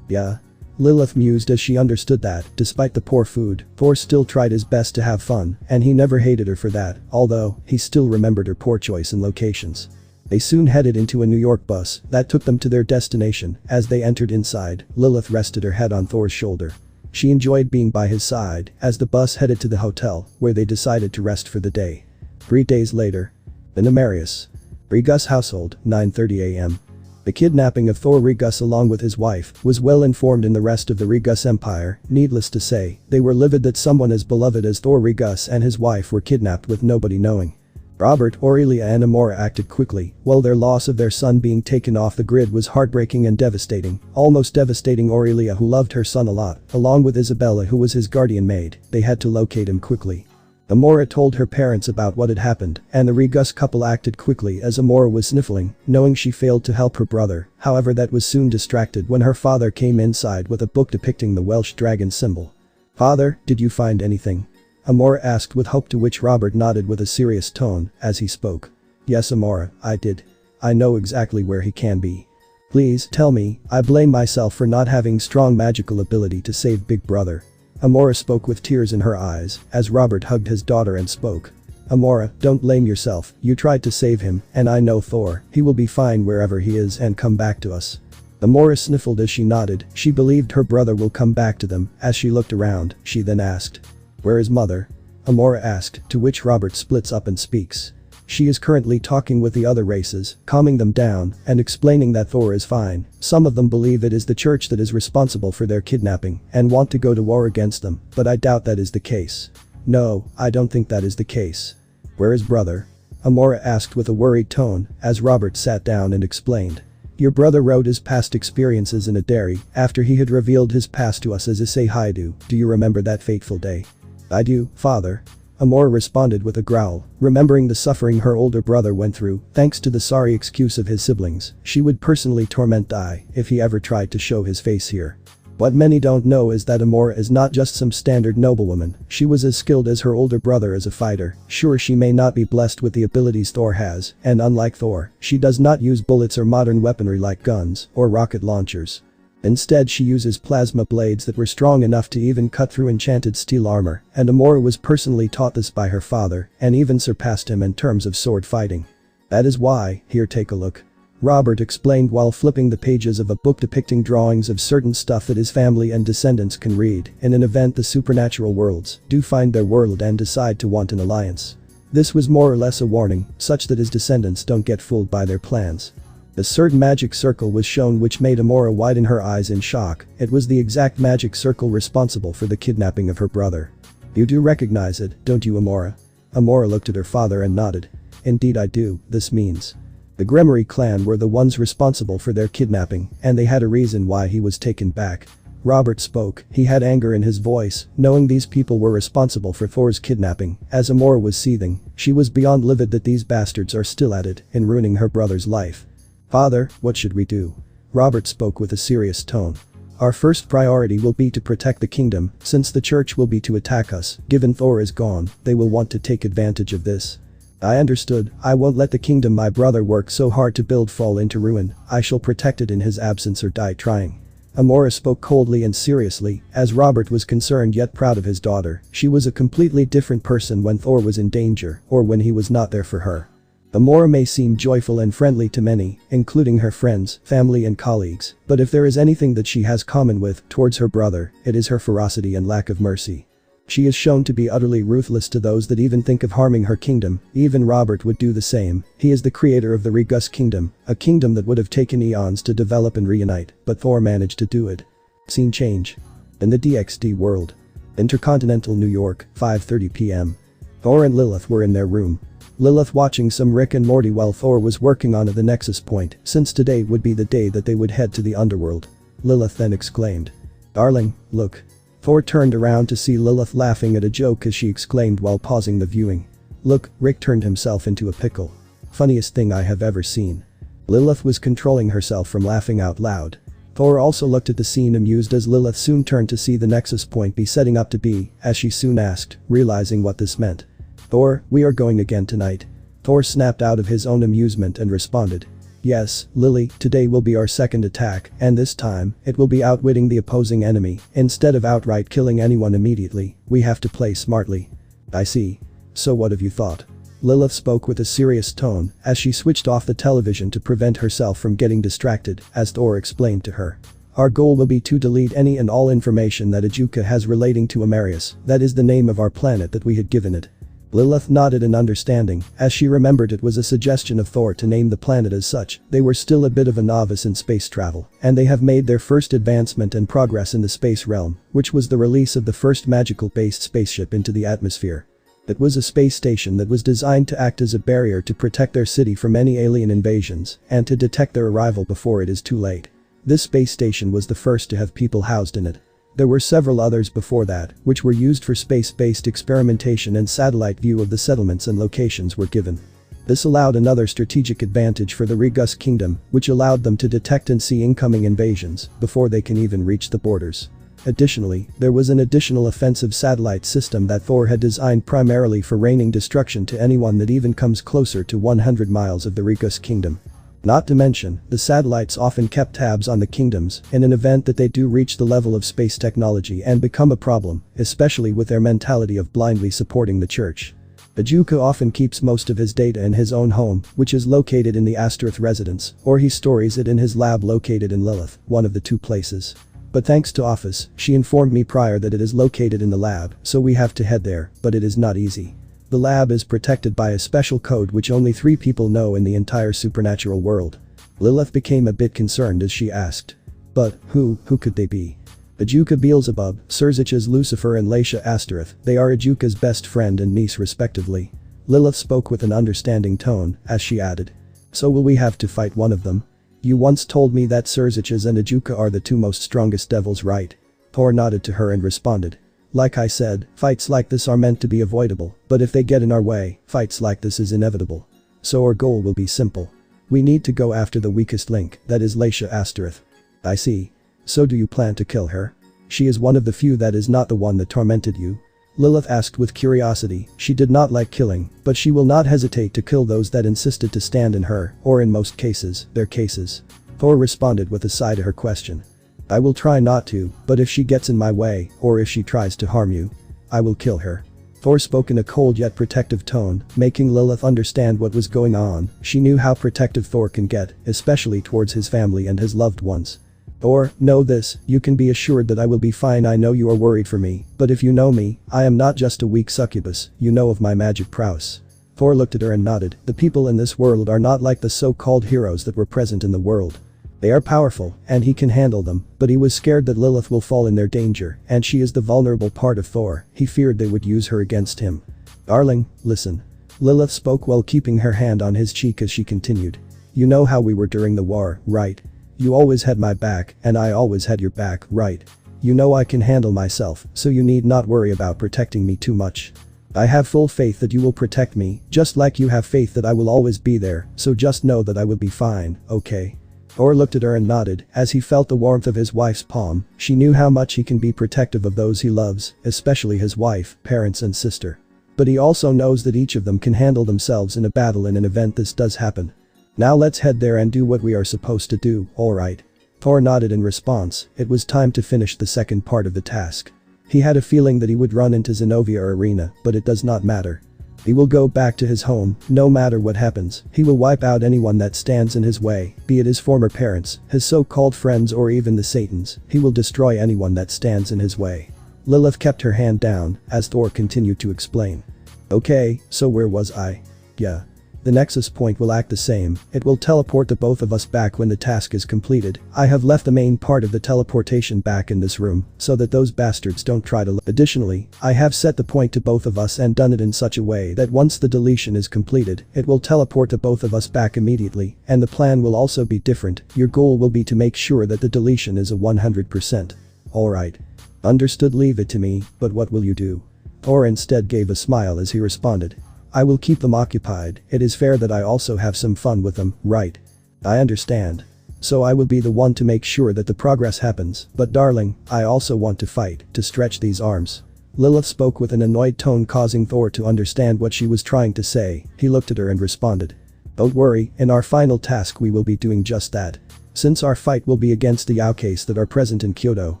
Yeah. Lilith mused as she understood that, despite the poor food, Thor still tried his best to have fun, and he never hated her for that, although, he still remembered her poor choice in locations. They soon headed into a New York bus that took them to their destination. As they entered inside, Lilith rested her head on Thor's shoulder. She enjoyed being by his side as the bus headed to the hotel, where they decided to rest for the day. 3 days later. The Nemarius. Regus household, 9:30 a.m. The kidnapping of Thor Regus along with his wife was well informed in the rest of the Regus Empire. Needless to say, they were livid that someone as beloved as Thor Regus and his wife were kidnapped with nobody knowing. Robert, Aurelia and Amora acted quickly, while their loss of their son being taken off the grid was heartbreaking and devastating, almost devastating. Aurelia, who loved her son a lot, along with Isabella, who was his guardian maid, they had to locate him quickly. Amora told her parents about what had happened, and the Regus couple acted quickly as Amora was sniffling, knowing she failed to help her brother. However, that was soon distracted when her father came inside with a book depicting the Welsh dragon symbol. Father, did you find anything? Amora asked with hope, to which Robert nodded with a serious tone as he spoke. Yes, Amora, I did. I know exactly where he can be. Please tell me. I blame myself for not having strong magical ability to save Big Brother. Amora spoke with tears in her eyes as Robert hugged his daughter and spoke. Amora, don't blame yourself, you tried to save him, and I know Thor, he will be fine wherever he is and come back to us. Amora sniffled as she nodded. She believed her brother will come back to them. As she looked around, she then asked, "Where is mother?" Amora asked, to which Robert splits up and speaks. She is currently talking with the other races, calming them down, and explaining that Thor is fine. Some of them believe it is the church that is responsible for their kidnapping and want to go to war against them, but I doubt that is the case. No, I don't think that is the case. Where is brother? Amora asked with a worried tone, as Robert sat down and explained. Your brother wrote his past experiences in a diary after he had revealed his past to us as Issei Hyoudou. Do you remember that fateful day? I do, father. Amora responded with a growl, remembering the suffering her older brother went through. Thanks to the sorry excuse of his siblings, she would personally torment Dai if he ever tried to show his face here. What many don't know is that Amora is not just some standard noblewoman. She was as skilled as her older brother as a fighter. Sure, she may not be blessed with the abilities Thor has, and unlike Thor, she does not use bullets or modern weaponry like guns or rocket launchers. Instead, she uses plasma blades that were strong enough to even cut through enchanted steel armor, and Amora was personally taught this by her father and even surpassed him in terms of sword fighting. That is why, here, take a look. Robert explained while flipping the pages of a book depicting drawings of certain stuff that his family and descendants can read. In an event, the supernatural worlds do find their world and decide to want an alliance. This was more or less a warning, such that his descendants don't get fooled by their plans. A certain magic circle was shown which made Amora widen her eyes in shock. It was the exact magic circle responsible for the kidnapping of her brother. You do recognize it, don't you, Amora? Amora looked at her father and nodded. Indeed I do. This means the Gremory clan were the ones responsible for their kidnapping, and they had a reason why he was taken back. Robert spoke. He had anger in his voice, knowing these people were responsible for Thor's kidnapping. As Amora was seething, she was beyond livid that these bastards are still at it in ruining her brother's life. Father, what should we do? Robert spoke with a serious tone. Our first priority will be to protect the kingdom, since the church will be to attack us. Given Thor is gone, they will want to take advantage of this. I understood. I won't let the kingdom my brother worked so hard to build fall into ruin. I shall protect it in his absence or die trying. Amora spoke coldly and seriously, as Robert was concerned yet proud of his daughter. She was a completely different person when Thor was in danger or when he was not there for her. Amora may seem joyful and friendly to many, including her friends, family and colleagues, but if there is anything that she has common with towards her brother, it is her ferocity and lack of mercy. She is shown to be utterly ruthless to those that even think of harming her kingdom. Even Robert would do the same. He is the creator of the Regus kingdom, a kingdom that would have taken eons to develop and reunite, but Thor managed to do it. Scene change. In the DXD world. Intercontinental New York, 5:30 p.m. Thor and Lilith were in their room. Lilith watching some Rick and Morty while Thor was working on the Nexus Point, since today would be the day that they would head to the underworld. Lilith then exclaimed, "Darling, look." Thor turned around to see Lilith laughing at a joke as she exclaimed while pausing the viewing. "Look," Rick turned himself into a pickle. "Funniest thing I have ever seen." Lilith was controlling herself from laughing out loud. Thor also looked at the scene amused as Lilith soon turned to see the Nexus Point be setting up to be, as she soon asked, realizing what this meant. "Thor, we are going again tonight?" Thor snapped out of his own amusement and responded. "Yes, Lily, today will be our second attack, and this time, it will be outwitting the opposing enemy. Instead of outright killing anyone immediately, we have to play smartly." "I see. So what have you thought?" Lilith spoke with a serious tone as she switched off the television to prevent herself from getting distracted, as Thor explained to her. "Our goal will be to delete any and all information that Ajuka has relating to Amarius. That is the name of our planet that we had given it." Lilith nodded in understanding, as she remembered it was a suggestion of Thor to name the planet as such. They were still a bit of a novice in space travel, and they have made their first advancement and progress in the space realm, which was the release of the first magical-based spaceship into the atmosphere. It was a space station that was designed to act as a barrier to protect their city from any alien invasions, and to detect their arrival before it is too late. This space station was the first to have people housed in it. There were several others before that, which were used for space-based experimentation, and satellite view of the settlements and locations were given. This allowed another strategic advantage for the Regus kingdom, which allowed them to detect and see incoming invasions before they can even reach the borders. Additionally, there was an additional offensive satellite system that Thor had designed primarily for raining destruction to anyone that even comes closer to 100 miles of the Regus kingdom. Not to mention, the satellites often kept tabs on the kingdoms in an event that they do reach the level of space technology and become a problem, especially with their mentality of blindly supporting the church. Ajuka often keeps most of his data in his own home, which is located in the Asterith residence, or he stores it in his lab located in Lilith, one of the two places. But thanks to Office, she informed me prior that it is located in the lab, so we have to head there, but it is not easy. The lab is protected by a special code which only 3 people know in the entire supernatural world. Lilith became a bit concerned as she asked. But, who could they be? Ajuka Beelzebub, Surzich's Lucifer and Laisha Asterith, they are Ajuka's best friend and niece respectively. Lilith spoke with an understanding tone, as she added. So will we have to fight one of them? You once told me that Surzich's and Ajuka are the 2 most strongest devils, right? Thor nodded to her and responded. Like I said, fights like this are meant to be avoidable, but if they get in our way, fights like this is inevitable. So our goal will be simple. We need to go after the weakest link, that is Laisha Asterith. I see. So do you plan to kill her? She is one of the few that is not the one that tormented you. Lilith asked with curiosity. She did not like killing, but she will not hesitate to kill those that insisted to stand in her, or in most cases, their cases. Thor responded with a sigh to her question. I will try not to, but if she gets in my way, or if she tries to harm you, I will kill her. Thor spoke in a cold yet protective tone, making Lilith understand what was going on. She knew how protective Thor can get, especially towards his family and his loved ones. Thor, know this, you can be assured that I will be fine. I know you are worried for me, but if you know me, I am not just a weak succubus, you know of my magic prowess. Thor looked at her and nodded. The people in this world are not like the so-called heroes that were present in the world. They are powerful, and he can handle them, but he was scared that Lilith will fall in their danger, and she is the vulnerable part of Thor. He feared they would use her against him. Darling, listen. Lilith spoke while keeping her hand on his cheek as she continued. You know how we were during the war, right? You always had my back, and I always had your back, right? You know I can handle myself, so you need not worry about protecting me too much. I have full faith that you will protect me, just like you have faith that I will always be there, so just know that I will be fine, okay? Thor looked at her and nodded, as he felt the warmth of his wife's palm. She knew how much he can be protective of those he loves, especially his wife, parents and sister. But he also knows that each of them can handle themselves in a battle in an event this does happen. Now let's head there and do what we are supposed to do, alright? Thor nodded in response. It was time to finish the second part of the task. He had a feeling that he would run into Zenobia Arena, but it does not matter. He will go back to his home, no matter what happens. He will wipe out anyone that stands in his way, be it his former parents, his so-called friends or even the Satans. He will destroy anyone that stands in his way. Lilith kept her hand down, as Thor continued to explain. Okay, so where was I? Yeah. The Nexus point will act the same, it will teleport the both of us back when the task is completed. I have left the main part of the teleportation back in this room, so that those bastards don't try to. Additionally, I have set the point to both of us and done it in such a way that once the deletion is completed, it will teleport the both of us back immediately, and the plan will also be different. Your goal will be to make sure that the deletion is a 100%. Alright. Understood, leave it to me, but what will you do? Thor instead gave a smile as he responded. I will keep them occupied. It is fair that I also have some fun with them, right? I understand. So I will be the one to make sure that the progress happens, but darling, I also want to fight, to stretch these arms. Lilith spoke with an annoyed tone, causing Thor to understand what she was trying to say. He looked at her and responded. Don't worry, in our final task we will be doing just that. Since our fight will be against the Yaokais that are present in Kyoto,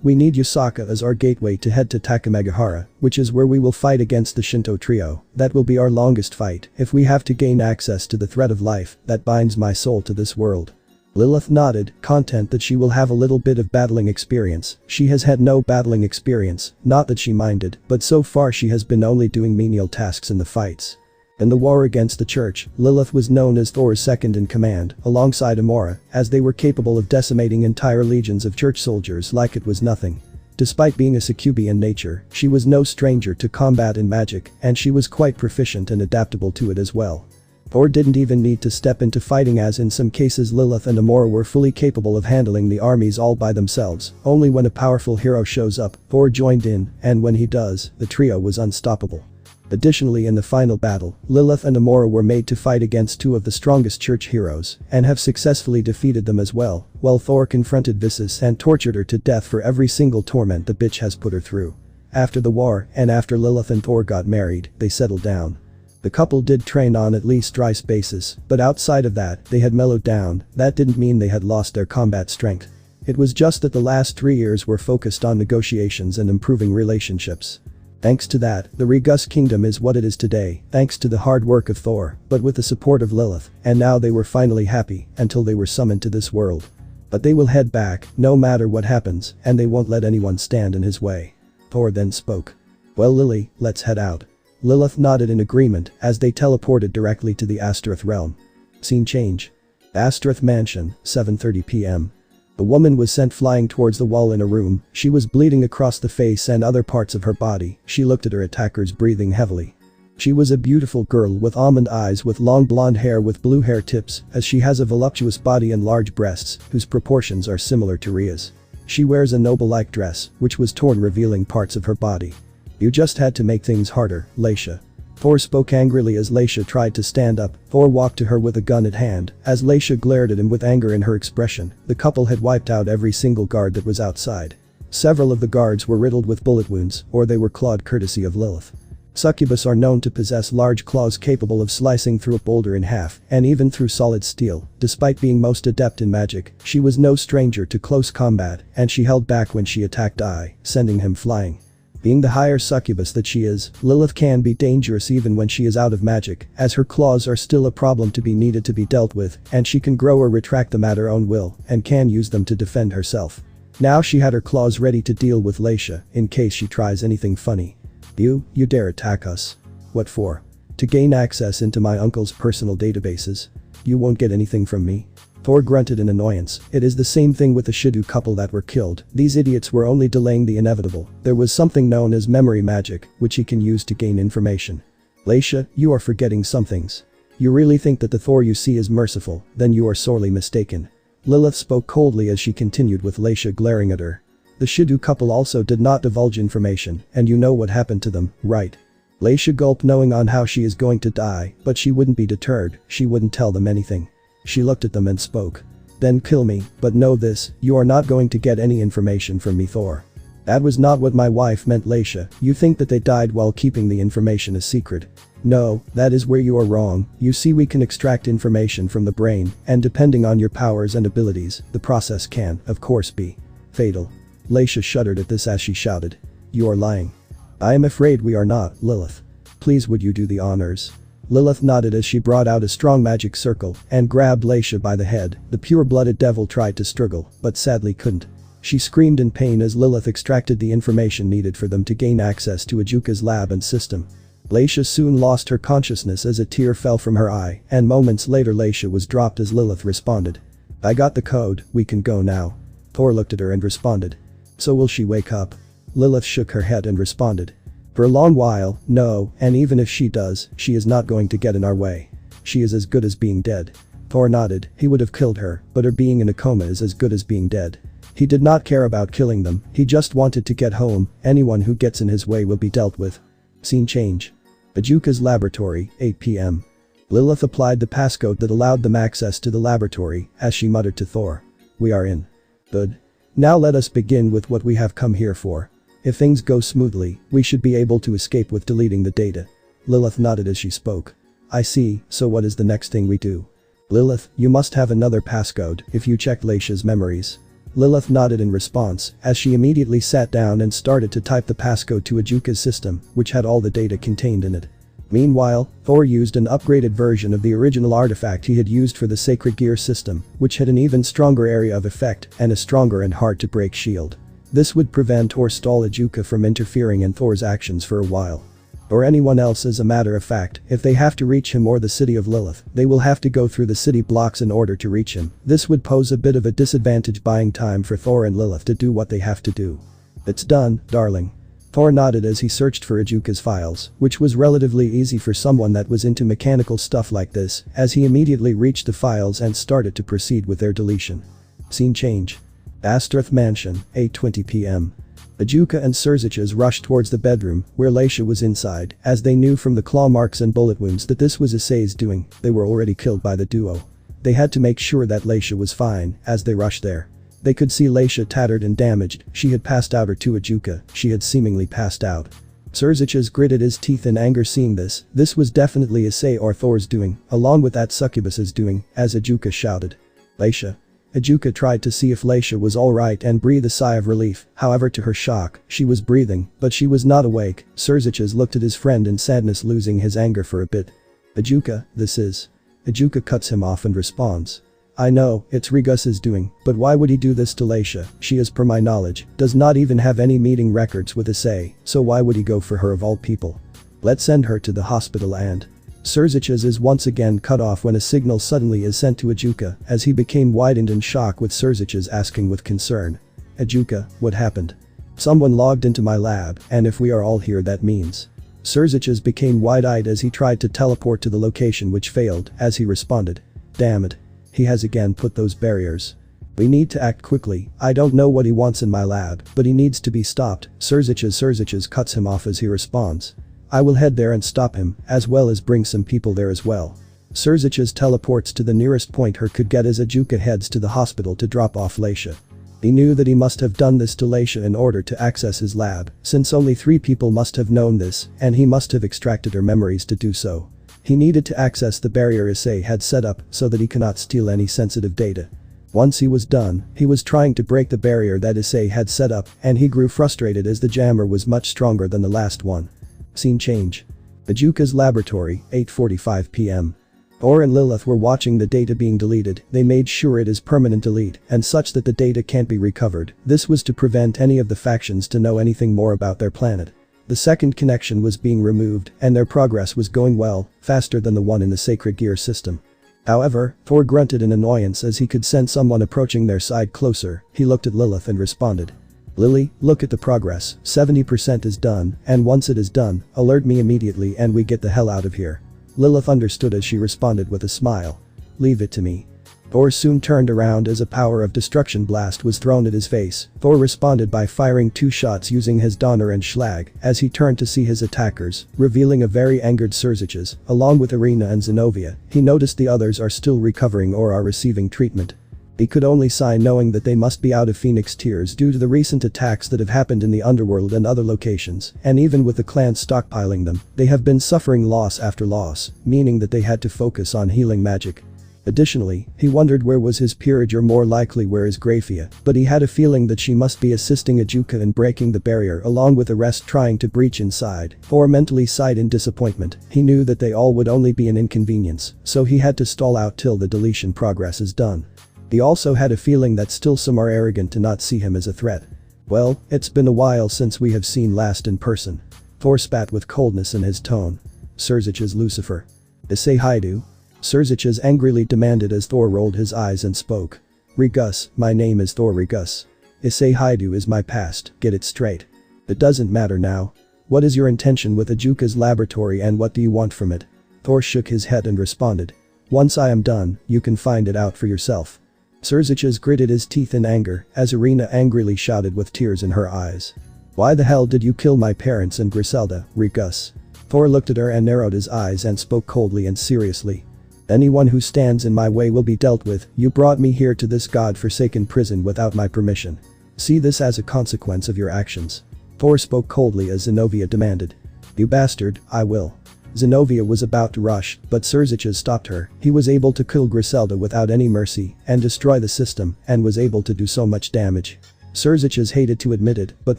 we need Yusaka as our gateway to head to Takamegahara, which is where we will fight against the Shinto trio. That will be our longest fight, if we have to gain access to the thread of life that binds my soul to this world. Lilith nodded, content that she will have a little bit of battling experience. She has had no battling experience, not that she minded, but so far she has been only doing menial tasks in the fights. In the war against the church, Lilith was known as Thor's second-in-command, alongside Amora, as they were capable of decimating entire legions of church soldiers like it was nothing. Despite being a succubi in nature, she was no stranger to combat and magic, and she was quite proficient and adaptable to it as well. Thor didn't even need to step into fighting, as in some cases Lilith and Amora were fully capable of handling the armies all by themselves. Only when a powerful hero shows up, Thor joined in, and when he does, the trio was unstoppable. Additionally, in the final battle, Lilith and Amora were made to fight against 2 of the strongest church heroes, and have successfully defeated them as well, while Thor confronted Visus and tortured her to death for every single torment the bitch has put her through. After the war, and after Lilith and Thor got married, they settled down. The couple did train on at least dry basis, but outside of that, they had mellowed down. That didn't mean they had lost their combat strength. It was just that the last 3 years were focused on negotiations and improving relationships. Thanks to that, the Regus kingdom is what it is today, thanks to the hard work of Thor, but with the support of Lilith, and now they were finally happy, until they were summoned to this world. But they will head back, no matter what happens, and they won't let anyone stand in his way. Thor then spoke. Well Lily, let's head out. Lilith nodded in agreement as they teleported directly to the Astaroth realm. Scene change. Astaroth Mansion, 7:30 p.m. The woman was sent flying towards the wall in a room. She was bleeding across the face and other parts of her body. She looked at her attackers, breathing heavily. She was a beautiful girl with almond eyes, with long blonde hair with blue hair tips, as she has a voluptuous body and large breasts, whose proportions are similar to Rhea's. She wears a noble-like dress, which was torn, revealing parts of her body. You just had to make things harder, Leisha. Thor spoke angrily as Leisha tried to stand up. Thor walked to her with a gun at hand. As Leisha glared at him with anger in her expression, the couple had wiped out every single guard that was outside. Several of the guards were riddled with bullet wounds, or they were clawed courtesy of Lilith. Succubus are known to possess large claws capable of slicing through a boulder in half, and even through solid steel. Despite being most adept in magic, she was no stranger to close combat, and she held back when she attacked Issei, sending him flying. Being the higher succubus that she is, Lilith can be dangerous even when she is out of magic, as her claws are still a problem to be needed to be dealt with, and she can grow or retract them at her own will, and can use them to defend herself. Now she had her claws ready to deal with Leisha, in case she tries anything funny. You dare attack us? What for? To gain access into my uncle's personal databases? You won't get anything from me. Thor grunted in annoyance. It is the same thing with the Hyoudou couple that were killed. These idiots were only delaying the inevitable. There was something known as memory magic, which he can use to gain information. Leisha, you are forgetting some things. You really think that the Thor you see is merciful, then you are sorely mistaken. Lilith spoke coldly as she continued, with Leisha glaring at her. The Hyoudou couple also did not divulge information, and you know what happened to them, right? Leisha gulped, knowing on how she is going to die, but she wouldn't be deterred. She wouldn't tell them anything. She looked at them and spoke. Then kill me, but know this, you are not going to get any information from me, Thor. That was not what my wife meant, Leisha. You think that they died while keeping the information a secret. No, that is where you are wrong. You see, we can extract information from the brain, and depending on your powers and abilities, the process can, of course, be fatal. Leisha shuddered at this as she shouted. You are lying. I am afraid we are not, Lilith. Please, would you do the honors? Lilith nodded as she brought out a strong magic circle and grabbed Leisha by the head. The pure-blooded devil tried to struggle, but sadly couldn't. She screamed in pain as Lilith extracted the information needed for them to gain access to Ajuka's lab and system. Leisha soon lost her consciousness as a tear fell from her eye, and moments later Leisha was dropped as Lilith responded. I got the code, we can go now. Thor looked at her and responded. So will she wake up? Lilith shook her head and responded. For a long while, no, and even if she does, she is not going to get in our way. She is as good as being dead. Thor nodded. He would have killed her, but her being in a coma is as good as being dead. He did not care about killing them, he just wanted to get home. Anyone who gets in his way will be dealt with. Scene change. Ajuka's laboratory, 8 p.m. Lilith applied the passcode that allowed them access to the laboratory, as she muttered to Thor. We are in. Good. Now let us begin with what we have come here for. If things go smoothly, we should be able to escape with deleting the data. Lilith nodded as she spoke. I see, so what is the next thing we do? Lilith, you must have another passcode if you checked Leisha's memories. Lilith nodded in response, as she immediately sat down and started to type the passcode to Ajuka's system, which had all the data contained in it. Meanwhile, Thor used an upgraded version of the original artifact he had used for the Sacred Gear system, which had an even stronger area of effect and a stronger and hard-to-break shield. This would prevent or stall Ajuka from interfering in Thor's actions for a while. Or anyone else, as a matter of fact. If they have to reach him or the city of Lilith, they will have to go through the city blocks in order to reach him. This would pose a bit of a disadvantage, buying time for Thor and Lilith to do what they have to do. It's done, darling. Thor nodded as he searched for Ajuka's files, which was relatively easy for someone that was into mechanical stuff like this, as he immediately reached the files and started to proceed with their deletion. Scene change. Astaroth Mansion, 8:20 p.m. Ajuka and Surziches rushed towards the bedroom, where Leisha was inside, as they knew from the claw marks and bullet wounds that this was Issei's doing. They were already killed by the duo. They had to make sure that Leisha was fine as they rushed there. They could see Leisha tattered and damaged. She had passed out, or to Ajuka, she had seemingly passed out. Surziches gritted his teeth in anger seeing this. This was definitely Issei or Thor's doing, along with that succubus's doing, as Ajuka shouted. Leisha. Ajuka tried to see if Leisha was alright and breathed a sigh of relief, however to her shock, she was breathing, but she was not awake. Serziches looked at his friend in sadness, losing his anger for a bit. Ajuka, this is. Ajuka cuts him off and responds. I know, it's Rigus's doing, but why would he do this to Leisha? She is, per my knowledge, does not even have any meeting records with Issei, so why would he go for her of all people? Let's send her to the hospital and… Serziches is once again cut off when a signal suddenly is sent to Ajuka, as he became widened in shock with Serziches asking with concern. Ajuka, what happened? Someone logged into my lab, and if we are all here that means… Serziches became wide-eyed as he tried to teleport to the location, which failed, as he responded. Damn it. He has again put those barriers. We need to act quickly. I don't know what he wants in my lab, but he needs to be stopped. Serziches cuts him off as he responds. I will head there and stop him, as well as bring some people there as well. Serziches teleports to the nearest point her could get as Ajuka heads to the hospital to drop off Leisha. He knew that he must have done this to Leisha in order to access his lab, since only 3 people must have known this, and he must have extracted her memories to do so. He needed to access the barrier Issei had set up so that he cannot steal any sensitive data. Once he was done, he was trying to break the barrier that Issei had set up, and he grew frustrated as the jammer was much stronger than the last one. Scene change. Ajuka's laboratory, 8:45 p.m. Thor and Lilith were watching the data being deleted. They made sure it is permanent delete and such that the data can't be recovered. This was to prevent any of the factions to know anything more about their planet. The second connection was being removed and their progress was going well, faster than the one in the sacred gear system. However, Thor grunted in annoyance as he could sense someone approaching their side closer. He looked at Lilith and responded. Lily, look at the progress, 70% is done, and once it is done, alert me immediately and we get the hell out of here. Lilith understood as she responded with a smile. Leave it to me. Thor soon turned around as a power of destruction blast was thrown at his face. Thor responded by firing 2 shots using his Donner and Schlag as he turned to see his attackers, revealing a very angered Serziches, along with Irina and Zenobia. He noticed the others are still recovering or are receiving treatment. He could only sigh knowing that they must be out of Phoenix Tears due to the recent attacks that have happened in the underworld and other locations, and even with the clans stockpiling them, they have been suffering loss after loss, meaning that they had to focus on healing magic. Additionally, he wondered where was his peerage, or more likely where is Grafia, but he had a feeling that she must be assisting Ajuka in breaking the barrier along with the rest trying to breach inside. Thor mentally sighed in disappointment. He knew that they all would only be an inconvenience, so he had to stall out till the deletion progress is done. He also had a feeling that still some are arrogant to not see him as a threat. Well, it's been a while since we have seen last in person. Thor spat with coldness in his tone. Serziches Lucifer. Issei Hyoudou? Serziches angrily demanded as Thor rolled his eyes and spoke. Rigus, my name is Thor Rigus. Issei Hyoudou is my past, get it straight. It doesn't matter now. What is your intention with Ajuka's laboratory and what do you want from it? Thor shook his head and responded. Once I am done, you can find it out for yourself. Serziches gritted his teeth in anger as Irina angrily shouted with tears in her eyes. Why the hell did you kill my parents and Griselda, Rigus? Thor looked at her and narrowed his eyes and spoke coldly and seriously. Anyone who stands in my way will be dealt with. You brought me here to this god-forsaken prison without my permission. See this as a consequence of your actions. Thor spoke coldly as Zenobia demanded. You bastard, I will. Zenobia was about to rush, but Serziches stopped her. He was able to kill Griselda without any mercy and destroy the system, and was able to do so much damage. Serziches hated to admit it, but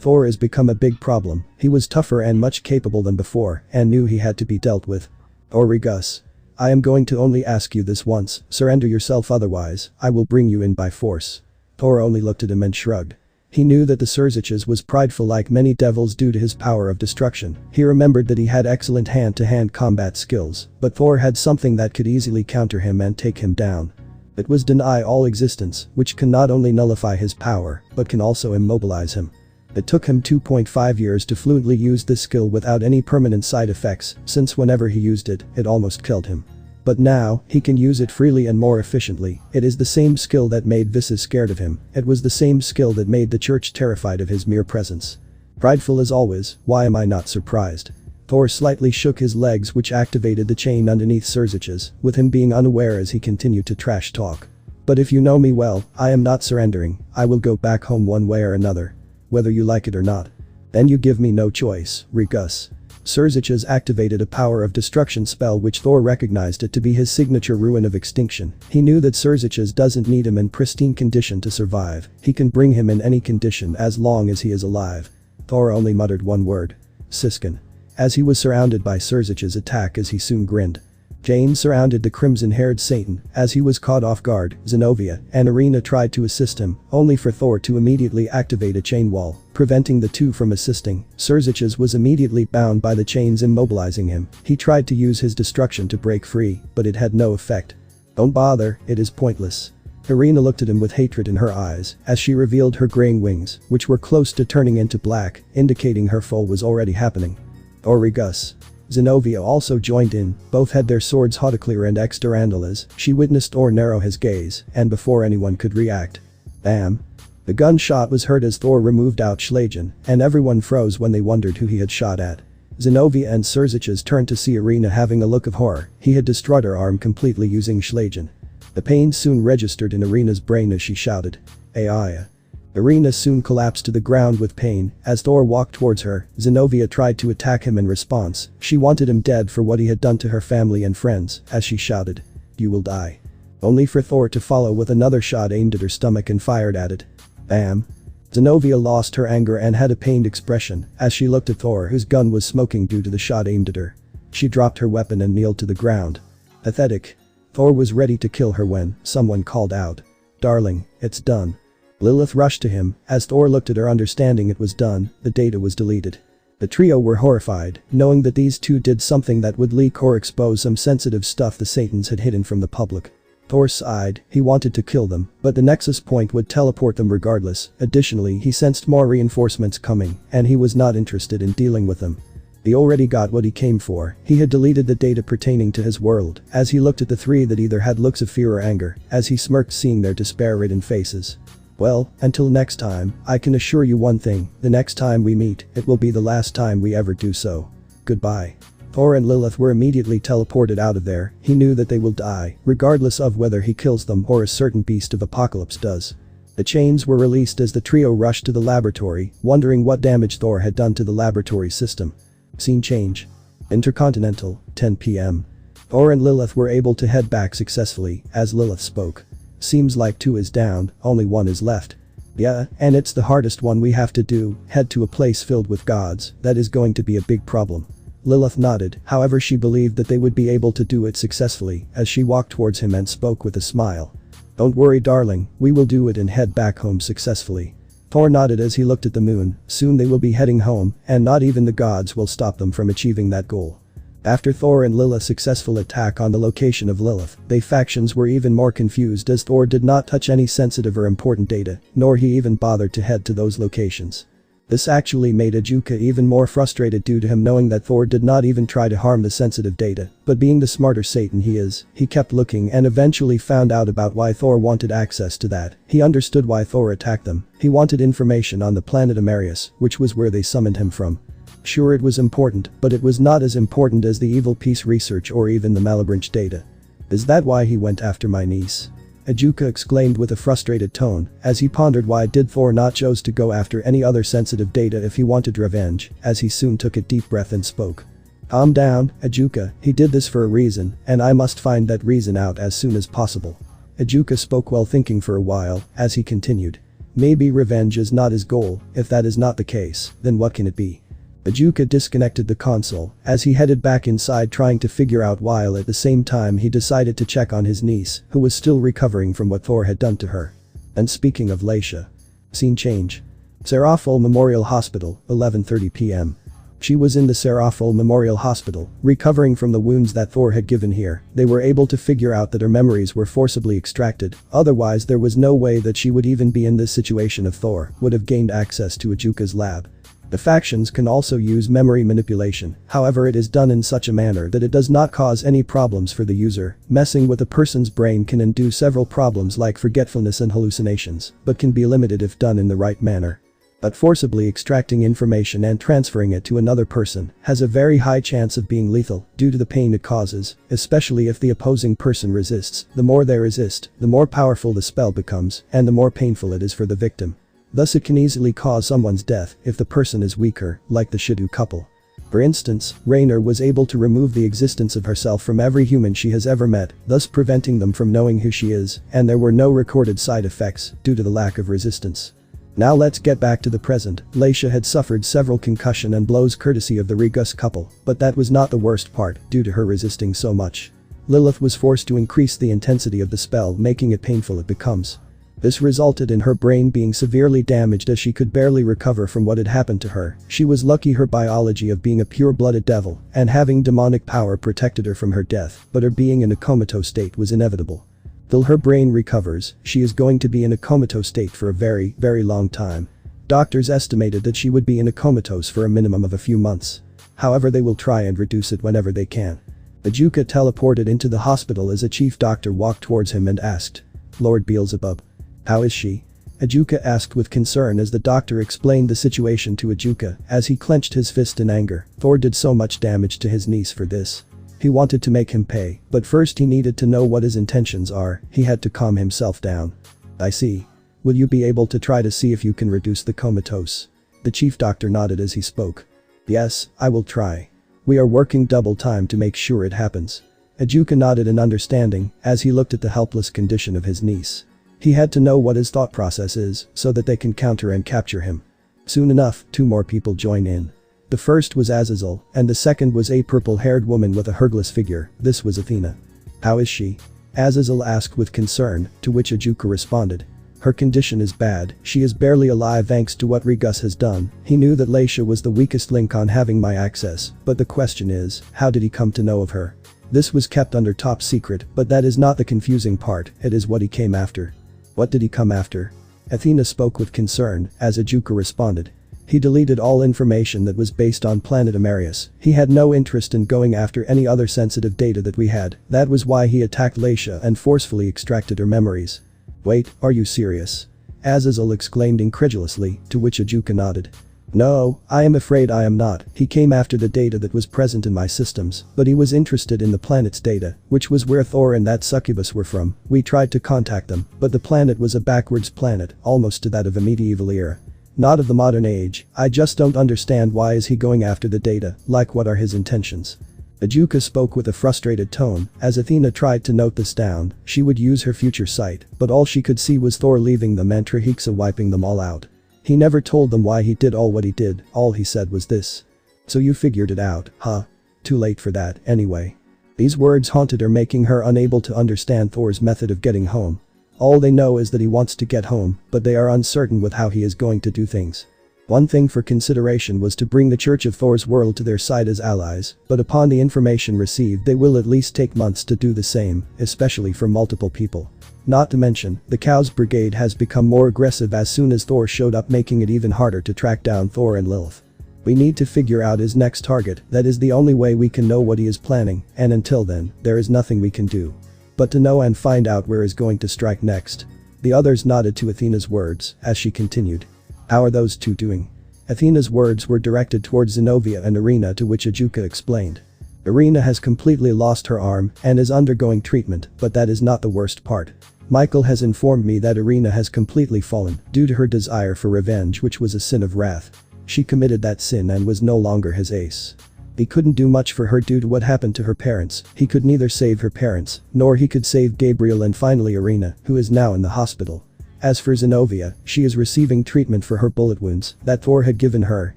Thor has become a big problem. He was tougher and much capable than before, and knew he had to be dealt with. Thor Rigus. I am going to only ask you this once, surrender yourself, otherwise, I will bring you in by force. Thor only looked at him and shrugged. He knew that the Serziches was prideful like many devils due to his power of destruction. He remembered that he had excellent hand-to-hand combat skills, but Thor had something that could easily counter him and take him down. It was Deny All Existence, which can not only nullify his power, but can also immobilize him. It took him 2.5 years to fluently use this skill without any permanent side effects, since whenever he used it, it almost killed him. But now, he can use it freely and more efficiently. It is the same skill that made Visas scared of him. It was the same skill that made the church terrified of his mere presence. Prideful as always, why am I not surprised? Thor slightly shook his legs, which activated the chain underneath Serziches, with him being unaware as he continued to trash talk. But if you know me well, I am not surrendering. I will go back home one way or another. Whether you like it or not. Then you give me no choice, Rigus. Surzich's activated a power of destruction spell which Thor recognized it to be his signature rune of extinction. He knew that Surzich's doesn't need him in pristine condition to survive. He can bring him in any condition as long as he is alive. Thor only muttered one word. Siskin. As he was surrounded by Surzich's attack as he soon grinned. Jane surrounded the crimson-haired Satan as he was caught off guard. Zenobia and Irina tried to assist him, only for Thor to immediately activate a chain wall, preventing the two from assisting. Surzich's was immediately bound by the chains immobilizing him. He tried to use his destruction to break free, but it had no effect. Don't bother, it is pointless. Irina looked at him with hatred in her eyes as she revealed her graying wings, which were close to turning into black, indicating her fall was already happening. Origus. Zenobia also joined in, both had their swords Hautaclear and Ex-Durandalas. She witnessed Thor narrow his gaze, and before anyone could react. Bam. The gunshot was heard as Thor removed out Schlagen, and everyone froze when they wondered who he had shot at. Zenobia and Surzich's turned to see Irina having a look of horror. He had destroyed her arm completely using Schlagen. The pain soon registered in Irina's brain as she shouted. Aya. Irina soon collapsed to the ground with pain. As Thor walked towards her, Zenobia tried to attack him in response. She wanted him dead for what he had done to her family and friends, as she shouted. You will die. Only for Thor to follow with another shot aimed at her stomach and fired at it. Bam. Zenobia lost her anger and had a pained expression as she looked at Thor, whose gun was smoking due to the shot aimed at her. She dropped her weapon and kneeled to the ground. Pathetic. Thor was ready to kill her when someone called out. Darling, it's done. Lilith rushed to him. As Thor looked at her, understanding it was done, the data was deleted. The trio were horrified, knowing that these two did something that would leak or expose some sensitive stuff the Satans had hidden from the public. Thor sighed. He wanted to kill them, but the nexus point would teleport them regardless. Additionally, he sensed more reinforcements coming, and he was not interested in dealing with them. He already got what he came for. He had deleted the data pertaining to his world. As he looked at the three that either had looks of fear or anger, as he smirked seeing their despair-ridden faces. Well, until next time, I can assure you one thing, the next time we meet, it will be the last time we ever do so. Goodbye. Thor and Lilith were immediately teleported out of there. He knew that they will die, regardless of whether he kills them or a certain beast of apocalypse does. The chains were released as the trio rushed to the laboratory, wondering what damage Thor had done to the laboratory system. Scene change. Intercontinental, 10 p.m. Thor and Lilith were able to head back successfully, as Lilith spoke. Seems like 2 is down, only 1 is left. Yeah, and it's the hardest one we have to do, head to a place filled with gods. That is going to be a big problem. Lilith nodded, however she believed that they would be able to do it successfully as she walked towards him and spoke with a smile. Don't worry darling, we will do it and head back home successfully. Thor nodded as he looked at the moon. Soon they will be heading home, and not even the gods will stop them from achieving that goal. After Thor and Lilith's successful attack on the location of Lilith, they factions were even more confused as Thor did not touch any sensitive or important data, nor he even bothered to head to those locations. This actually made Ajuka even more frustrated due to him knowing that Thor did not even try to harm the sensitive data, but being the smarter Satan he is, he kept looking and eventually found out about why Thor wanted access to that. He understood why Thor attacked them. He wanted information on the planet Amarius, which was where they summoned him from. Sure, it was important, but it was not as important as the evil piece research or even the Malabranch data. Is that why he went after my niece? Ajuka exclaimed with a frustrated tone, as he pondered why did Thor not choose to go after any other sensitive data if he wanted revenge, as he soon took a deep breath and spoke. Calm down, Ajuka, he did this for a reason, and I must find that reason out as soon as possible. Ajuka spoke while thinking for a while, as he continued. Maybe revenge is not his goal. If that is not the case, then what can it be? Ajuka disconnected the console as he headed back inside trying to figure out while at the same time he decided to check on his niece, who was still recovering from what Thor had done to her. And speaking of Laisha. Scene change. Seraphol Memorial Hospital, 11:30 p.m. She was in the Seraphol Memorial Hospital, recovering from the wounds that Thor had given here. They were able to figure out that her memories were forcibly extracted, otherwise there was no way that she would even be in this situation if Thor would have gained access to Ajuka's lab. The factions can also use memory manipulation, however it is done in such a manner that it does not cause any problems for the user. Messing with a person's brain can induce several problems like forgetfulness and hallucinations, but can be limited if done in the right manner. But forcibly extracting information and transferring it to another person has a very high chance of being lethal due to the pain it causes, especially if the opposing person resists. The more they resist, the more powerful the spell becomes, and the more painful it is for the victim. Thus it can easily cause someone's death if the person is weaker, like the Hyoudou couple. For instance, Raynor was able to remove the existence of herself from every human she has ever met, thus preventing them from knowing who she is, and there were no recorded side effects due to the lack of resistance. Now let's get back to the present. Leisha had suffered several concussion and blows courtesy of the Regus couple, but that was not the worst part due to her resisting so much. Lilith was forced to increase the intensity of the spell, making it painful it becomes. This resulted in her brain being severely damaged as she could barely recover from what had happened to her. She was lucky her biology of being a pure-blooded devil and having demonic power protected her from her death, but her being in a comatose state was inevitable. Till her brain recovers, she is going to be in a comatose state for a very, very long time. Doctors estimated that she would be in a comatose for a minimum of a few months. However, they will try and reduce it whenever they can. Ajuka teleported into the hospital as a chief doctor walked towards him and asked, "Lord Beelzebub, how is she?" Ajuka asked with concern as the doctor explained the situation to Ajuka as he clenched his fist in anger. Thor did so much damage to his niece for this. He wanted to make him pay, but first he needed to know what his intentions are. He had to calm himself down. "I see. Will you be able to try to see if you can reduce the comatose?" The chief doctor nodded as he spoke. "Yes, I will try. We are working double time to make sure it happens." Ajuka nodded in understanding as he looked at the helpless condition of his niece. He had to know what his thought process is so that they can counter and capture him. Soon enough, 2 more people join in. The first was Azazel, and the second was a purple-haired woman with a hergless figure. This was Athena. "How is she?" Azazel asked with concern, to which Ajuka responded. "Her condition is bad, she is barely alive thanks to what Regus has done." He knew that Leisha was the weakest link on having my access, but the question is, how did he come to know of her? This was kept under top secret, but that is not the confusing part, it is what he came after. What did he come after? Athena spoke with concern, as Ajuka responded. He deleted all information that was based on planet Amarius. He had no interest in going after any other sensitive data that we had. That was why he attacked Leisha and forcefully extracted her memories. "Wait, are you serious?" Azazel exclaimed incredulously, to which Ajuka nodded. "No, I am afraid I am not. He came after the data that was present in my systems, but he was interested in the planet's data, which was where Thor and that succubus were from. We tried to contact them, but the planet was a backwards planet, almost to that of a medieval era. Not of the modern age. I just don't understand why is he going after the data, like what are his intentions?" Ajuka spoke with a frustrated tone, as Athena tried to note this down. She would use her future sight, but all she could see was Thor leaving them and Trahexa wiping them all out. He never told them why he did all what he did, all he said was this. "So you figured it out, huh? Too late for that, anyway." These words haunted her, making her unable to understand Thor's method of getting home. All they know is that he wants to get home, but they are uncertain with how he is going to do things. One thing for consideration was to bring the Church of Thor's world to their side as allies, but upon the information received they will at least take months to do the same, especially for multiple people. Not to mention, the Cows Brigade has become more aggressive as soon as Thor showed up, making it even harder to track down Thor and Lilith. We need to figure out his next target. That is the only way we can know what he is planning, and until then, there is nothing we can do. But to know and find out where he's going to strike next. The others nodded to Athena's words as she continued. "How are those 2 doing?" Athena's words were directed towards Zenobia and Irina, to which Ajuka explained. Irina has completely lost her arm and is undergoing treatment, but that is not the worst part. Michael has informed me that Irina has completely fallen due to her desire for revenge, which was a sin of wrath. She committed that sin and was no longer his ace. He couldn't do much for her due to what happened to her parents. He could neither save her parents, nor he could save Gabriel and finally Irina, who is now in the hospital. As for Zenobia, she is receiving treatment for her bullet wounds that Thor had given her,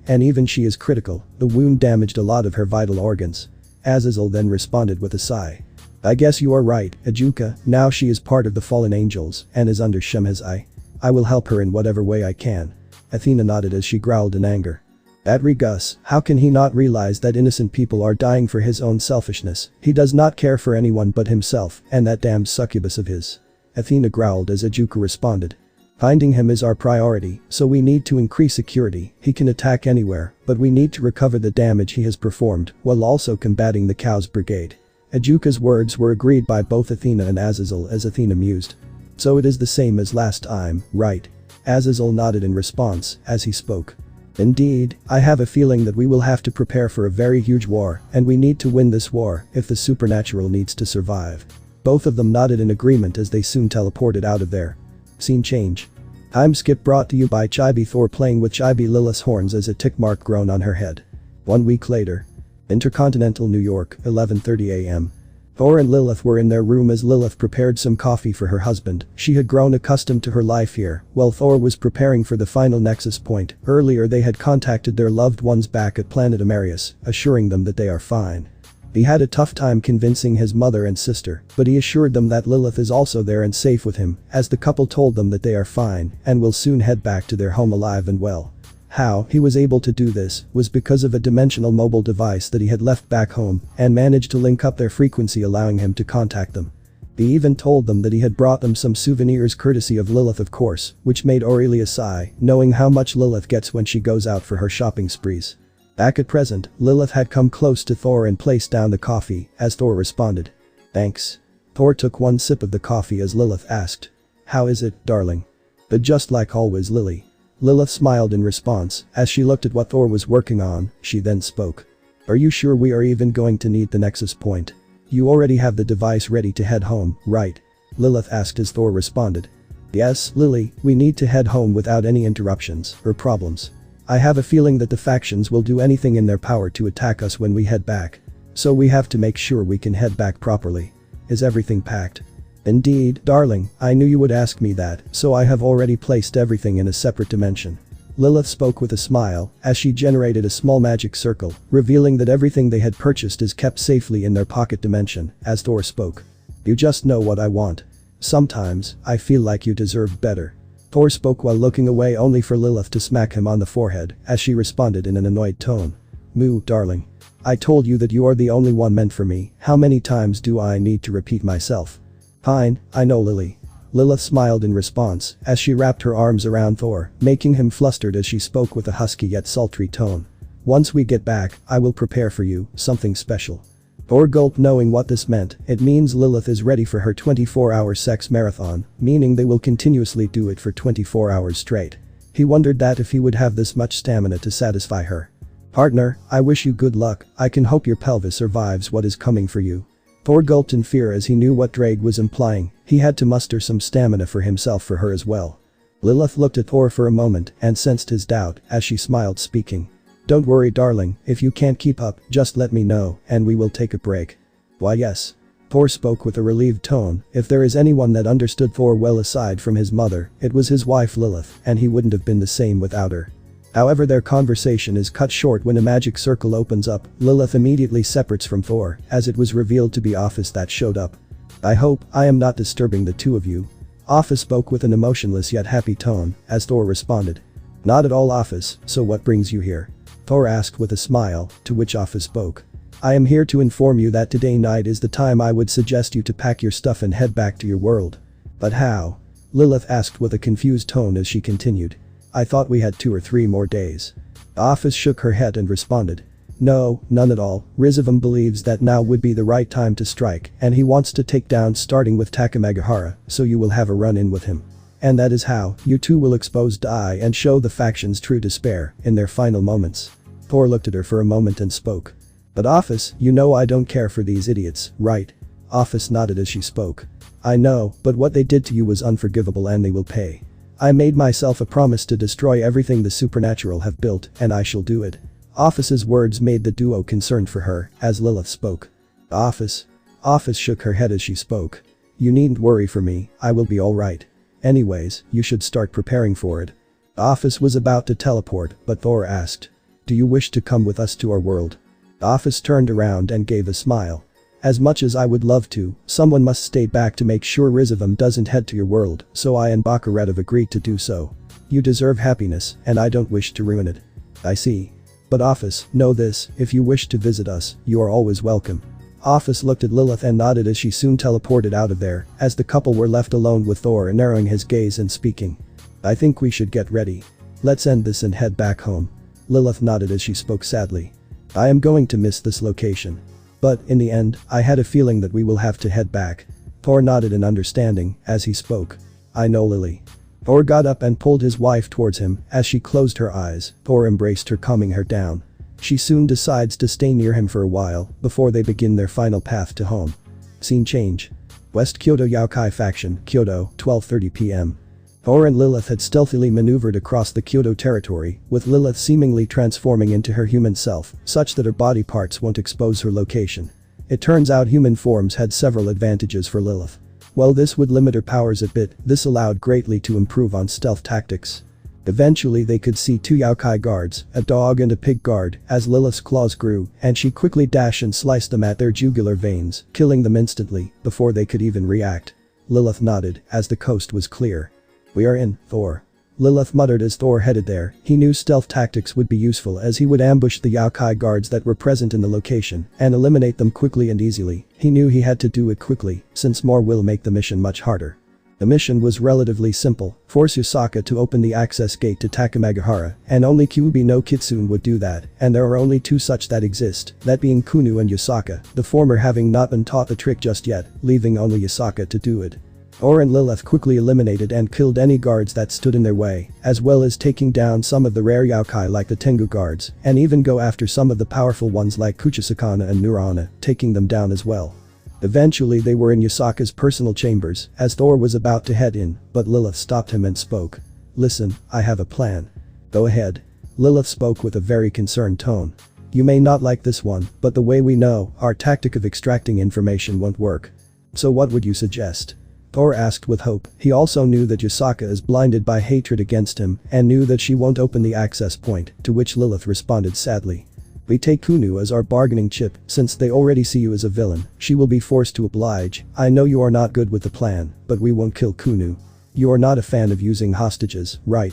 and even she is critical. The wound damaged a lot of her vital organs. Azazel then responded with a sigh. "I guess you are right, Ajuka, now she is part of the fallen angels and is under Shem's eye. I will help her in whatever way I can." Athena nodded as she growled in anger. That Regus, how can he not realize that innocent people are dying for his own selfishness? He does not care for anyone but himself and that damned succubus of his. Athena growled as Ajuka responded. "Finding him is our priority, so we need to increase security. He can attack anywhere, but we need to recover the damage he has performed while also combating the Cows Brigade." Ajuka's words were agreed by both Athena and Azazel as Athena mused. "So it is the same as last time, right?" Azazel nodded in response as he spoke. "Indeed, I have a feeling that we will have to prepare for a very huge war, and we need to win this war if the supernatural needs to survive." Both of them nodded in agreement as they soon teleported out of there. Scene change. Time skip brought to you by Chibi Thor playing with Chibi Lilith's horns as a tick mark grown on her head. 1 week later. Intercontinental New York, 11:30 a.m. Thor and Lilith were in their room as Lilith prepared some coffee for her husband. She had grown accustomed to her life here, while Thor was preparing for the final nexus point. Earlier they had contacted their loved ones back at planet Amarius, assuring them that they are fine. He had a tough time convincing his mother and sister, but he assured them that Lilith is also there and safe with him, as the couple told them that they are fine and will soon head back to their home alive and well. How he was able to do this was because of a dimensional mobile device that he had left back home and managed to link up their frequency, allowing him to contact them. He even told them that he had brought them some souvenirs courtesy of Lilith, of course, which made Aurelia sigh, knowing how much Lilith gets when she goes out for her shopping sprees. Back at present, Lilith had come close to Thor and placed down the coffee as Thor responded. "Thanks." Thor took one sip of the coffee as Lilith asked, "How is it, darling?" "But just like always, Lily." Lilith smiled in response as she looked at what Thor was working on. She then spoke. "Are you sure we are even going to need the nexus point? You already have the device ready to head home, right?" Lilith asked as Thor responded. "Yes, Lily, we need to head home without any interruptions or problems. I have a feeling that the factions will do anything in their power to attack us when we head back. So we have to make sure we can head back properly. Is everything packed?" "Indeed, darling, I knew you would ask me that, so I have already placed everything in a separate dimension." Lilith spoke with a smile as she generated a small magic circle, revealing that everything they had purchased is kept safely in their pocket dimension, as Thor spoke. "You just know what I want. Sometimes, I feel like you deserve better." Thor spoke while looking away, only for Lilith to smack him on the forehead as she responded in an annoyed tone. "Moo, darling. I told you that you are the only one meant for me. How many times do I need to repeat myself?" "Fine, I know, Lily." Lilith smiled in response as she wrapped her arms around Thor, making him flustered as she spoke with a husky yet sultry tone. "Once we get back, I will prepare for you something special." Thor gulped, knowing what this meant. It means Lilith is ready for her 24-hour sex marathon, meaning they will continuously do it for 24 hours straight. He wondered that if he would have this much stamina to satisfy her. "Partner, I wish you good luck. I can hope your pelvis survives what is coming for you." Thor gulped in fear as he knew what Ddraig was implying. He had to muster some stamina for himself for her as well. Lilith looked at Thor for a moment and sensed his doubt as she smiled, speaking. "Don't worry, darling, if you can't keep up, just let me know and we will take a break." "Why, yes." Thor spoke with a relieved tone. If there is anyone that understood Thor well aside from his mother, it was his wife Lilith, and he wouldn't have been the same without her. However, their conversation is cut short when a magic circle opens up. Lilith immediately separates from Thor as it was revealed to be Office that showed up. "I hope I am not disturbing the two of you." Office spoke with an emotionless yet happy tone as Thor responded. "Not at all, Office, so what brings you here?" Thor asked with a smile, to which Office spoke. "I am here to inform you that today night is the time I would suggest you to pack your stuff and head back to your world." "But how?" Lilith asked with a confused tone as she continued. "I thought we had 2 or 3 more days." Office shook her head and responded. "No, none at all. RageRevan believes that now would be the right time to strike, and he wants to take down starting with Takamagahara, so you will have a run-in with him. And that is how you two will expose Dai and show the faction's true despair in their final moments." Thor looked at her for a moment and spoke. "But Office, you know I don't care for these idiots, right?" Office nodded as she spoke. "I know, but what they did to you was unforgivable and they will pay. I made myself a promise to destroy everything the supernatural have built, and I shall do it." Office's words made the duo concerned for her as Lilith spoke. "Office." Office shook her head as she spoke. "You needn't worry for me, I will be alright. Anyways, you should start preparing for it." Office was about to teleport, but Thor asked. "Do you wish to come with us to our world?" Office turned around and gave a smile. "As much as I would love to, someone must stay back to make sure RageRevan doesn't head to your world, so I and Backstabbed have agreed to do so. You deserve happiness, and I don't wish to ruin it." "I see. But Office, know this, if you wish to visit us, you are always welcome." Office looked at Lilith and nodded as she soon teleported out of there, as the couple were left alone with Thor narrowing his gaze and speaking. "I think we should get ready. Let's end this and head back home." Lilith nodded as she spoke sadly. "I am going to miss this location. But, in the end, I had a feeling that we will have to head back." Thor nodded in understanding as he spoke. "I know, Lily." Thor got up and pulled his wife towards him. As she closed her eyes, Thor embraced her, calming her down. She soon decides to stay near him for a while before they begin their final path to home. Scene change. West Kyoto Yaokai faction, Kyoto, 12:30 p.m. Thor and Lilith had stealthily maneuvered across the Hyoudou territory, with Lilith seemingly transforming into her human self, such that her body parts won't expose her location. It turns out human forms had several advantages for Lilith. While this would limit her powers a bit, this allowed greatly to improve on stealth tactics. Eventually they could see two yokai guards, a dog and a pig guard, as Lilith's claws grew, and she quickly dashed and sliced them at their jugular veins, killing them instantly, before they could even react. Lilith nodded, as the coast was clear. "We are in, Thor." Lilith muttered as Thor headed there. He knew stealth tactics would be useful as he would ambush the yokai guards that were present in the location and eliminate them quickly and easily. He knew he had to do it quickly, since more will make the mission much harder. The mission was relatively simple: force Yusaka to open the access gate to Takamagahara, and only Kyuubi no Kitsune would do that, and there are only two such that exist, that being Kunu and Yusaka, the former having not been taught the trick just yet, leaving only Yusaka to do it. Thor and Lilith quickly eliminated and killed any guards that stood in their way, as well as taking down some of the rare yokai like the Tengu guards, and even go after some of the powerful ones like Kuchisakana and Nurana, taking them down as well. Eventually they were in Yusaka's personal chambers, as Thor was about to head in, but Lilith stopped him and spoke. "Listen, I have a plan." "Go ahead." Lilith spoke with a very concerned tone. "You may not like this one, but the way we know, our tactic of extracting information won't work. So what would you suggest?" Thor asked with hope. He also knew that Yusaka is blinded by hatred against him and knew that she won't open the access point, to which Lilith responded sadly. "We take Kunu as our bargaining chip, since they already see you as a villain. She will be forced to oblige. I know you are not good with the plan, but we won't kill Kunu. You are not a fan of using hostages, right?"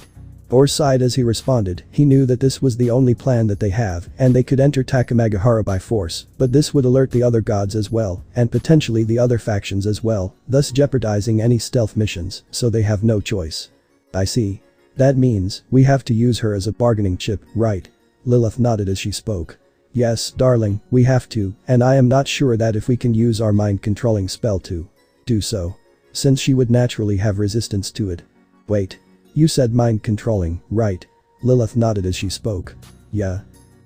Thor sighed as he responded. He knew that this was the only plan that they have, and they could enter Takamagahara by force, but this would alert the other gods as well, and potentially the other factions as well, thus jeopardizing any stealth missions, so they have no choice. "I see. That means, we have to use her as a bargaining chip, right?" Lilith nodded as she spoke. "Yes, darling, we have to, and I am not sure that if we can use our mind-controlling spell to do so, since she would naturally have resistance to it." "Wait. You said mind-controlling, right?" Lilith nodded as she spoke. "Yeah.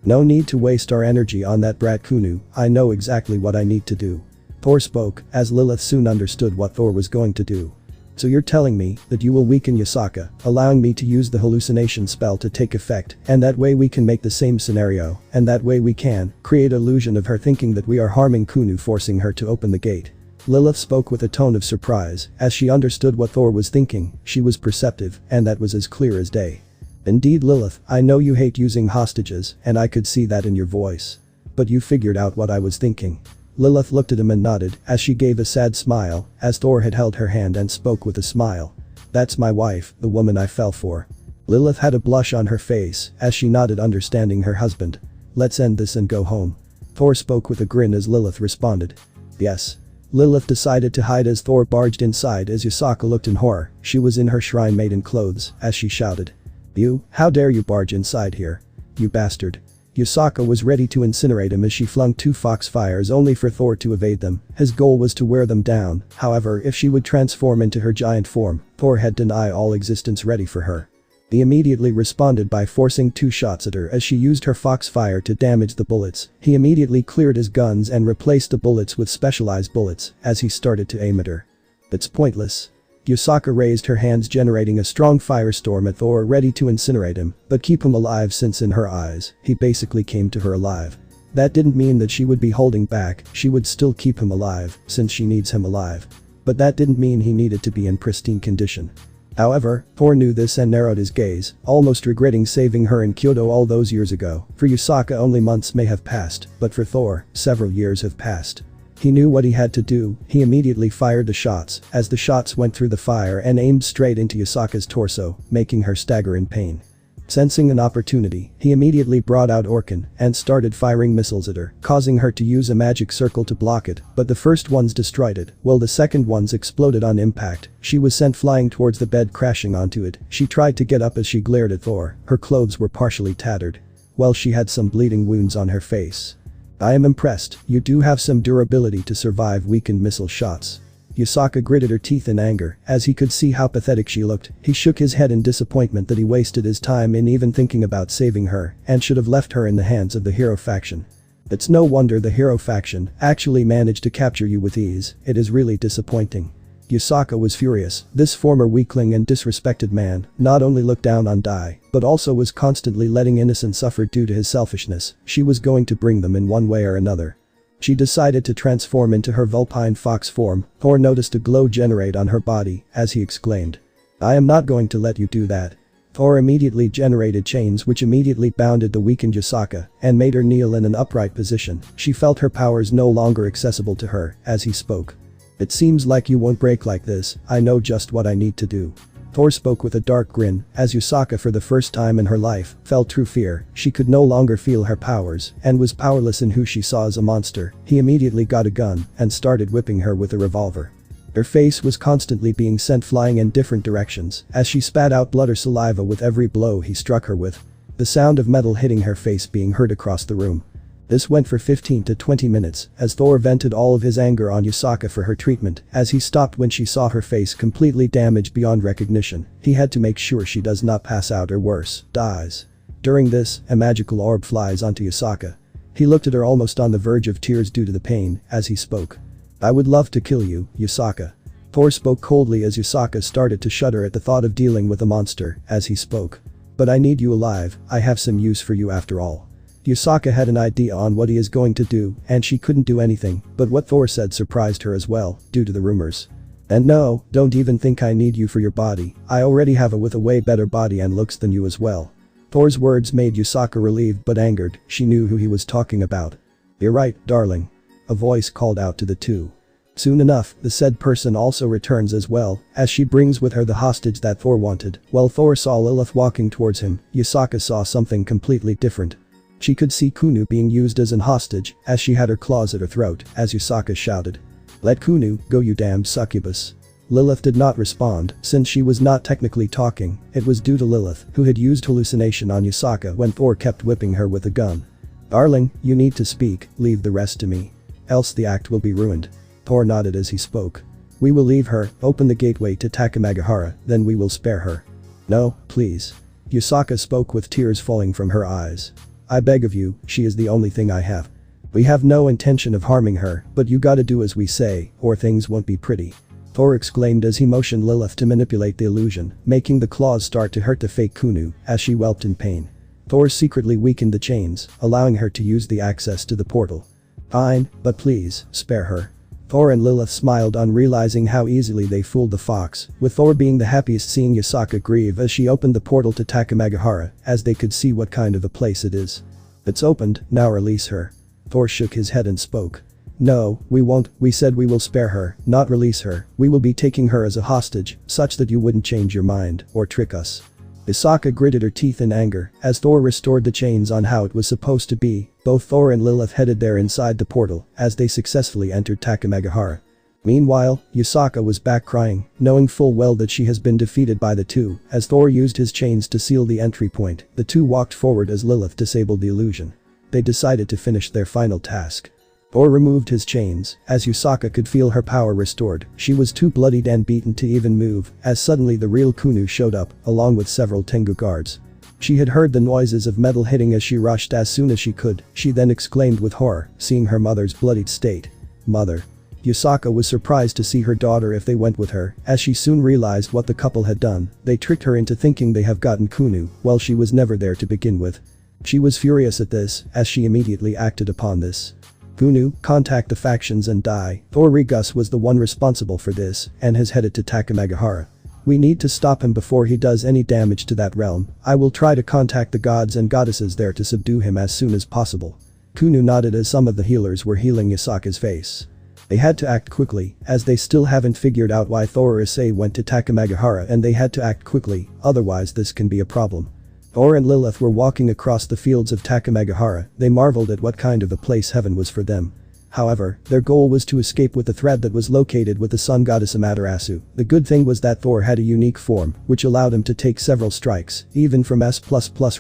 No need to waste our energy on that brat Kunu, I know exactly what I need to do." Thor spoke, as Lilith soon understood what Thor was going to do. "So you're telling me that you will weaken Yusaka, allowing me to use the hallucination spell to take effect, and that way we can make the same scenario, and that way we can create illusion of her thinking that we are harming Kunu, forcing her to open the gate." Lilith spoke with a tone of surprise, as she understood what Thor was thinking. She was perceptive, and that was as clear as day. "Indeed, Lilith, I know you hate using hostages, and I could see that in your voice. But you figured out what I was thinking." Lilith looked at him and nodded, as she gave a sad smile, as Thor had held her hand and spoke with a smile. "That's my wife, the woman I fell for." Lilith had a blush on her face, as she nodded, understanding her husband. "Let's end this and go home." Thor spoke with a grin as Lilith responded. "Yes." Lilith decided to hide as Thor barged inside. As Yusaka looked in horror, she was in her shrine maiden clothes, as she shouted. "You, how dare you barge inside here? You bastard." Yusaka was ready to incinerate him as she flung two foxfires only for Thor to evade them. His goal was to wear them down, however if she would transform into her giant form, Thor had denied all existence ready for her. He immediately responded by forcing two shots at her as she used her foxfire to damage the bullets. He immediately cleared his guns and replaced the bullets with specialized bullets as he started to aim at her. "It's pointless." Yusaka raised her hands, generating a strong firestorm at Thor, ready to incinerate him, but keep him alive, since in her eyes, he basically came to her alive. That didn't mean that she would be holding back, she would still keep him alive, since she needs him alive. But that didn't mean he needed to be in pristine condition. However, Thor knew this and narrowed his gaze, almost regretting saving her in Hyoudou all those years ago. For Yusaka only months may have passed, but for Thor, several years have passed. He knew what he had to do. He immediately fired the shots, as the shots went through the fire and aimed straight into Yusaka's torso, making her stagger in pain. Sensing an opportunity, he immediately brought out Orkan and started firing missiles at her, causing her to use a magic circle to block it, but the first ones destroyed it, while the second ones exploded on impact. She was sent flying towards the bed, crashing onto it. She tried to get up as she glared at Thor. Her clothes were partially tattered, while she had some bleeding wounds on her face. "I am impressed, you do have some durability to survive weakened missile shots." Yusaka gritted her teeth in anger, as he could see how pathetic she looked. He shook his head in disappointment that he wasted his time in even thinking about saving her, and should have left her in the hands of the hero faction. It's no wonder the hero faction actually managed to capture you with ease. It is really disappointing. Yusaka was furious. This former weakling and disrespected man not only looked down on Dai, but also was constantly letting innocents suffer due to his selfishness. She was going to bring them in one way or another. She decided to transform into her vulpine fox form. Thor noticed a glow generate on her body as he exclaimed, "I am not going to let you do that." Thor immediately generated chains which immediately bounded the weakened Yusaka and made her kneel in an upright position. She felt her powers no longer accessible to her as he spoke. "It seems like you won't break like this. I know just what I need to do." Thor spoke with a dark grin as Yusaka for the first time in her life felt true fear. She could no longer feel her powers and was powerless in who she saw as a monster. He immediately got a gun and started whipping her with a revolver. Her face was constantly being sent flying in different directions as she spat out blood or saliva with every blow he struck her with. The sound of metal hitting her face being heard across the room. This went for 15 to 20 minutes as Thor vented all of his anger on Yusaka for her treatment as he stopped when she saw her face completely damaged beyond recognition. He had to make sure she does not pass out or worse, dies. During this, a magical orb flies onto Yusaka. He looked at her almost on the verge of tears due to the pain as he spoke. "I would love to kill you, Yusaka." Thor spoke coldly as Yusaka started to shudder at the thought of dealing with a monster as he spoke. "But I need you alive. I have some use for you after all." Yusaka had an idea on what he is going to do and she couldn't do anything, but what Thor said surprised her as well, due to the rumors. "And no, don't even think I need you for your body. I already have a way better body and looks than you as well." Thor's words made Yusaka relieved but angered. She knew who he was talking about. "You're right, darling." A voice called out to the two. Soon enough, the said person also returns as well, as she brings with her the hostage that Thor wanted. While Thor saw Lilith walking towards him, Yusaka saw something completely different. She could see Kunu being used as an hostage as she had her claws at her throat as Yusaka shouted, "Let Kunu go, you damned succubus." Lilith did not respond since she was not technically talking. It was due to Lilith who had used hallucination on Yusaka when Thor kept whipping her with a gun. "Darling, you need to speak, leave the rest to me. Else the act will be ruined." Thor nodded as he spoke. "We will leave her, open the gateway to Takamagahara, then we will spare her." "No, please." Yusaka spoke with tears falling from her eyes. "I beg of you, she is the only thing I have. We have no intention of harming her, but you gotta do as we say, or things won't be pretty." Thor exclaimed as he motioned Lilith to manipulate the illusion, making the claws start to hurt the fake Kunu as she whelped in pain. Thor secretly weakened the chains, allowing her to use the access to the portal. "Fine, but please, spare her." Thor and Lilith smiled on realizing how easily they fooled the fox, with Thor being the happiest seeing Yusaka grieve as she opened the portal to Takamagahara as they could see what kind of a place it is. "It's opened, now release her." Thor shook his head and spoke. "No, we won't. We said we will spare her, not release her. We will be taking her as a hostage, such that you wouldn't change your mind or trick us." Yusaka gritted her teeth in anger as Thor restored the chains on how it was supposed to be. Both Thor and Lilith headed there inside the portal as they successfully entered Takamagahara. Meanwhile, Yusaka was back crying, knowing full well that she has been defeated by the two. As Thor used his chains to seal the entry point, the two walked forward as Lilith disabled the illusion. They decided to finish their final task. Thor removed his chains as Yusaka could feel her power restored. She was too bloodied and beaten to even move as suddenly the real Kunu showed up along with several Tengu guards. She had heard the noises of metal hitting as she rushed as soon as she could. She then exclaimed with horror, seeing her mother's bloodied state. "Mother." Yusaka was surprised to see her daughter if they went with her, as she soon realized what the couple had done. They tricked her into thinking they have gotten Kunu, while she was never there to begin with. She was furious at this, as she immediately acted upon this. "Kunu, contact the factions and die." Thor Regus was the one responsible for this, and has headed to Takamagahara. "We need to stop him before he does any damage to that realm. I will try to contact the gods and goddesses there to subdue him as soon as possible." Kunu nodded as some of the healers were healing Yusaka's face. They had to act quickly, as they still haven't figured out why Thor or Issei went to Takamagahara, and they had to act quickly, otherwise this can be a problem. Thor and Lilith were walking across the fields of Takamagahara. They marveled at what kind of a place heaven was for them. However, their goal was to escape with the thread that was located with the sun goddess Amaterasu. The good thing was that Thor had a unique form, which allowed him to take several strikes, even from S++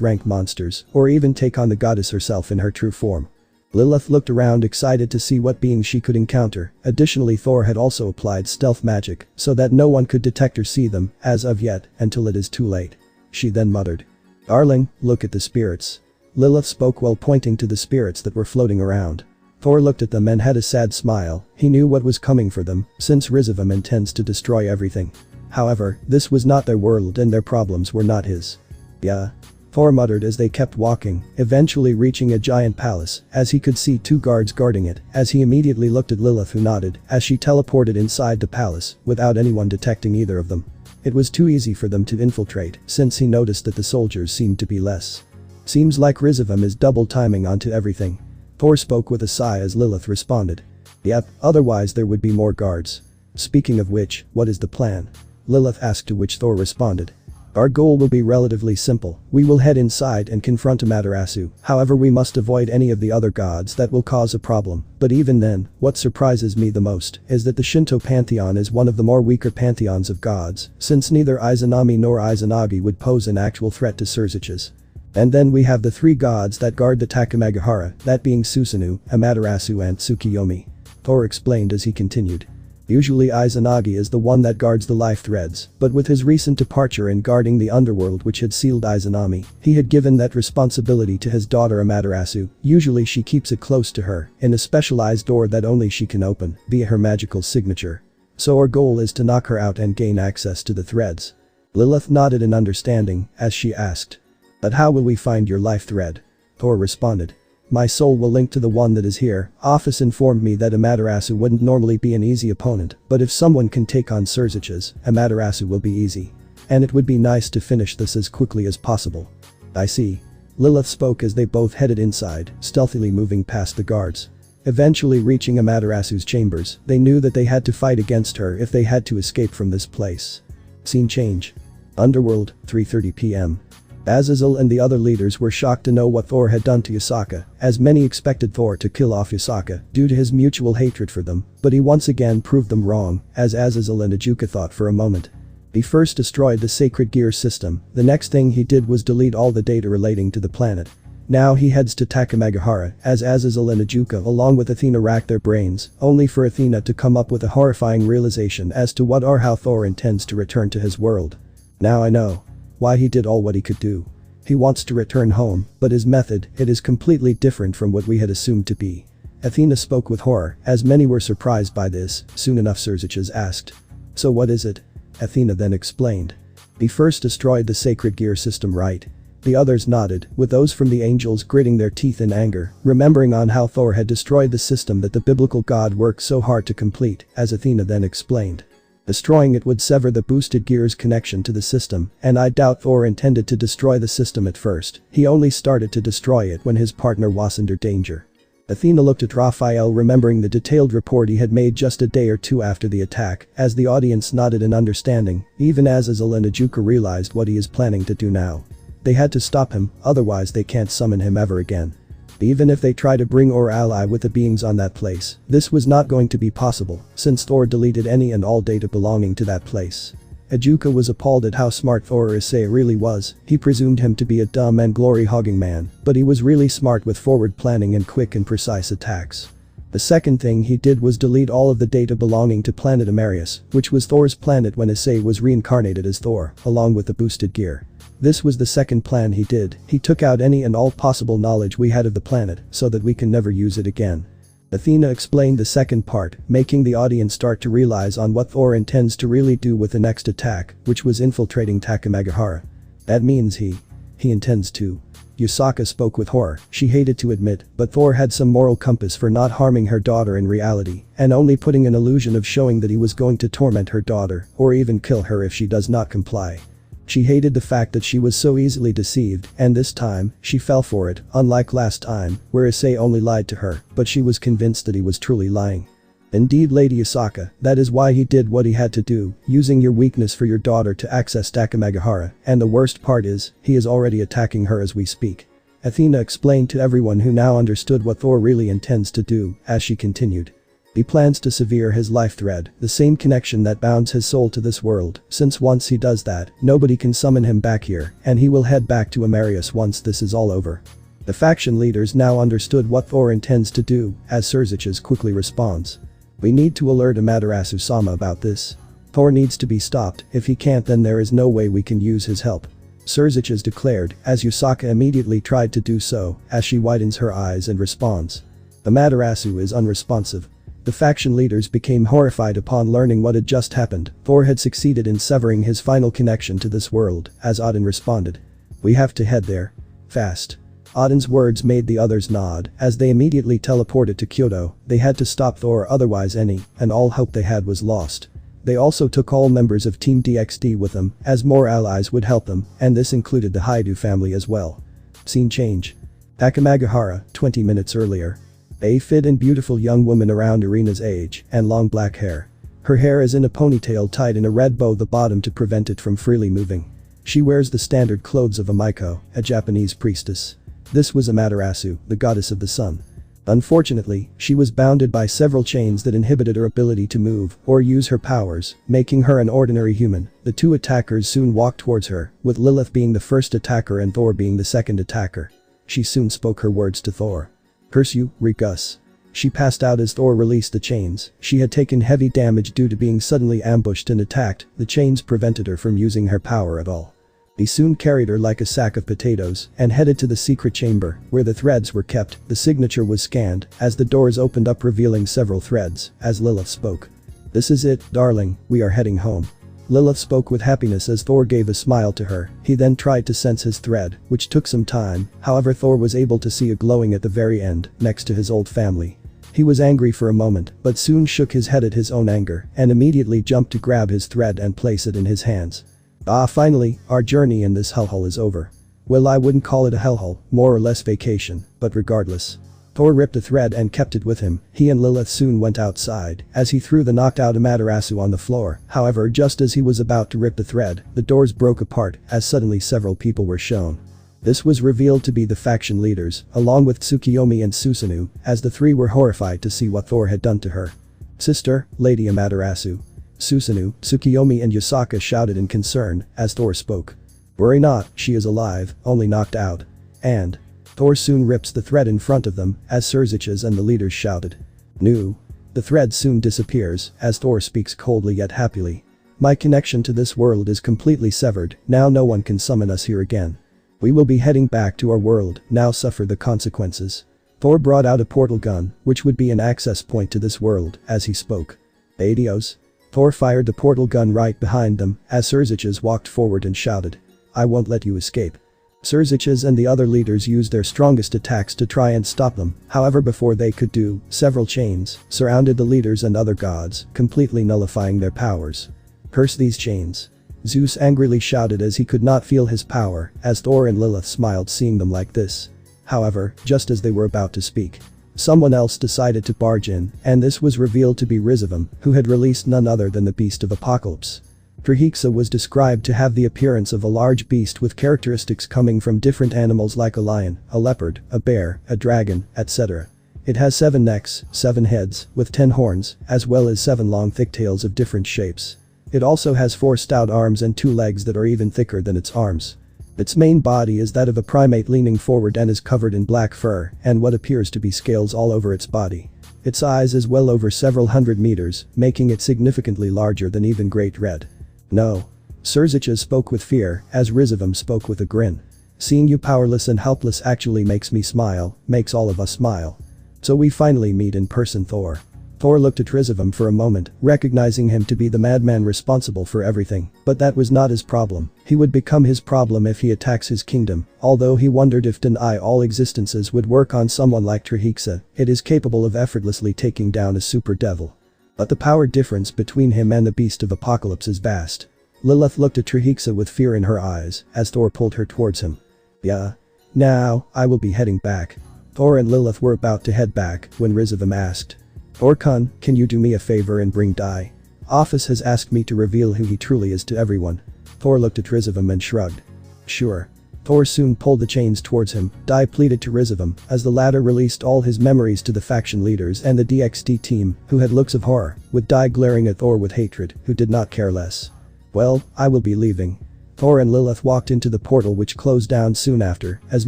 rank monsters, or even take on the goddess herself in her true form. Lilith looked around excited to see what beings she could encounter. Additionally, Thor had also applied stealth magic, so that no one could detect or see them, as of yet, until it is too late. She then muttered, "Darling, look at the spirits." Lilith spoke while pointing to the spirits that were floating around. Thor looked at them and had a sad smile. He knew what was coming for them, since RageRevan intends to destroy everything. However, this was not their world and their problems were not his. Yeah. Thor muttered as they kept walking, eventually reaching a giant palace, as he could see 2 guards guarding it, as he immediately looked at Lilith, who nodded, as she teleported inside the palace, without anyone detecting either of them. It was too easy for them to infiltrate, since he noticed that the soldiers seemed to be less. Seems like RageRevan is double timing onto everything. Thor spoke with a sigh as Lilith responded. Yep, otherwise there would be more guards. Speaking of which, what is the plan? Lilith asked, to which Thor responded. Our goal will be relatively simple. We will head inside and confront Amaterasu, however we must avoid any of the other gods that will cause a problem. But even then, what surprises me the most is that the Shinto pantheon is one of the more weaker pantheons of gods, since neither Izanami nor Izanagi would pose an actual threat to Surziches. And then we have the 3 gods that guard the Takamagahara, that being Susanoo, Amaterasu and Tsukiyomi. Thor explained as he continued. Usually Izanagi is the one that guards the life threads, but with his recent departure and guarding the underworld which had sealed Izanami, he had given that responsibility to his daughter Amaterasu. Usually she keeps it close to her, in a specialized door that only she can open, via her magical signature. So our goal is to knock her out and gain access to the threads. Lilith nodded in understanding, as she asked. But how will we find your life thread? Thor responded. My soul will link to the one that is here. Office informed me that Amaterasu wouldn't normally be an easy opponent, but if someone can take on Surziches, Amaterasu will be easy. And it would be nice to finish this as quickly as possible. I see. Lilith spoke as they both headed inside, stealthily moving past the guards. Eventually reaching Amaterasu's chambers, they knew that they had to fight against her if they had to escape from this place. Scene change. Underworld, 3:30 p.m. Azazel and the other leaders were shocked to know what Thor had done to Yasaka, as many expected Thor to kill off Yasaka due to his mutual hatred for them, but he once again proved them wrong, as Azazel and Ajuka thought for a moment. He first destroyed the sacred gear system. The next thing he did was delete all the data relating to the planet. Now he heads to Takamagahara, as Azazel and Ajuka along with Athena rack their brains, only for Athena to come up with a horrifying realization as to what or how Thor intends to return to his world. Now I know why he did all what he could do. He wants to return home, but his method, it is completely different from what we had assumed to be. Athena spoke with horror, as many were surprised by this. Soon enough Surziches asked. So what is it? Athena then explained. He first destroyed the sacred gear system, right? The others nodded, with those from the angels gritting their teeth in anger, remembering on how Thor had destroyed the system that the biblical god worked so hard to complete, as Athena then explained. Destroying it would sever the boosted gear's connection to the system, and I doubt Thor intended to destroy the system at first. He only started to destroy it when his partner was under danger. Athena looked at Raphael, remembering the detailed report he had made just a day or 2 after the attack, as the audience nodded in understanding. Even Azazel and Ajuka realized what he is planning to do now. They had to stop him, otherwise they can't summon him ever again. Even if they try to bring or ally with the beings on that place, this was not going to be possible, since Thor deleted any and all data belonging to that place. Ajuka was appalled at how smart Thor Issei really was. He presumed him to be a dumb and glory-hogging man, but he was really smart with forward planning and quick and precise attacks. The second thing he did was delete all of the data belonging to planet Amarius, which was Thor's planet when Issei was reincarnated as Thor, along with the boosted gear. This was the second plan he did. He took out any and all possible knowledge we had of the planet, so that we can never use it again. Athena explained the second part, making the audience start to realize on what Thor intends to really do with the next attack, which was infiltrating Takamagahara. That means he intends to. Yasaka spoke with horror. She hated to admit, but Thor had some moral compass for not harming her daughter in reality, and only putting an illusion of showing that he was going to torment her daughter, or even kill her if she does not comply. She hated the fact that she was so easily deceived, and this time, she fell for it, unlike last time, where Issei only lied to her, but she was convinced that he was truly lying. Indeed, Lady Yasaka, that is why he did what he had to do, using your weakness for your daughter to access Takamagahara, and the worst part is, he is already attacking her as we speak. Athena explained to everyone who now understood what Thor really intends to do, as she continued. He plans to sever his life thread, the same connection that bounds his soul to this world, since once he does that, nobody can summon him back here, and he will head back to Amarius once this is all over. The faction leaders now understood what Thor intends to do, as Surziches quickly responds. We need to alert Amaterasu-sama about this. Thor needs to be stopped. If he can't, then there is no way we can use his help. Surziches declared, as Yasaka immediately tried to do so, as she widens her eyes and responds. Amaterasu is unresponsive. The faction leaders became horrified upon learning what had just happened. Thor had succeeded in severing his final connection to this world, as Odin responded. We have to head there. Fast. Odin's words made the others nod, as they immediately teleported to Kyoto. They had to stop Thor, otherwise any and all hope they had was lost. They also took all members of Team DXD with them, as more allies would help them, and this included the Hyoudou family as well. Scene change. Akamagahara, 20 minutes earlier. A fit and beautiful young woman around Irina's age, and long black hair. Her hair is in a ponytail tied in a red bow at the bottom to prevent it from freely moving. She wears the standard clothes of a Maiko, a Japanese priestess. This was Amaterasu, the goddess of the sun. Unfortunately, she was bounded by several chains that inhibited her ability to move or use her powers, making her an ordinary human. The two attackers soon walked towards her, with Lilith being the first attacker and Thor being the second attacker. She soon spoke her words to Thor. Curse you, Rikus. She passed out as Thor released the chains. She had taken heavy damage due to being suddenly ambushed and attacked. The chains prevented her from using her power at all. He soon carried her like a sack of potatoes and headed to the secret chamber where the threads were kept. The signature was scanned as the doors opened up revealing several threads as Lilith spoke. This is it, darling, we are heading home. Lilith spoke with happiness as Thor gave a smile to her. He then tried to sense his thread, which took some time. However, Thor was able to see a glowing at the very end, next to his old family. He was angry for a moment, but soon shook his head at his own anger and immediately jumped to grab his thread and place it in his hands. Ah, finally, our journey in this hellhole is over. Well, I wouldn't call it a hellhole, more or less vacation, but regardless. Thor ripped the thread and kept it with him. He and Lilith soon went outside as he threw the knocked out Amaterasu on the floor. However, just as he was about to rip the thread, the doors broke apart as suddenly several people were shown. This was revealed to be the faction leaders, along with Tsukiyomi and Susanoo, as the three were horrified to see what Thor had done to her. Sister, Lady Amaterasu. Susanoo, Tsukiyomi and Yasaka shouted in concern as Thor spoke. Worry not, she is alive, only knocked out. And Thor soon rips the thread in front of them as Surziches and the leaders shouted. No. The thread soon disappears as Thor speaks coldly yet happily. My connection to this world is completely severed, now no one can summon us here again. We will be heading back to our world, now suffer the consequences. Thor brought out a portal gun, which would be an access point to this world, as he spoke. Adios. Thor fired the portal gun right behind them as Surziches walked forward and shouted. I won't let you escape. Surziches and the other leaders used their strongest attacks to try and stop them. However, before they could do, several chains surrounded the leaders and other gods, completely nullifying their powers. Curse these chains. Zeus angrily shouted as he could not feel his power, as Thor and Lilith smiled seeing them like this. However, just as they were about to speak, someone else decided to barge in, and this was revealed to be RageRevan, who had released none other than the Beast of Apocalypse. Ddraig was described to have the appearance of a large beast with characteristics coming from different animals like a lion, a leopard, a bear, a dragon, etc. It has 7 necks, 7 heads, with 10 horns, as well as 7 long thick tails of different shapes. It also has 4 stout arms and 2 legs that are even thicker than its arms. Its main body is that of a primate leaning forward and is covered in black fur and what appears to be scales all over its body. Its size is well over several hundred meters, making it significantly larger than even Great Red. No. Surziches spoke with fear, as RageRevan spoke with a grin. Seeing you powerless and helpless actually makes me smile, makes all of us smile. So we finally meet in person, Thor. Thor looked at RageRevan for a moment, recognizing him to be the madman responsible for everything, but that was not his problem. He would become his problem if he attacks his kingdom, although he wondered if deny all existences would work on someone like Ddraig. It is capable of effortlessly taking down a super devil. But the power difference between him and the Beast of Apocalypse is vast. Lilith looked at Ddraig with fear in her eyes as Thor pulled her towards him. Yeah. Now, I will be heading back. Thor and Lilith were about to head back when RageRevan asked. Thor-kun, can you do me a favor and bring Dai? Office has asked me to reveal who he truly is to everyone. Thor looked at RageRevan and shrugged. Sure. Thor soon pulled the chains towards him. Dai pleaded to RageRevan as the latter released all his memories to the faction leaders and the DXD team, who had looks of horror, with Dai glaring at Thor with hatred, who did not care less. Well, I will be leaving. Thor and Lilith walked into the portal which closed down soon after, as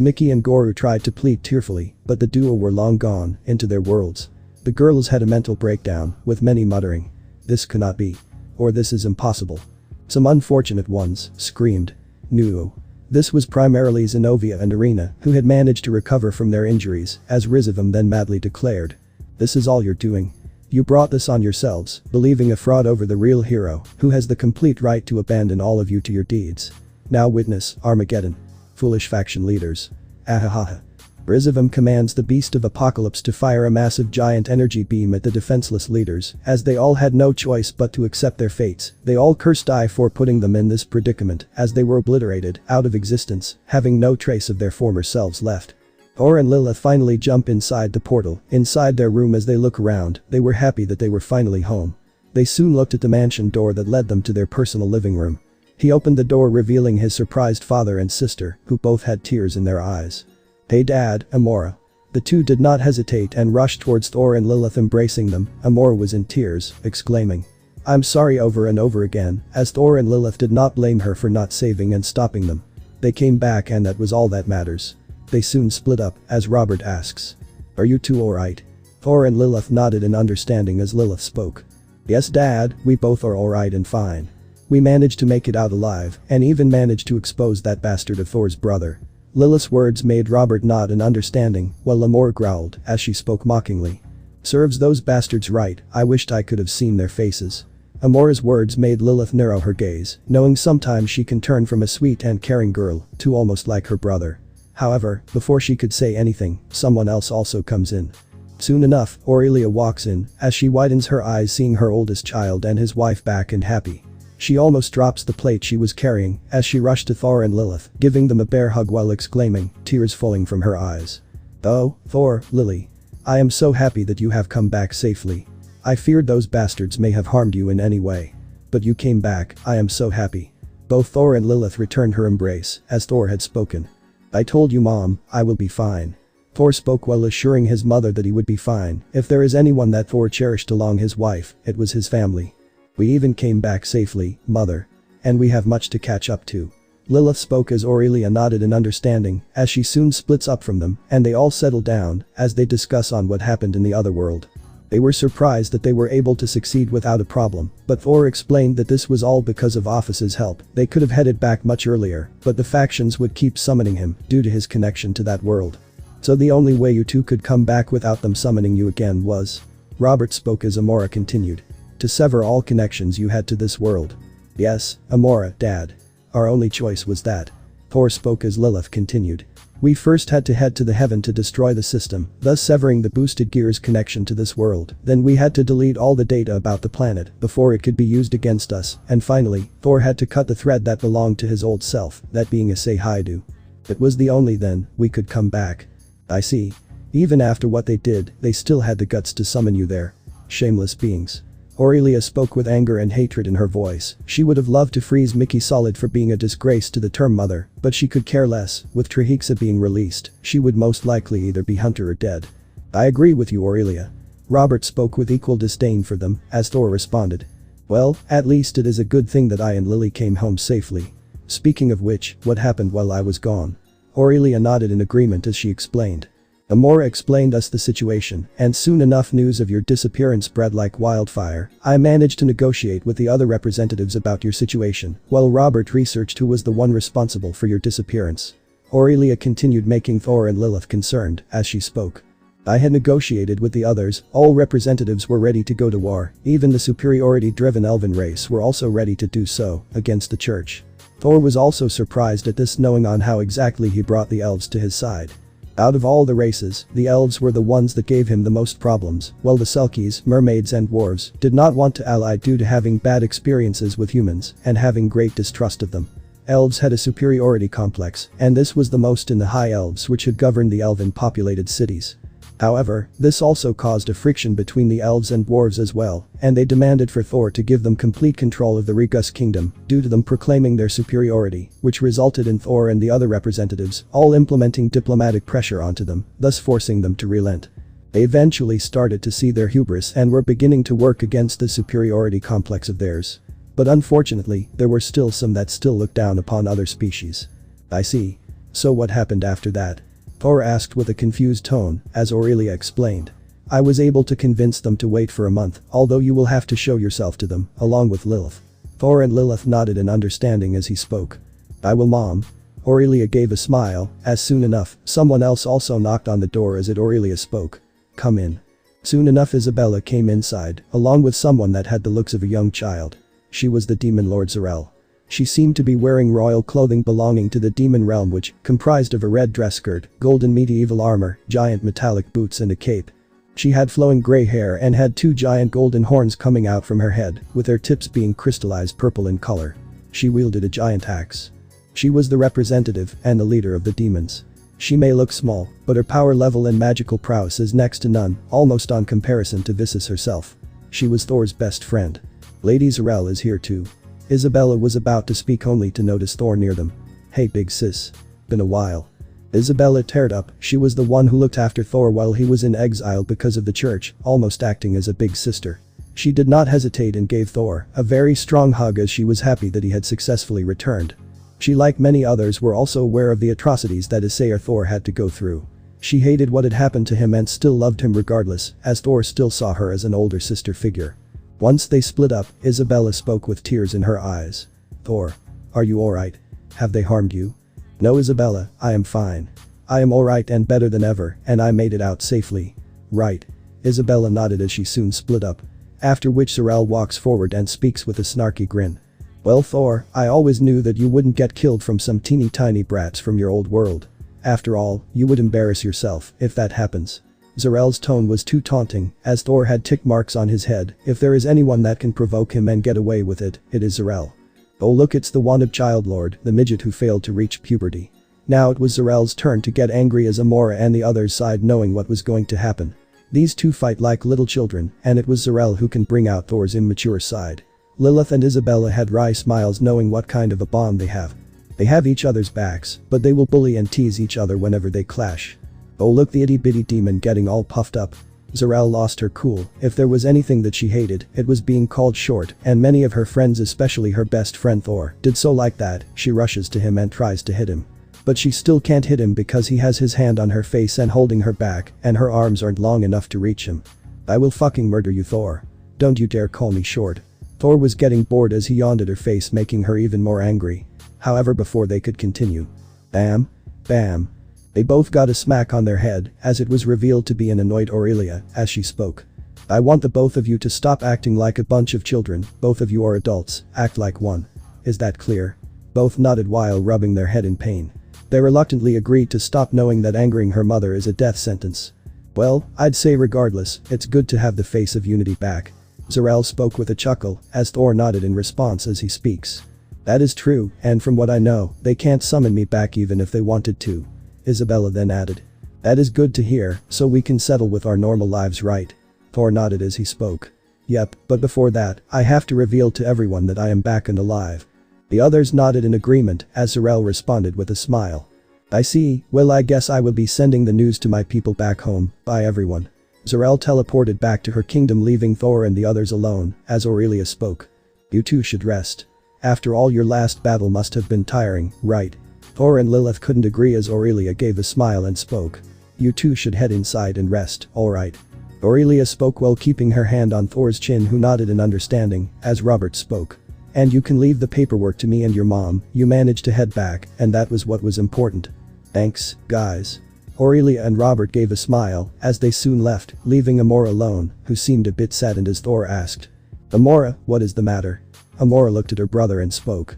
Mickey and Goru tried to plead tearfully, but the duo were long gone into their worlds. The girls had a mental breakdown, with many muttering. This cannot be. Or this is impossible. Some unfortunate ones screamed. No. This was primarily Zenobia and Irina, who had managed to recover from their injuries, as RageRevan then madly declared. "This is all you're doing. You brought this on yourselves, believing a fraud over the real hero, who has the complete right to abandon all of you to your deeds. Now witness Armageddon. Foolish faction leaders. Ahahaha." RageRevan commands the Beast of Apocalypse to fire a massive giant energy beam at the defenseless leaders, as they all had no choice but to accept their fates. They all cursed I for putting them in this predicament, as they were obliterated, out of existence, having no trace of their former selves left. Thor and Lilith finally jump inside the portal, inside their room. As they look around, they were happy that they were finally home. They soon looked at the mansion door that led them to their personal living room. He opened the door, revealing his surprised father and sister, who both had tears in their eyes. "Hey Dad, Amora." The two did not hesitate and rushed towards Thor and Lilith, embracing them. Amora was in tears, exclaiming, "I'm sorry," over and over again, as Thor and Lilith did not blame her for not saving and stopping them. They came back, and that was all that matters. They soon split up, as Robert asks, "Are you two alright?" Thor and Lilith nodded in understanding as Lilith spoke. "Yes Dad, we both are alright and fine. We managed to make it out alive, and even managed to expose that bastard of Thor's brother." Lilith's words made Robert nod in understanding, while Amora growled, as she spoke mockingly, "Serves those bastards right, I wished I could have seen their faces." Amora's words made Lilith narrow her gaze, knowing sometimes she can turn from a sweet and caring girl to almost like her brother. However, before she could say anything, someone else also comes in. Soon enough, Aurelia walks in, as she widens her eyes seeing her oldest child and his wife back and happy. She almost drops the plate she was carrying, as she rushed to Thor and Lilith, giving them a bear hug while exclaiming, tears falling from her eyes. "Oh, Thor, Lily. I am so happy that you have come back safely. I feared those bastards may have harmed you in any way. But you came back, I am so happy." Both Thor and Lilith returned her embrace, as Thor had spoken. "I told you Mom, I will be fine." Thor spoke while assuring his mother that he would be fine. If there is anyone that Thor cherished along his wife, it was his family. "We even came back safely, Mother. And we have much to catch up to." Lilith spoke as Aurelia nodded in understanding, as she soon splits up from them, and they all settle down, as they discuss on what happened in the other world. They were surprised that they were able to succeed without a problem, but Thor explained that this was all because of Office's help. They could have headed back much earlier, but the factions would keep summoning him, due to his connection to that world. "So the only way you two could come back without them summoning you again was?" Robert spoke as Amora continued. "To sever all connections you had to this world." "Yes, Amora, Dad. Our only choice was that." Thor spoke as Lilith continued. "We first had to head to the heaven to destroy the system, thus severing the boosted gear's connection to this world. Then we had to delete all the data about the planet before it could be used against us, and finally, Thor had to cut the thread that belonged to his old self, that being Issei Hyoudou. It was the only then we could come back." "I see. Even after what they did, they still had the guts to summon you there. Shameless beings." Aurelia spoke with anger and hatred in her voice. She would have loved to freeze Mickey solid for being a disgrace to the term mother, but she could care less. With Trahexa being released, she would most likely either be Hunter or dead. "I agree with you, Aurelia." Robert spoke with equal disdain for them, as Thor responded. "Well, at least it is a good thing that I and Lily came home safely. Speaking of which, what happened while I was gone?" Aurelia nodded in agreement as she explained. "Amora explained us the situation, and soon enough news of your disappearance spread like wildfire. I managed to negotiate with the other representatives about your situation, while Robert researched who was the one responsible for your disappearance." Aurelia continued, making Thor and Lilith concerned as she spoke. "I had negotiated with the others, all representatives were ready to go to war, even the superiority-driven elven race were also ready to do so, against the church." Thor was also surprised at this, knowing on how exactly he brought the elves to his side. Out of all the races, the elves were the ones that gave him the most problems, while the Selkies, mermaids and dwarves did not want to ally due to having bad experiences with humans and having great distrust of them. Elves had a superiority complex, and this was the most in the high elves, which had governed the elven-populated cities. However, this also caused a friction between the elves and dwarves as well, and they demanded for Thor to give them complete control of the Regus kingdom, due to them proclaiming their superiority, which resulted in Thor and the other representatives all implementing diplomatic pressure onto them, thus forcing them to relent. They eventually started to see their hubris and were beginning to work against the superiority complex of theirs. But unfortunately, there were still some that still looked down upon other species. "I see. So what happened after that?" Thor asked with a confused tone, as Aurelia explained. "I was able to convince them to wait for a month, although you will have to show yourself to them, along with Lilith." Thor and Lilith nodded in understanding as he spoke. "I will, Mom." Aurelia gave a smile, as soon enough, someone else also knocked on the door as Aurelia spoke. Come in. Soon enough Isabella came inside, along with someone that had the looks of a young child. She was the demon lord Zarel. She seemed to be wearing royal clothing belonging to the demon realm, which comprised of a red dress skirt, golden medieval armor, giant metallic boots and a cape. She had flowing grey hair and had 2 giant golden horns coming out from her head, with their tips being crystallized purple in color. She wielded a giant axe. She was the representative and the leader of the demons. She may look small, but her power level and magical prowess is next to none, almost on comparison to Visas herself. She was Thor's best friend. Lady Zarel is here too. Isabella was about to speak only to notice Thor near them. Hey big sis. Been a while. Isabella teared up, she was the one who looked after Thor while he was in exile because of the church, almost acting as a big sister. She did not hesitate and gave Thor a very strong hug as she was happy that he had successfully returned. She, like many others, were also aware of the atrocities that Issei Thor had to go through. She hated what had happened to him and still loved him regardless, as Thor still saw her as an older sister figure. Once they split up, Isabella spoke with tears in her eyes. Thor. Are you alright? Have they harmed you? No Isabella, I am fine. I am alright and better than ever, and I made it out safely. Right. Isabella nodded as she soon split up. After which Zarel walks forward and speaks with a snarky grin. Well Thor, I always knew that you wouldn't get killed from some teeny tiny brats from your old world. After all, you would embarrass yourself if that happens. Zarel's tone was too taunting, as Thor had tick marks on his head. If there is anyone that can provoke him and get away with it, it is Zarel. Oh look, it's the wanted child lord, the midget who failed to reach puberty. Now it was Zarel's turn to get angry as Amora and the others sighed knowing what was going to happen. These two fight like little children, and it was Zarel who can bring out Thor's immature side. Lilith and Isabella had wry smiles knowing what kind of a bond they have. They have each other's backs, but they will bully and tease each other whenever they clash. Oh look, the itty bitty demon getting all puffed up. Zarel lost her cool. If there was anything that she hated, it was being called short, and many of her friends, especially her best friend Thor, did so like that. She rushes to him and tries to hit him. But she still can't hit him because he has his hand on her face and holding her back, and her arms aren't long enough to reach him. I will fucking murder you Thor. Don't you dare call me short. Thor was getting bored as he yawned at her face, making her even more angry. However, before they could continue. Bam. Bam. They both got a smack on their head, as it was revealed to be an annoyed Aurelia, as she spoke. I want the both of you to stop acting like a bunch of children. Both of you are adults, act like one. Is that clear? Both nodded while rubbing their head in pain. They reluctantly agreed to stop, knowing that angering her mother is a death sentence. Well, I'd say regardless, it's good to have the face of unity back. Zarel spoke with a chuckle, as Thor nodded in response as he speaks. That is true, and from what I know, they can't summon me back even if they wanted to. Isabella then added. That is good to hear, so we can settle with our normal lives, right? Thor nodded as he spoke. Yep, but before that, I have to reveal to everyone that I am back and alive. The others nodded in agreement, as Zarel responded with a smile. I see, well I guess I will be sending the news to my people back home. Bye everyone. Zarel teleported back to her kingdom, leaving Thor and the others alone, as Aurelia spoke. You two should rest. After all, your last battle must have been tiring, right? Thor and Lilith couldn't agree as Aurelia gave a smile and spoke. You two should head inside and rest, alright? Aurelia spoke while keeping her hand on Thor's chin, who nodded in understanding, as Robert spoke. And you can leave the paperwork to me and your mom. You managed to head back, and that was what was important. Thanks, guys. Aurelia and Robert gave a smile, as they soon left, leaving Amora alone, who seemed a bit saddened as Thor asked. Amora, what is the matter? Amora looked at her brother and spoke.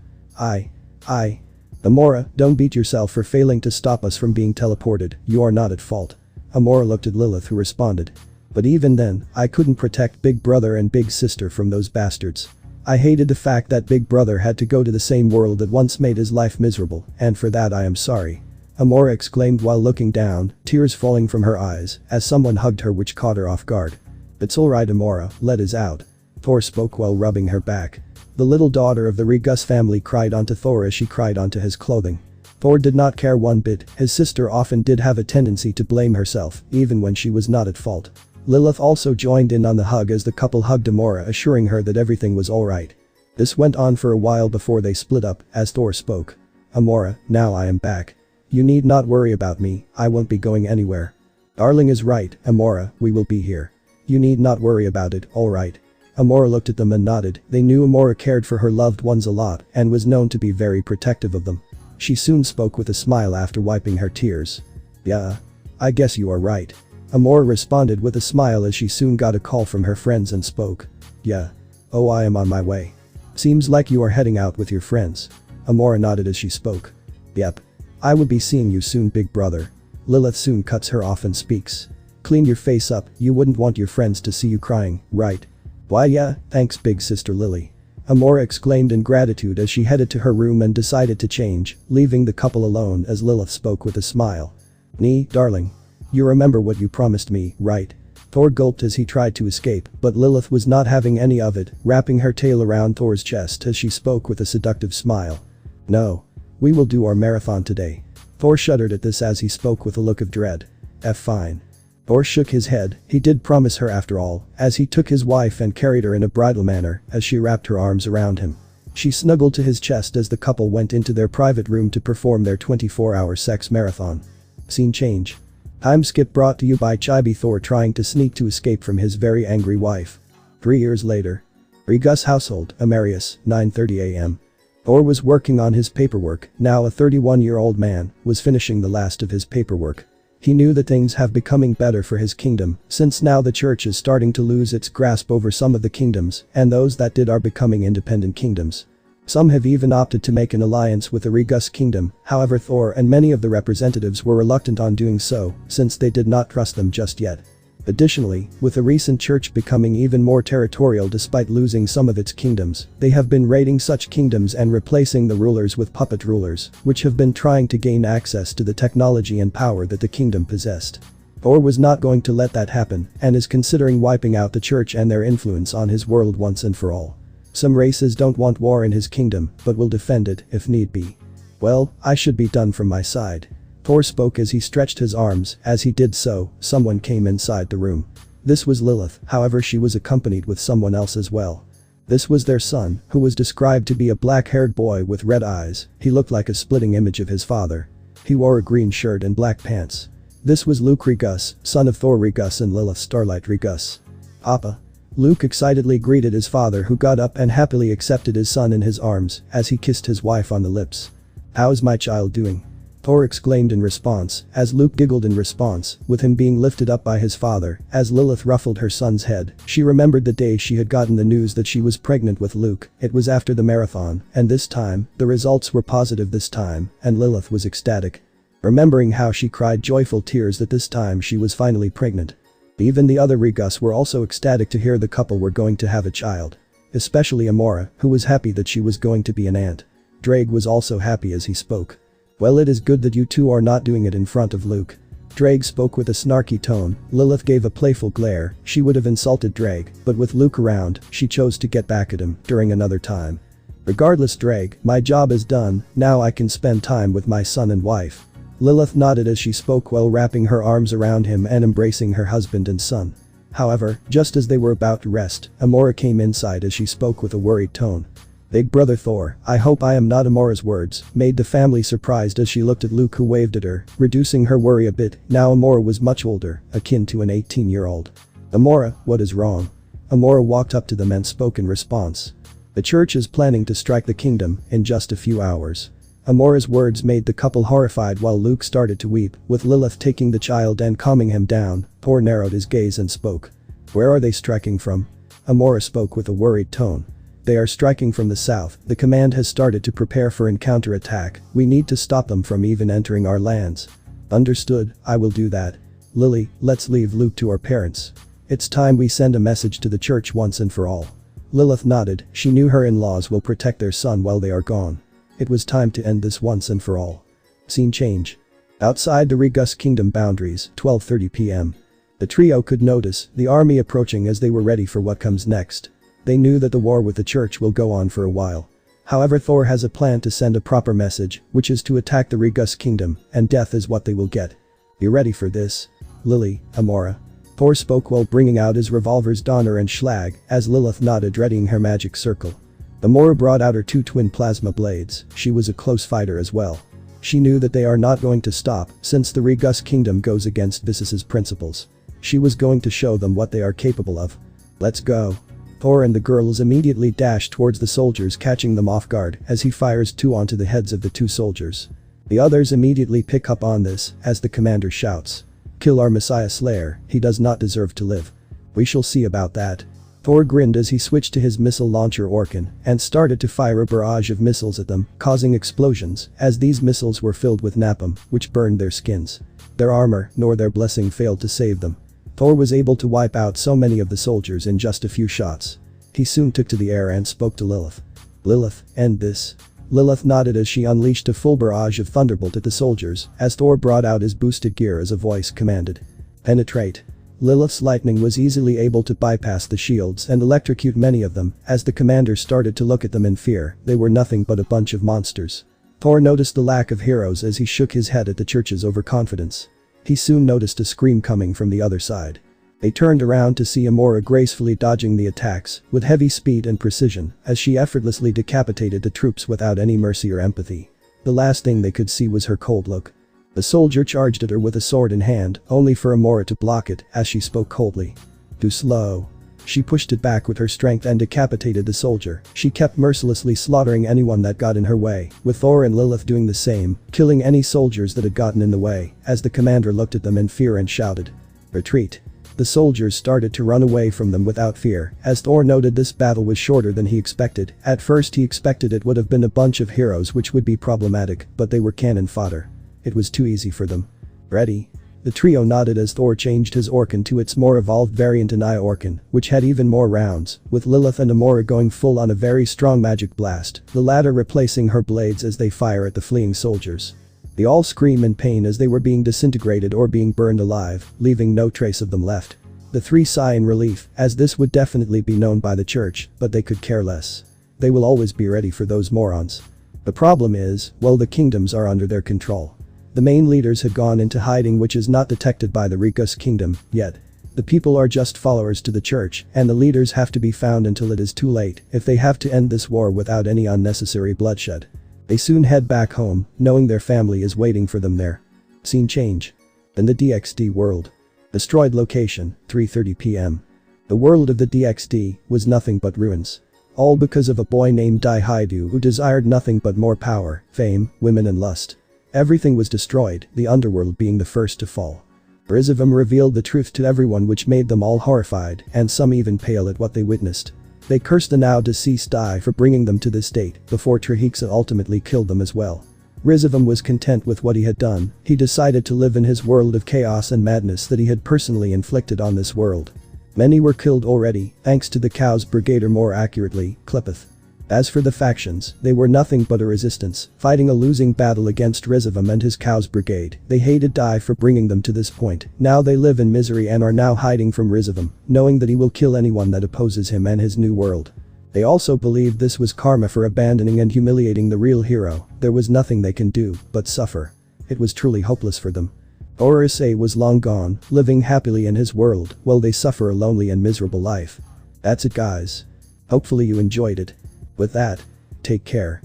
Amora, don't beat yourself for failing to stop us from being teleported, you are not at fault. Amora looked at Lilith, who responded. But even then, I couldn't protect Big Brother and Big Sister from those bastards. I hated the fact that Big Brother had to go to the same world that once made his life miserable, and for that I am sorry. Amora exclaimed while looking down, tears falling from her eyes, as someone hugged her, which caught her off guard. It's alright Amora, let us out. Thor spoke while rubbing her back. The little daughter of the Regus family cried onto Thor as she cried onto his clothing. Thor did not care one bit. His sister often did have a tendency to blame herself, even when she was not at fault. Lilith also joined in on the hug as the couple hugged Amora, assuring her that everything was alright. This went on for a while before they split up, as Thor spoke. Amora, now I am back. You need not worry about me, I won't be going anywhere. Darling is right, Amora, we will be here. You need not worry about it, alright. Amora looked at them and nodded. They knew Amora cared for her loved ones a lot and was known to be very protective of them. She soon spoke with a smile after wiping her tears. Yeah. I guess you are right. Amora responded with a smile as she soon got a call from her friends and spoke. Yeah. Oh, I am on my way. Seems like you are heading out with your friends. Amora nodded as she spoke. Yep. I will be seeing you soon, big brother. Lilith soon cuts her off and speaks. Clean your face up, you wouldn't want your friends to see you crying, right? Why yeah, thanks big sister Lily. Amora exclaimed in gratitude as she headed to her room and decided to change, leaving the couple alone as Lilith spoke with a smile. Nee, darling. You remember what you promised me, right? Thor gulped as he tried to escape, but Lilith was not having any of it, wrapping her tail around Thor's chest as she spoke with a seductive smile. No. We will do our marathon today. Thor shuddered at this as he spoke with a look of dread. Fine. Thor shook his head, he did promise her after all, as he took his wife and carried her in a bridal manner as she wrapped her arms around him. She snuggled to his chest as the couple went into their private room to perform their 24-hour sex marathon. Scene change. Time skip brought to you by Chibi. Thor trying to sneak to escape from his very angry wife. 3 years later. Rigus household, Amarius, 9:30 am. Thor was working on his paperwork, now a 31-year-old man, was finishing the last of his paperwork. He knew that things have becoming better for his kingdom, since now the church is starting to lose its grasp over some of the kingdoms, and those that did are becoming independent kingdoms. Some have even opted to make an alliance with the Rigus kingdom, however Thor and many of the representatives were reluctant on doing so, since they did not trust them just yet. Additionally, with the recent church becoming even more territorial despite losing some of its kingdoms, they have been raiding such kingdoms and replacing the rulers with puppet rulers, which have been trying to gain access to the technology and power that the kingdom possessed. Thor was not going to let that happen and is considering wiping out the church and their influence on his world once and for all. Some races don't want war in his kingdom, but will defend it if need be. Well, I should be done from my side. Thor spoke as he stretched his arms. As he did so, someone came inside the room. This was Lilith, however she was accompanied with someone else as well. This was their son, who was described to be a black-haired boy with red eyes. He looked like a splitting image of his father. He wore a green shirt and black pants. This was Luke Rigus, son of Thor Rigus and Lilith Starlight Rigus. Appa. Luke excitedly greeted his father, who got up and happily accepted his son in his arms as he kissed his wife on the lips. How's my child doing? Thor exclaimed in response, as Luke giggled in response, with him being lifted up by his father. As Lilith ruffled her son's head, she remembered the day she had gotten the news that she was pregnant with Luke. It was after the marathon, and this time, the results were positive this time, and Lilith was ecstatic. Remembering how she cried joyful tears that this time she was finally pregnant. Even the other Rigus were also ecstatic to hear the couple were going to have a child. Especially Amora, who was happy that she was going to be an aunt. Ddraig was also happy as he spoke. Well, it is good that you two are not doing it in front of Luke. Ddraig spoke with a snarky tone. Lilith gave a playful glare. She would have insulted Ddraig, but with Luke around, she chose to get back at him during another time. Regardless, Ddraig, my job is done, now I can spend time with my son and wife. Lilith nodded as she spoke while wrapping her arms around him and embracing her husband and son. However, just as they were about to rest, Amora came inside as she spoke with a worried tone. Big brother Thor, I hope I am not. Amora's words made the family surprised as she looked at Luke, who waved at her, reducing her worry a bit. Now Amora was much older, akin to an 18-year-old. Amora, what is wrong? Amora walked up to them and spoke in response. The church is planning to strike the kingdom in just a few hours. Amora's words made the couple horrified while Luke started to weep, with Lilith taking the child and calming him down. Thor narrowed his gaze and spoke. Where are they striking from? Amora spoke with a worried tone. They are striking from the south. The command has started to prepare for an counter-attack. We need to stop them from even entering our lands. Understood, I will do that. Lily, let's leave Luke to our parents. It's time we send a message to the church once and for all. Lilith nodded. She knew her in-laws will protect their son while they are gone. It was time to end this once and for all. Scene change. Outside the Rigus kingdom boundaries, 12:30 p.m. The trio could notice the army approaching as they were ready for what comes next. They knew that the war with the church will go on for a while. However, Thor has a plan to send a proper message, which is to attack the Rigus kingdom, and death is what they will get. You ready for this? Lily, Amora. Thor spoke while bringing out his revolvers Donner and Schlag, as Lilith nodded, readying her magic circle. Amora brought out her two twin plasma blades. She was a close fighter as well. She knew that they are not going to stop, since the Rigus kingdom goes against Visis's principles. She was going to show them what they are capable of. Let's go. Thor and the girls immediately dash towards the soldiers, catching them off guard as he fires two onto the heads of the two soldiers. The others immediately pick up on this as the commander shouts, "Kill our Messiah Slayer, he does not deserve to live." "We shall see about that." Thor grinned as he switched to his missile launcher Orkan and started to fire a barrage of missiles at them, causing explosions as these missiles were filled with napalm, which burned their skins. Their armor nor their blessing failed to save them. Thor was able to wipe out so many of the soldiers in just a few shots. He soon took to the air and spoke to Lilith. "Lilith, end this." Lilith nodded as she unleashed a full barrage of thunderbolt at the soldiers as Thor brought out his boosted gear as a voice commanded. "Penetrate." Lilith's lightning was easily able to bypass the shields and electrocute many of them as the commander started to look at them in fear. They were nothing but a bunch of monsters. Thor noticed the lack of heroes as he shook his head at the church's overconfidence. He soon noticed a scream coming from the other side. They turned around to see Amora gracefully dodging the attacks with heavy speed and precision as she effortlessly decapitated the troops without any mercy or empathy. The last thing they could see was her cold look. The soldier charged at her with a sword in hand, only for Amora to block it as she spoke coldly. "Too slow." She pushed it back with her strength and decapitated the soldier. She kept mercilessly slaughtering anyone that got in her way, with Thor and Lilith doing the same, killing any soldiers that had gotten in the way as the commander looked at them in fear and shouted, "Retreat." The soldiers started to run away from them without fear as Thor noted this battle was shorter than he expected. At first he expected it would have been a bunch of heroes which would be problematic, but they were cannon fodder. It was too easy for them. "Ready?" The trio nodded as Thor changed his Orkan to its more evolved variant Issei Orkan, which had even more rounds, with Lilith and Amora going full on a very strong magic blast, the latter replacing her blades as they fire at the fleeing soldiers. They all scream in pain as they were being disintegrated or being burned alive, leaving no trace of them left. The three sigh in relief, as this would definitely be known by the church, but they could care less. They will always be ready for those morons. The problem is, well, the kingdoms are under their control. The main leaders had gone into hiding, which is not detected by the Rikus kingdom yet. The people are just followers to the church, and the leaders have to be found until it is too late if they have to end this war without any unnecessary bloodshed. They soon head back home, knowing their family is waiting for them there. Scene change. In the DXD world. Destroyed location, 3:30 p.m. The world of the DXD was nothing but ruins. All because of a boy named Issei Hyoudou who desired nothing but more power, fame, women and lust. Everything was destroyed, the underworld being the first to fall. RageRevan revealed the truth to everyone, which made them all horrified, and some even pale at what they witnessed. They cursed the now deceased Issei for bringing them to this state, before Trahixa ultimately killed them as well. RageRevan was content with what he had done. He decided to live in his world of chaos and madness that he had personally inflicted on this world. Many were killed already, thanks to the Chaos Brigade, or more accurately, Klepeth. As for the factions, they were nothing but a resistance, fighting a losing battle against RageRevan and his Chaos Brigade. They hated Issei for bringing them to this point. Now they live in misery and are now hiding from RageRevan, knowing that he will kill anyone that opposes him and his new world. They also believed this was karma for abandoning and humiliating the real hero. There was nothing they can do but suffer. It was truly hopeless for them. Issei was long gone, living happily in his world, while they suffer a lonely and miserable life. That's it, guys. Hopefully you enjoyed it. With that, take care.